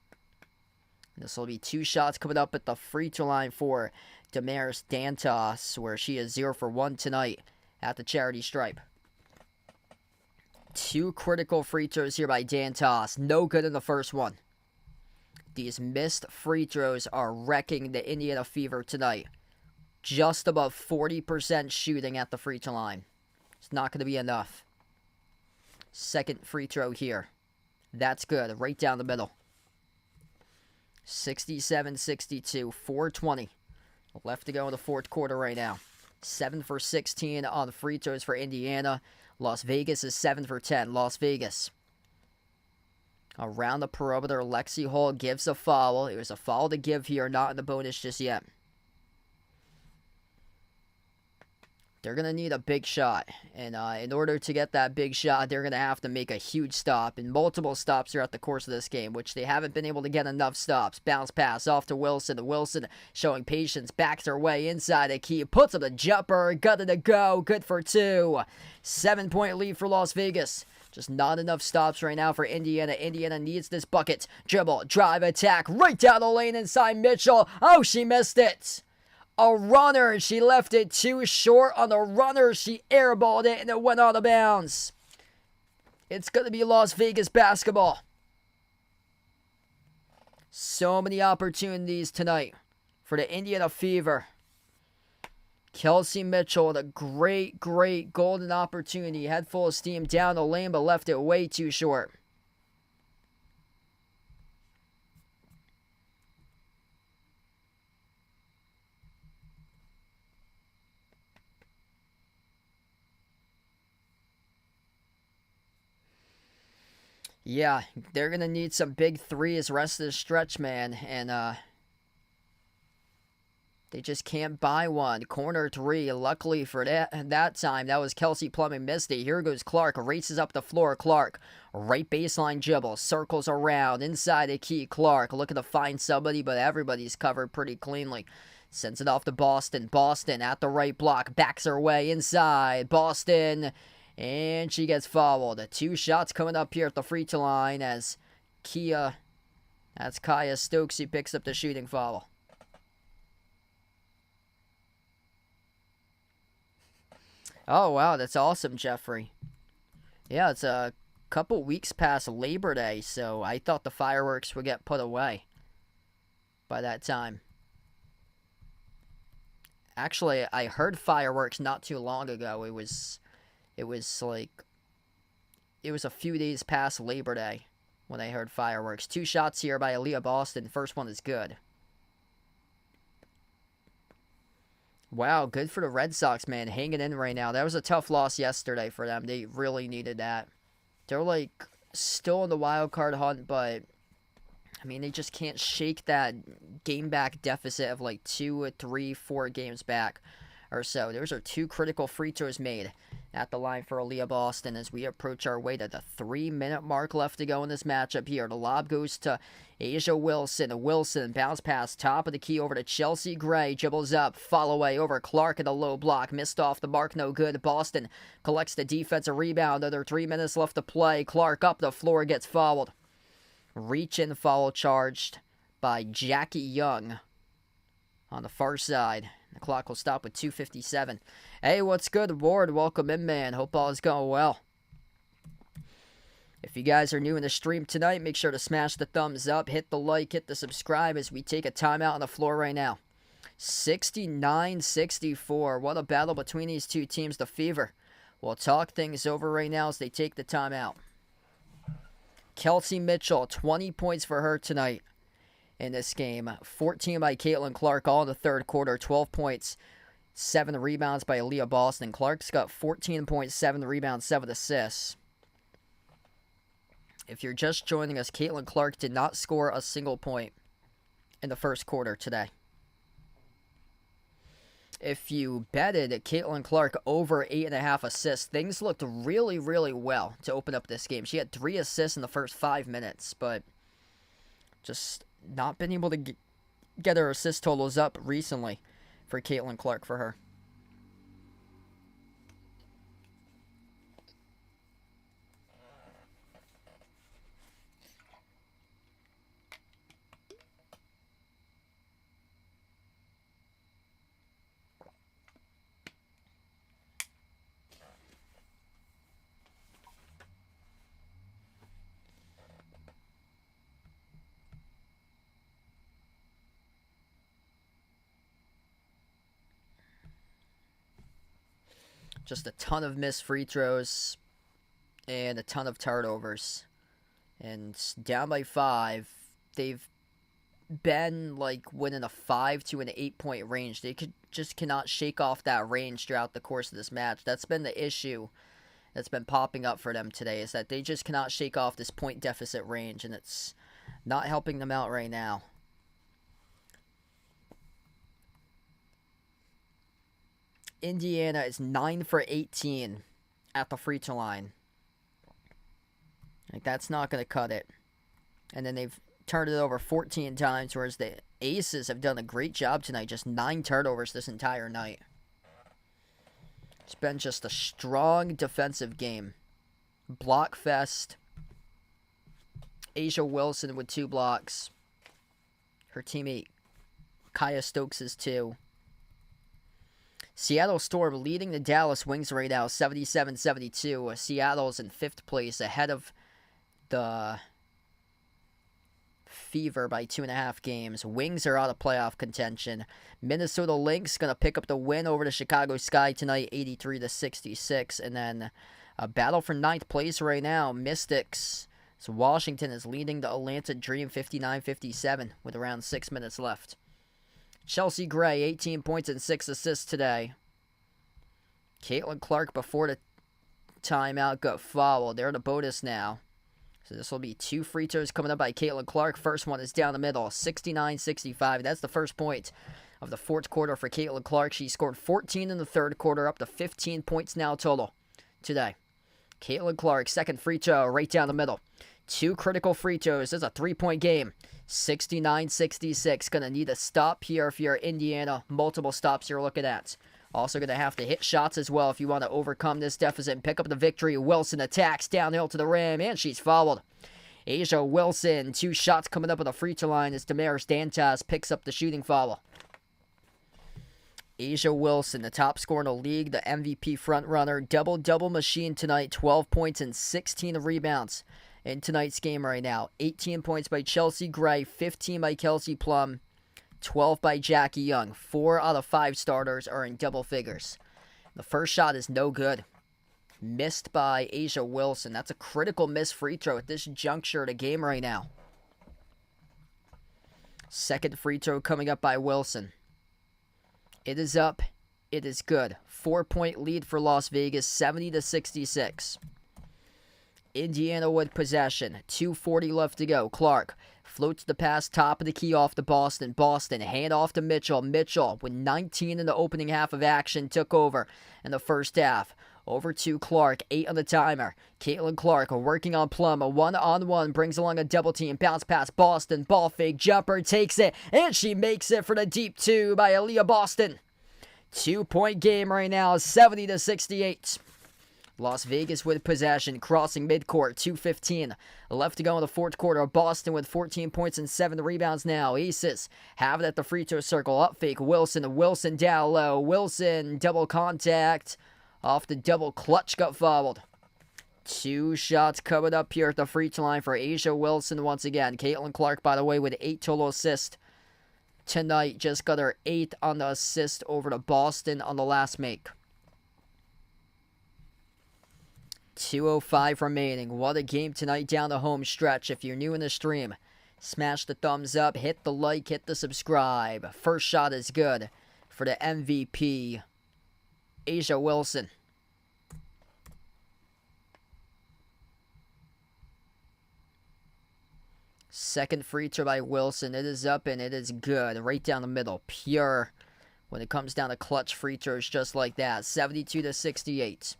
This will be 2 shots coming up at the free throw line for Damaris Dantas, where she is 0 for 1 tonight at the charity stripe. 2 critical free throws here by Dantas. No good in the first one. These missed free throws are wrecking the Indiana Fever tonight. Just above 40% shooting at the free throw line. It's not going to be enough. Second free throw here. That's good. Right down the middle. 67-62. 4:20 left to go in the fourth quarter right now. 7 for 16 on the free throws for Indiana. Las Vegas is 7 for 10. Las Vegas. Around the perimeter, Lexi Hall gives a foul. It was a foul to give here, not in the bonus just yet. They're going to need a big shot, and in order to get that big shot, they're going to have to make a huge stop, and multiple stops throughout the course of this game, which they haven't been able to get enough stops. Bounce pass off to Wilson. Wilson showing patience, backs her way inside the key, puts up the jumper, got it to go, good for 2. 7-point lead for Las Vegas. Just not enough stops right now for Indiana. Indiana needs this bucket. Dribble, drive, attack, right down the lane inside Mitchell. Oh, she missed it. a runner. She left it too short on the runner. She airballed it and it went out of bounds. It's going to be Las Vegas basketball. So many opportunities tonight for the Indiana Fever. Kelsey Mitchell with a great golden opportunity. Head full of steam down the lane, but left it way too short. Yeah, they're going to need some big threes rest of the stretch, man. And they just can't buy one. Corner three. Luckily for that time, that was Kelsey Plum missed it. Here goes Clark. Races up the floor. Clark. Right baseline dribble. Circles around. Inside the key. Clark looking to find somebody, but everybody's covered pretty cleanly. Sends it off to Boston. Boston at the right block. Backs her way inside. Boston. And she gets fouled. 2 shots coming up here at the free throw line as that's Kaya Stokes. He picks up the shooting foul. Oh, wow, that's awesome, Jeffrey. Yeah, it's a couple weeks past Labor Day, so I thought the fireworks would get put away by that time. Actually, I heard fireworks not too long ago. It was a few days past Labor Day when I heard fireworks. 2 shots here by Aaliyah Boston. First one is good. Wow, good for the Red Sox, man. Hanging in right now. That was a tough loss yesterday for them. They really needed that. They're still in the wild card hunt, but I mean, they just can't shake that game back deficit of 2 or 3, 4 games back or so. Those are 2 critical free throws made at the line for Aaliyah Boston as we approach our way to the 3-minute mark left to go in this matchup here. The lob goes to Asia Wilson. Wilson bounce pass, top of the key over to Chelsea Gray. Dribbles up, follow away over Clark in the low block. Missed off the mark, no good. Boston collects the defensive rebound. Another 3 minutes left to play. Clark up the floor, gets fouled. Reach-in foul charged by Jackie Young on the far side. The clock will stop with 2:57. Hey, what's good, Ward? Welcome in, man. Hope all is going well. If you guys are new in the stream tonight, make sure to smash the thumbs up, hit the like, hit the subscribe as we take a timeout on the floor right now. 69-64. What a battle between these two teams. The Fever will talk things over right now as they take the timeout. Kelsey Mitchell, 20 points for her tonight in this game. 14 by Caitlin Clark, all in the third quarter. 12 points, 7 rebounds by Aaliyah Boston. Clark's got 14 points, 7 rebounds, 7 assists. If you're just joining us, Caitlin Clark did not score a single point in the first quarter today. If you betted Caitlin Clark over 8.5 assists, things looked really well to open up this game. She had 3 assists in the first 5 minutes, but just not been able to get her assist totals up recently for Caitlin Clark for her. Just a ton of missed free throws and a ton of turnovers. And down by 5, they've been within a 5 to an 8-point range. They just cannot shake off that range throughout the course of this match. That's been the issue that's been popping up for them today, is that they just cannot shake off this point deficit range, and it's not helping them out right now. Indiana is 9 for 18 at the free throw line. That's not going to cut it. And then they've turned it over 14 times, whereas the Aces have done a great job tonight. Just 9 turnovers this entire night. It's been just a strong defensive game. Block fest. Asia Wilson with 2 blocks. Her teammate Kaya Stokes is 2. Seattle Storm leading the Dallas Wings right now, 77-72. Seattle's in 5th place, ahead of the Fever by 2.5 games. Wings are out of playoff contention. Minnesota Lynx going to pick up the win over the Chicago Sky tonight, 83-66. And then a battle for 9th place right now. Mystics. So Washington is leading the Atlanta Dream 59-57 with around 6 minutes left. Chelsea Gray, 18 points and 6 assists today. Caitlin Clark before the timeout got fouled. They're in the bonus now. So this will be 2 free throws coming up by Caitlin Clark. First one is down the middle, 69-65. That's the first point of the 4th quarter for Caitlin Clark. She scored 14 in the 3rd quarter, up to 15 points now total today. Caitlin Clark, second free throw right down the middle. 2 critical free throws. This is a 3-point game. 69-66. Going to need a stop here if you're Indiana. Multiple stops you're looking at. Also going to have to hit shots as well if you want to overcome this deficit and pick up the victory. Wilson attacks downhill to the rim, and she's fouled. Asia Wilson, 2 shots coming up on the free throw line as Damaris Dantas picks up the shooting foul. Asia Wilson, the top scorer in the league, the MVP frontrunner, double-double machine tonight, 12 points and 16 rebounds in tonight's game right now. 18 points by Chelsea Gray, 15 by Kelsey Plum, 12 by Jackie Young. 4 out of 5 starters are in double figures. The first shot is no good. Missed by Asia Wilson. That's a critical missed free throw at this juncture of the game right now. Second free throw coming up by Wilson. It is up. It is good. 4-point lead for Las Vegas, 70-66. Indiana with possession. 2:40 left to go. Clark floats the pass top of the key off to Boston. Boston hand off to Mitchell. Mitchell with 19 in the opening half of action took over in the first half. Over to Clark, 8 on the timer. Caitlin Clark working on Plum. A 1-on-1 brings along a double team. Bounce pass Boston. Ball fake jumper takes it. And she makes it for the deep 2 by Aaliyah Boston. 2-point game right now, 70-68. Las Vegas with possession, crossing midcourt, 2:15 left to go in the 4th quarter. Boston with 14 points and 7 rebounds now. Aces have it at the free throw circle. Up fake, Wilson down low. Wilson, double contact. Off the double clutch, got fouled. 2 shots coming up here at the free throw line for Asia Wilson once again. Caitlin Clark, by the way, with 8 total assists tonight. Just got her 8th on the assist over to Boston on the last make. 2:05 remaining. What a game tonight down the home stretch. If you're new in the stream, smash the thumbs up, hit the like, hit the subscribe. First shot is good for the MVP, Asia Wilson. Second free throw by Wilson. It is up and it is good. Right down the middle. Pure when it comes down to clutch free throws just like that. 72-68.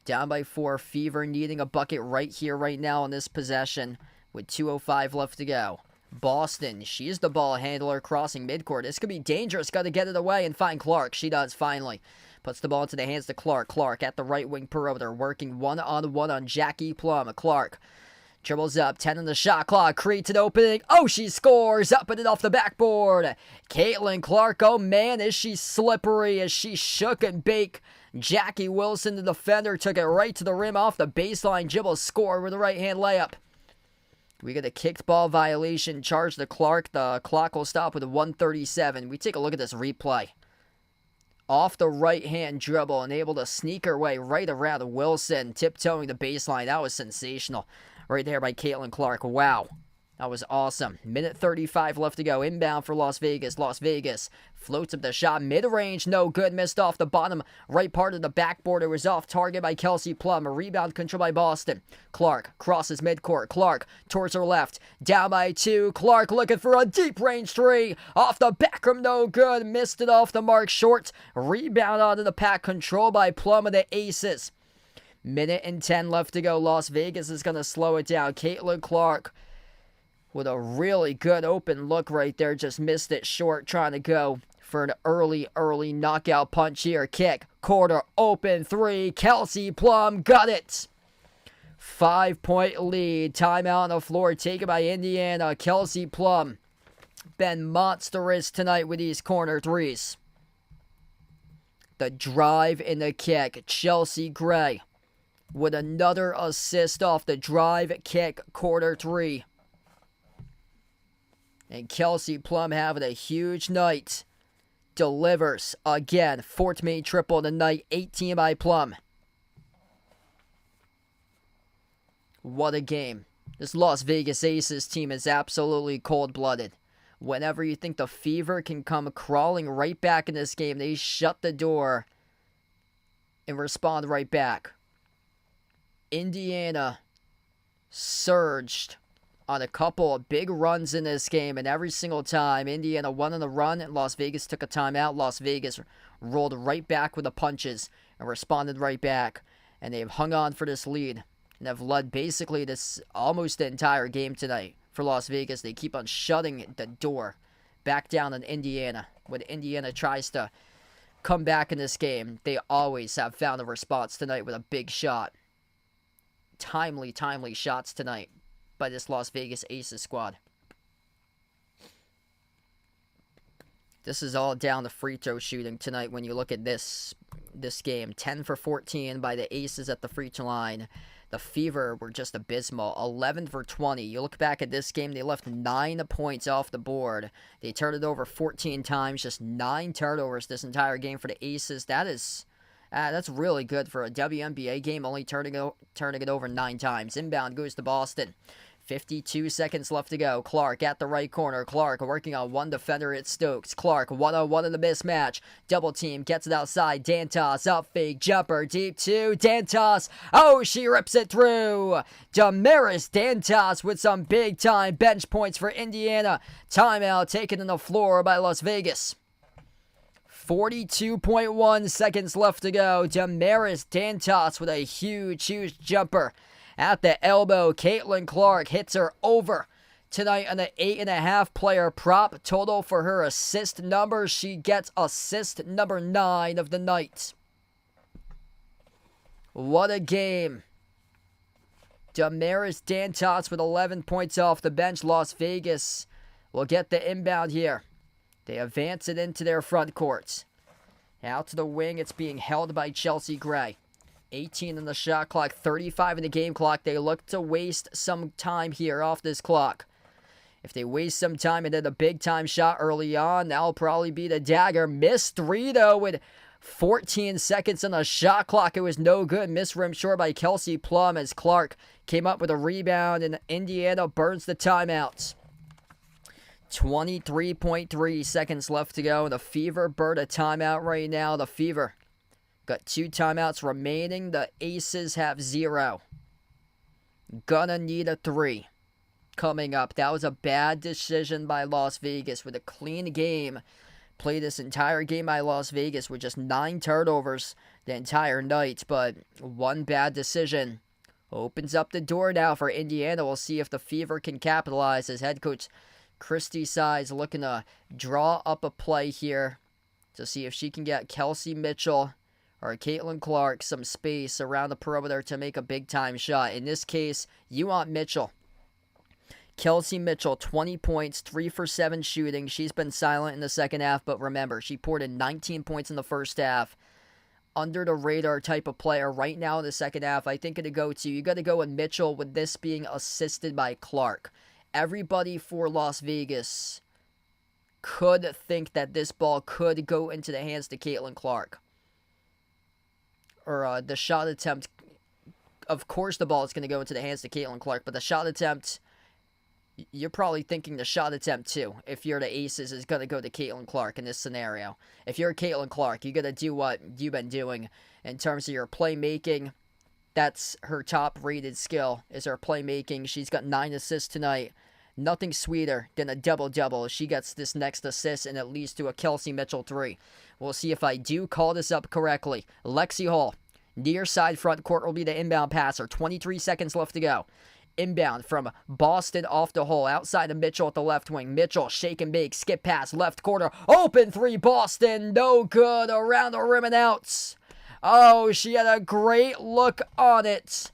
Down by 4. Fever needing a bucket right here, right now in this possession with 2:05 left to go. Boston, she's the ball handler crossing midcourt. This could be dangerous. Got to get it away and find Clark. She does finally. Puts the ball into the hands to Clark. Clark at the right wing perimeter, working 1-on-1 on Jackie Plum. Clark dribbles up, 10 in the shot clock, creates an opening. Oh, she scores, up and off the backboard. Caitlin Clark, oh man, is she slippery as she shook and bake. Jackie Wilson, the defender, took it right to the rim off the baseline. Dribble score with a right-hand layup. We get a kicked ball violation, charge to Clark. The clock will stop with a 1:37. We take a look at this replay. Off the right-hand dribble and able to sneak her way right around Wilson, tiptoeing the baseline. That was sensational. Right there by Caitlin Clark. Wow. That was awesome. Minute 35 left to go. Inbound for Las Vegas. Las Vegas floats up the shot. Mid-range, no good. Missed off the bottom right part of the backboard. It was off target by Kelsey Plum. A rebound control by Boston. Clark crosses midcourt. Clark towards her left. Down by 2. Clark looking for a deep range 3. Off the back rim, no good. Missed it off the mark. Short. Rebound onto the pack. Control by Plum of the Aces. Minute and 10 left to go. Las Vegas is going to slow it down. Caitlin Clark with a really good open look right there. Just missed it short, trying to go for an early knockout punch here. Kick, quarter, open 3. Kelsey Plum got it. 5-point lead. Timeout on the floor taken by Indiana. Kelsey Plum been monstrous tonight with these corner threes. the drive and the kick. Chelsea Gray with another assist off the drive kick, quarter 3. And Kelsey Plum having a huge night. Delivers again. Fourth main triple of the night. 18 by Plum. What a game. This Las Vegas Aces team is absolutely cold-blooded. Whenever you think the Fever can come crawling right back in this game, they shut the door and respond right back. Indiana surged on a couple of big runs in this game, and every single time Indiana went on a run and Las Vegas took a timeout, Las Vegas rolled right back with the punches and responded right back, and they've hung on for this lead and have led basically this almost the entire game tonight for Las Vegas. They keep on shutting the door back down on Indiana. When Indiana tries to come back in this game, they always have found a response tonight with a big shot. Timely shots tonight by this Las Vegas Aces squad. This is all down to free throw shooting tonight when you look at this game. 10 for 14 by the Aces at the free throw line. The Fever were just abysmal. 11 for 20. You look back at this game, they left 9 points off the board. They turned it over 14 times, just 9 turnovers this entire game for the Aces. That's really good for a WNBA game, only turning it over 9 times. Inbound goes to Boston. 52 seconds left to go. Clark at the right corner. Clark working on one defender at Stokes. Clark one-on-one in the mismatch. Double team, gets it outside. Dantos, up fake, jumper, deep 2. Dantos, oh, she rips it through. Damaris Dantos with some big-time bench points for Indiana. Timeout taken on the floor by Las Vegas. 42.1 seconds left to go. Damaris Dantos with a huge jumper. At the elbow, Caitlin Clark hits her over tonight on the 8.5 player prop. Total for her assist number. She gets assist number 9 of the night. What a game. Damaris Dantos with 11 points off the bench. Las Vegas will get the inbound here. They advance it into their front court. Out to the wing, it's being held by Chelsea Gray. 18 on the shot clock, 35 in the game clock. They look to waste some time here off this clock. If they waste some time and then a big-time shot early on, that'll probably be the dagger. Missed 3, though, with 14 seconds on the shot clock. It was no good. Missed rim short by Kelsey Plum as Clark came up with a rebound, and Indiana burns the timeouts. 23.3 seconds left to go. The Fever burn a timeout right now. The Fever got 2 timeouts remaining. The Aces have 0. Gonna need a 3 coming up. That was a bad decision by Las Vegas with a clean game. Played this entire game by Las Vegas with just 9 turnovers the entire night. But one bad decision opens up the door now for Indiana. We'll see if the Fever can capitalize as head coach Christy Sides looking to draw up a play here to see if she can get Kelsey Mitchell or Caitlin Clark some space around the perimeter to make a big-time shot. In this case, you want Mitchell. Kelsey Mitchell, 20 points, 3 for 7 shooting. She's been silent in the second half, but remember, she poured in 19 points in the first half. Under-the-radar type of player right now in the second half. I think you got to go with Mitchell with this being assisted by Clark. Everybody for Las Vegas could think that this ball could go into the hands to Caitlin Clark. Or the shot attempt, of course the ball is going to go into the hands to Caitlin Clark, but the shot attempt, you're probably thinking the shot attempt too. If you're the Aces, is going to go to Caitlin Clark in this scenario. If you're Caitlin Clark, you got to do what you've been doing in terms of your playmaking. That's her top-rated skill, is her playmaking. She's got 9 assists tonight. Nothing sweeter than a double-double. She gets this next assist, and it leads to a Kelsey Mitchell 3. We'll see if I do call this up correctly. Lexi Hall, near side front court, will be the inbound passer. 23 seconds left to go. Inbound from Boston off the hole. Outside of Mitchell at the left wing. Mitchell, shake and bake, skip pass, left corner. Open 3, Boston. No good. Around the rim and out. Oh, she had a great look on it.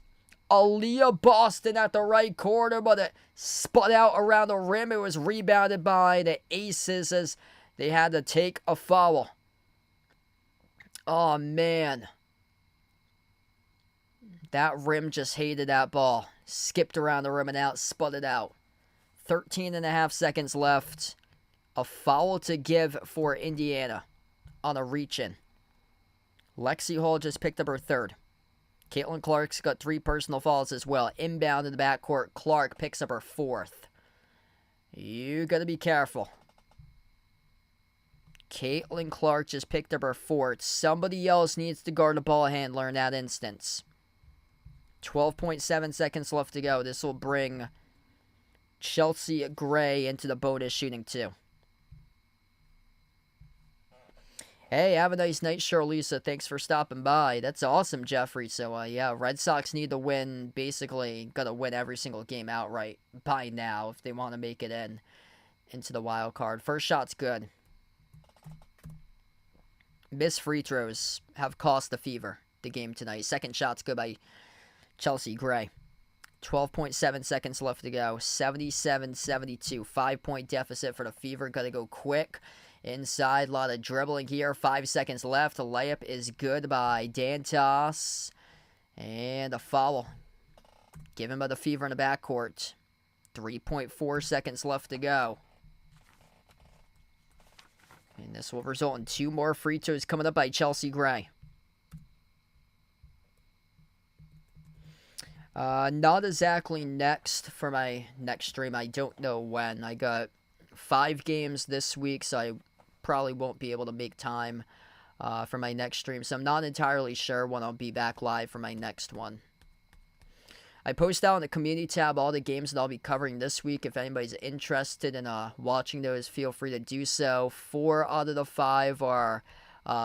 Aaliyah Boston at the right corner, but it spun out around the rim. It was rebounded by the Aces as they had to take a foul. Oh, man. That rim just hated that ball. Skipped around the rim and out, spun it out. 13 and a half seconds left. A foul to give for Indiana on a reach-in. Lexi Hall just picked up her third. Caitlin Clark's got 3 personal fouls as well. Inbound in the backcourt. Clark picks up her 4th. You got to be careful. Caitlin Clark just picked up her 4th. Somebody else needs to guard the ball handler in that instance. 12.7 seconds left to go. This will bring Chelsea Gray into the bonus shooting 2. Hey, have a nice night, Charlisa. Thanks for stopping by. That's awesome, Jeffrey. So, yeah, Red Sox need to win. Basically, got to win every single game outright by now if they want to make it into the wild card. First shot's good. Missed free throws have cost the Fever the game tonight. Second shot's good by Chelsea Gray. 12.7 seconds left to go. 77-72. 5-point deficit for the Fever. Got to go quick. Inside, a lot of dribbling here. 5 seconds left. A layup is good by Dantas. And a foul given by the Fever in the backcourt. 3.4 seconds left to go. And this will result in 2 more free throws coming up by Chelsea Gray. Not exactly next for my next stream. I don't know when. I got 5 games this week, so I probably won't be able to make time for my next stream. So I'm not entirely sure when I'll be back live for my next one. I post out in the community tab all the games that I'll be covering this week. If anybody's interested in watching those, feel free to do so. 4 out of the 5 are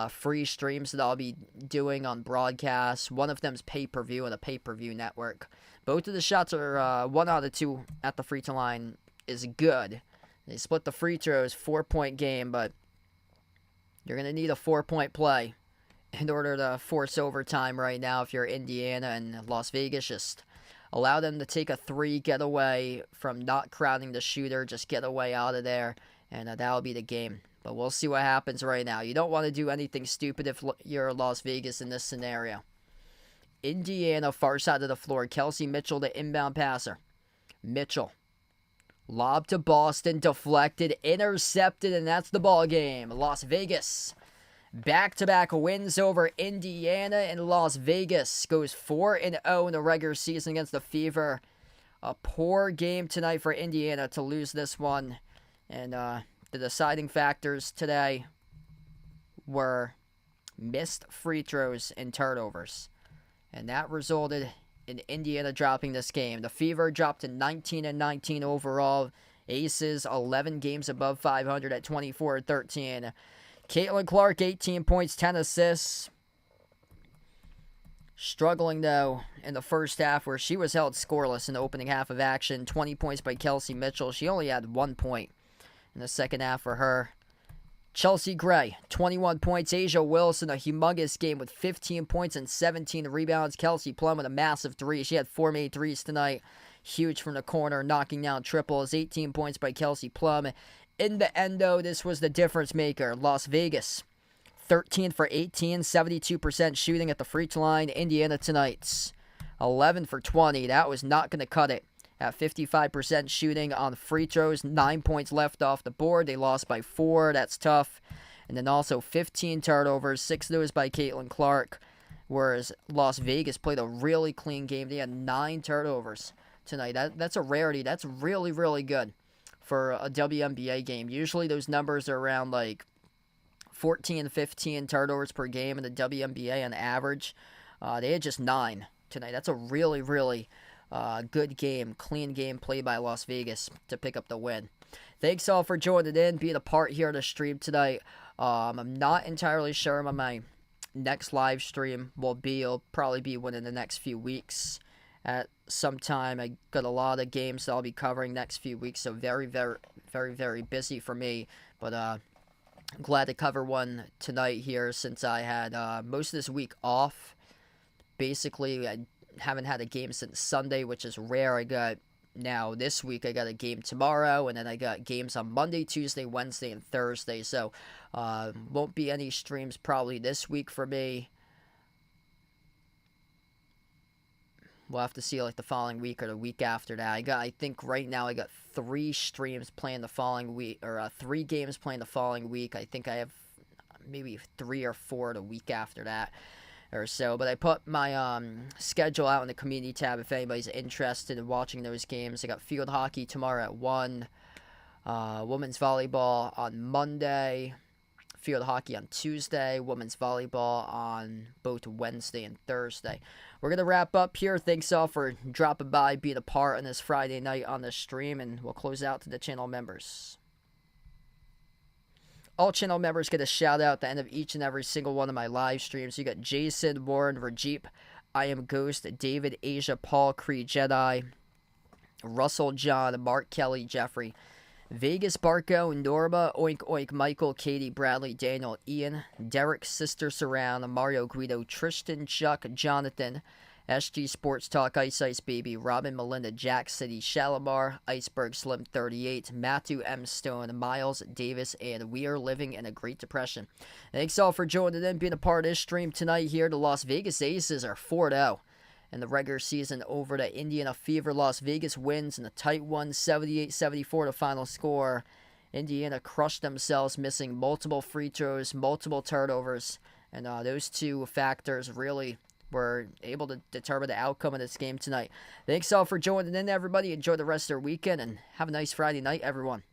free streams that I'll be doing on broadcast. One of them's pay-per-view on a pay-per-view network. Both of the shots are 1 out of 2 at the free throw line is good. They split the free throws, 4-point game, but you're going to need a 4-point play in order to force overtime right now if you're Indiana and Las Vegas. Just allow them to take a 3, get away from not crowding the shooter, just get away out of there, and that'll be the game. But we'll see what happens right now. You don't want to do anything stupid if you're Las Vegas in this scenario. Indiana, far side of the floor. Kelsey Mitchell, the inbound passer. Mitchell. Lob to Boston, deflected, intercepted, and that's the ball game. Las Vegas, back-to-back wins over Indiana, and Las Vegas goes 4-0 in the regular season against the Fever. A poor game tonight for Indiana to lose this one, and the deciding factors today were missed free throws and turnovers, and that resulted in Indiana dropping this game. The Fever dropped to 19-19 overall. Aces 11 games above 500 at 24-13. Caitlin Clark 18 points, 10 assists. Struggling though in the first half where she was held scoreless in the opening half of action. 20 points by Kelsey Mitchell. She only had 1 point in the second half for her. Chelsea Gray, 21 points. Asia Wilson, a humongous game with 15 points and 17 rebounds. Kelsey Plum with a massive 3. She had 4 made threes tonight. Huge from the corner, knocking down triples. 18 points by Kelsey Plum. In the end, though, this was the difference maker. Las Vegas, 13 for 18, 72% shooting at the free throw line. Indiana tonight's 11 for 20. That was not going to cut it. At 55% shooting on free throws, 9 points left off the board. They lost by 4. That's tough. And then also 15 turnovers, 6 of those by Caitlin Clark. Whereas Las Vegas played a really clean game. They had 9 turnovers tonight. That's a rarity. That's really, really good for a WNBA game. Usually those numbers are around like 14, 15 turnovers per game in the WNBA on average. They had just 9 tonight. That's a really, really good game, clean game played by Las Vegas to pick up the win. Thanks all for joining in, being a part here of the stream tonight. I'm not entirely sure when my next live stream will be. It'll probably be within the next few weeks at some time. I got a lot of games that I'll be covering next few weeks, so very, very, very, very busy for me. But I'm glad to cover one tonight here since I had most of this week off. Basically, I haven't had a game since Sunday, which is rare. I got Now, this week, I got a game tomorrow, and then I got games on Monday, Tuesday, Wednesday, and Thursday. So, won't be any streams probably this week for me. We'll have to see like the following week or the week after that. I think right now I got 3 streams playing the following week, or 3 games playing the following week. I think I have maybe 3 or 4 the week after that or so. But I put my schedule out in the community tab if anybody's interested in watching those games. I got field hockey tomorrow at 1, women's volleyball on Monday, field hockey on Tuesday, women's volleyball on both Wednesday and Thursday. We're going to wrap up here. Thanks all for dropping by, being a part on this Friday night on the stream, and we'll close out to the channel members. All channel members get a shout out at the end of each and every single one of my live streams. You got Jason, Warren, Rajeep, I Am Ghost, David, Asia, Paul, Cree, Jedi, Russell, John, Mark, Kelly, Jeffrey, Vegas, Barco, Norma, Oink Oink, Michael, Katie, Bradley, Daniel, Ian, Derek, Sister Surround, Mario, Guido, Tristan, Chuck, Jonathan, SG Sports Talk, Ice Ice Baby, Robin, Melinda, Jack City, Shalimar, Iceberg Slim 38, Matthew M. Stone, Miles, Davis, and We Are Living in a Great Depression. Thanks all for joining in, being a part of this stream tonight here. The Las Vegas Aces are 4-0. In the regular season over the Indiana Fever. Las Vegas wins in a tight one, 78-74 the final score. Indiana crushed themselves, missing multiple free throws, multiple turnovers, and those 2 factors really were able to determine the outcome of this game tonight. Thanks all for joining in, everybody. Enjoy the rest of their weekend, and have a nice Friday night, everyone.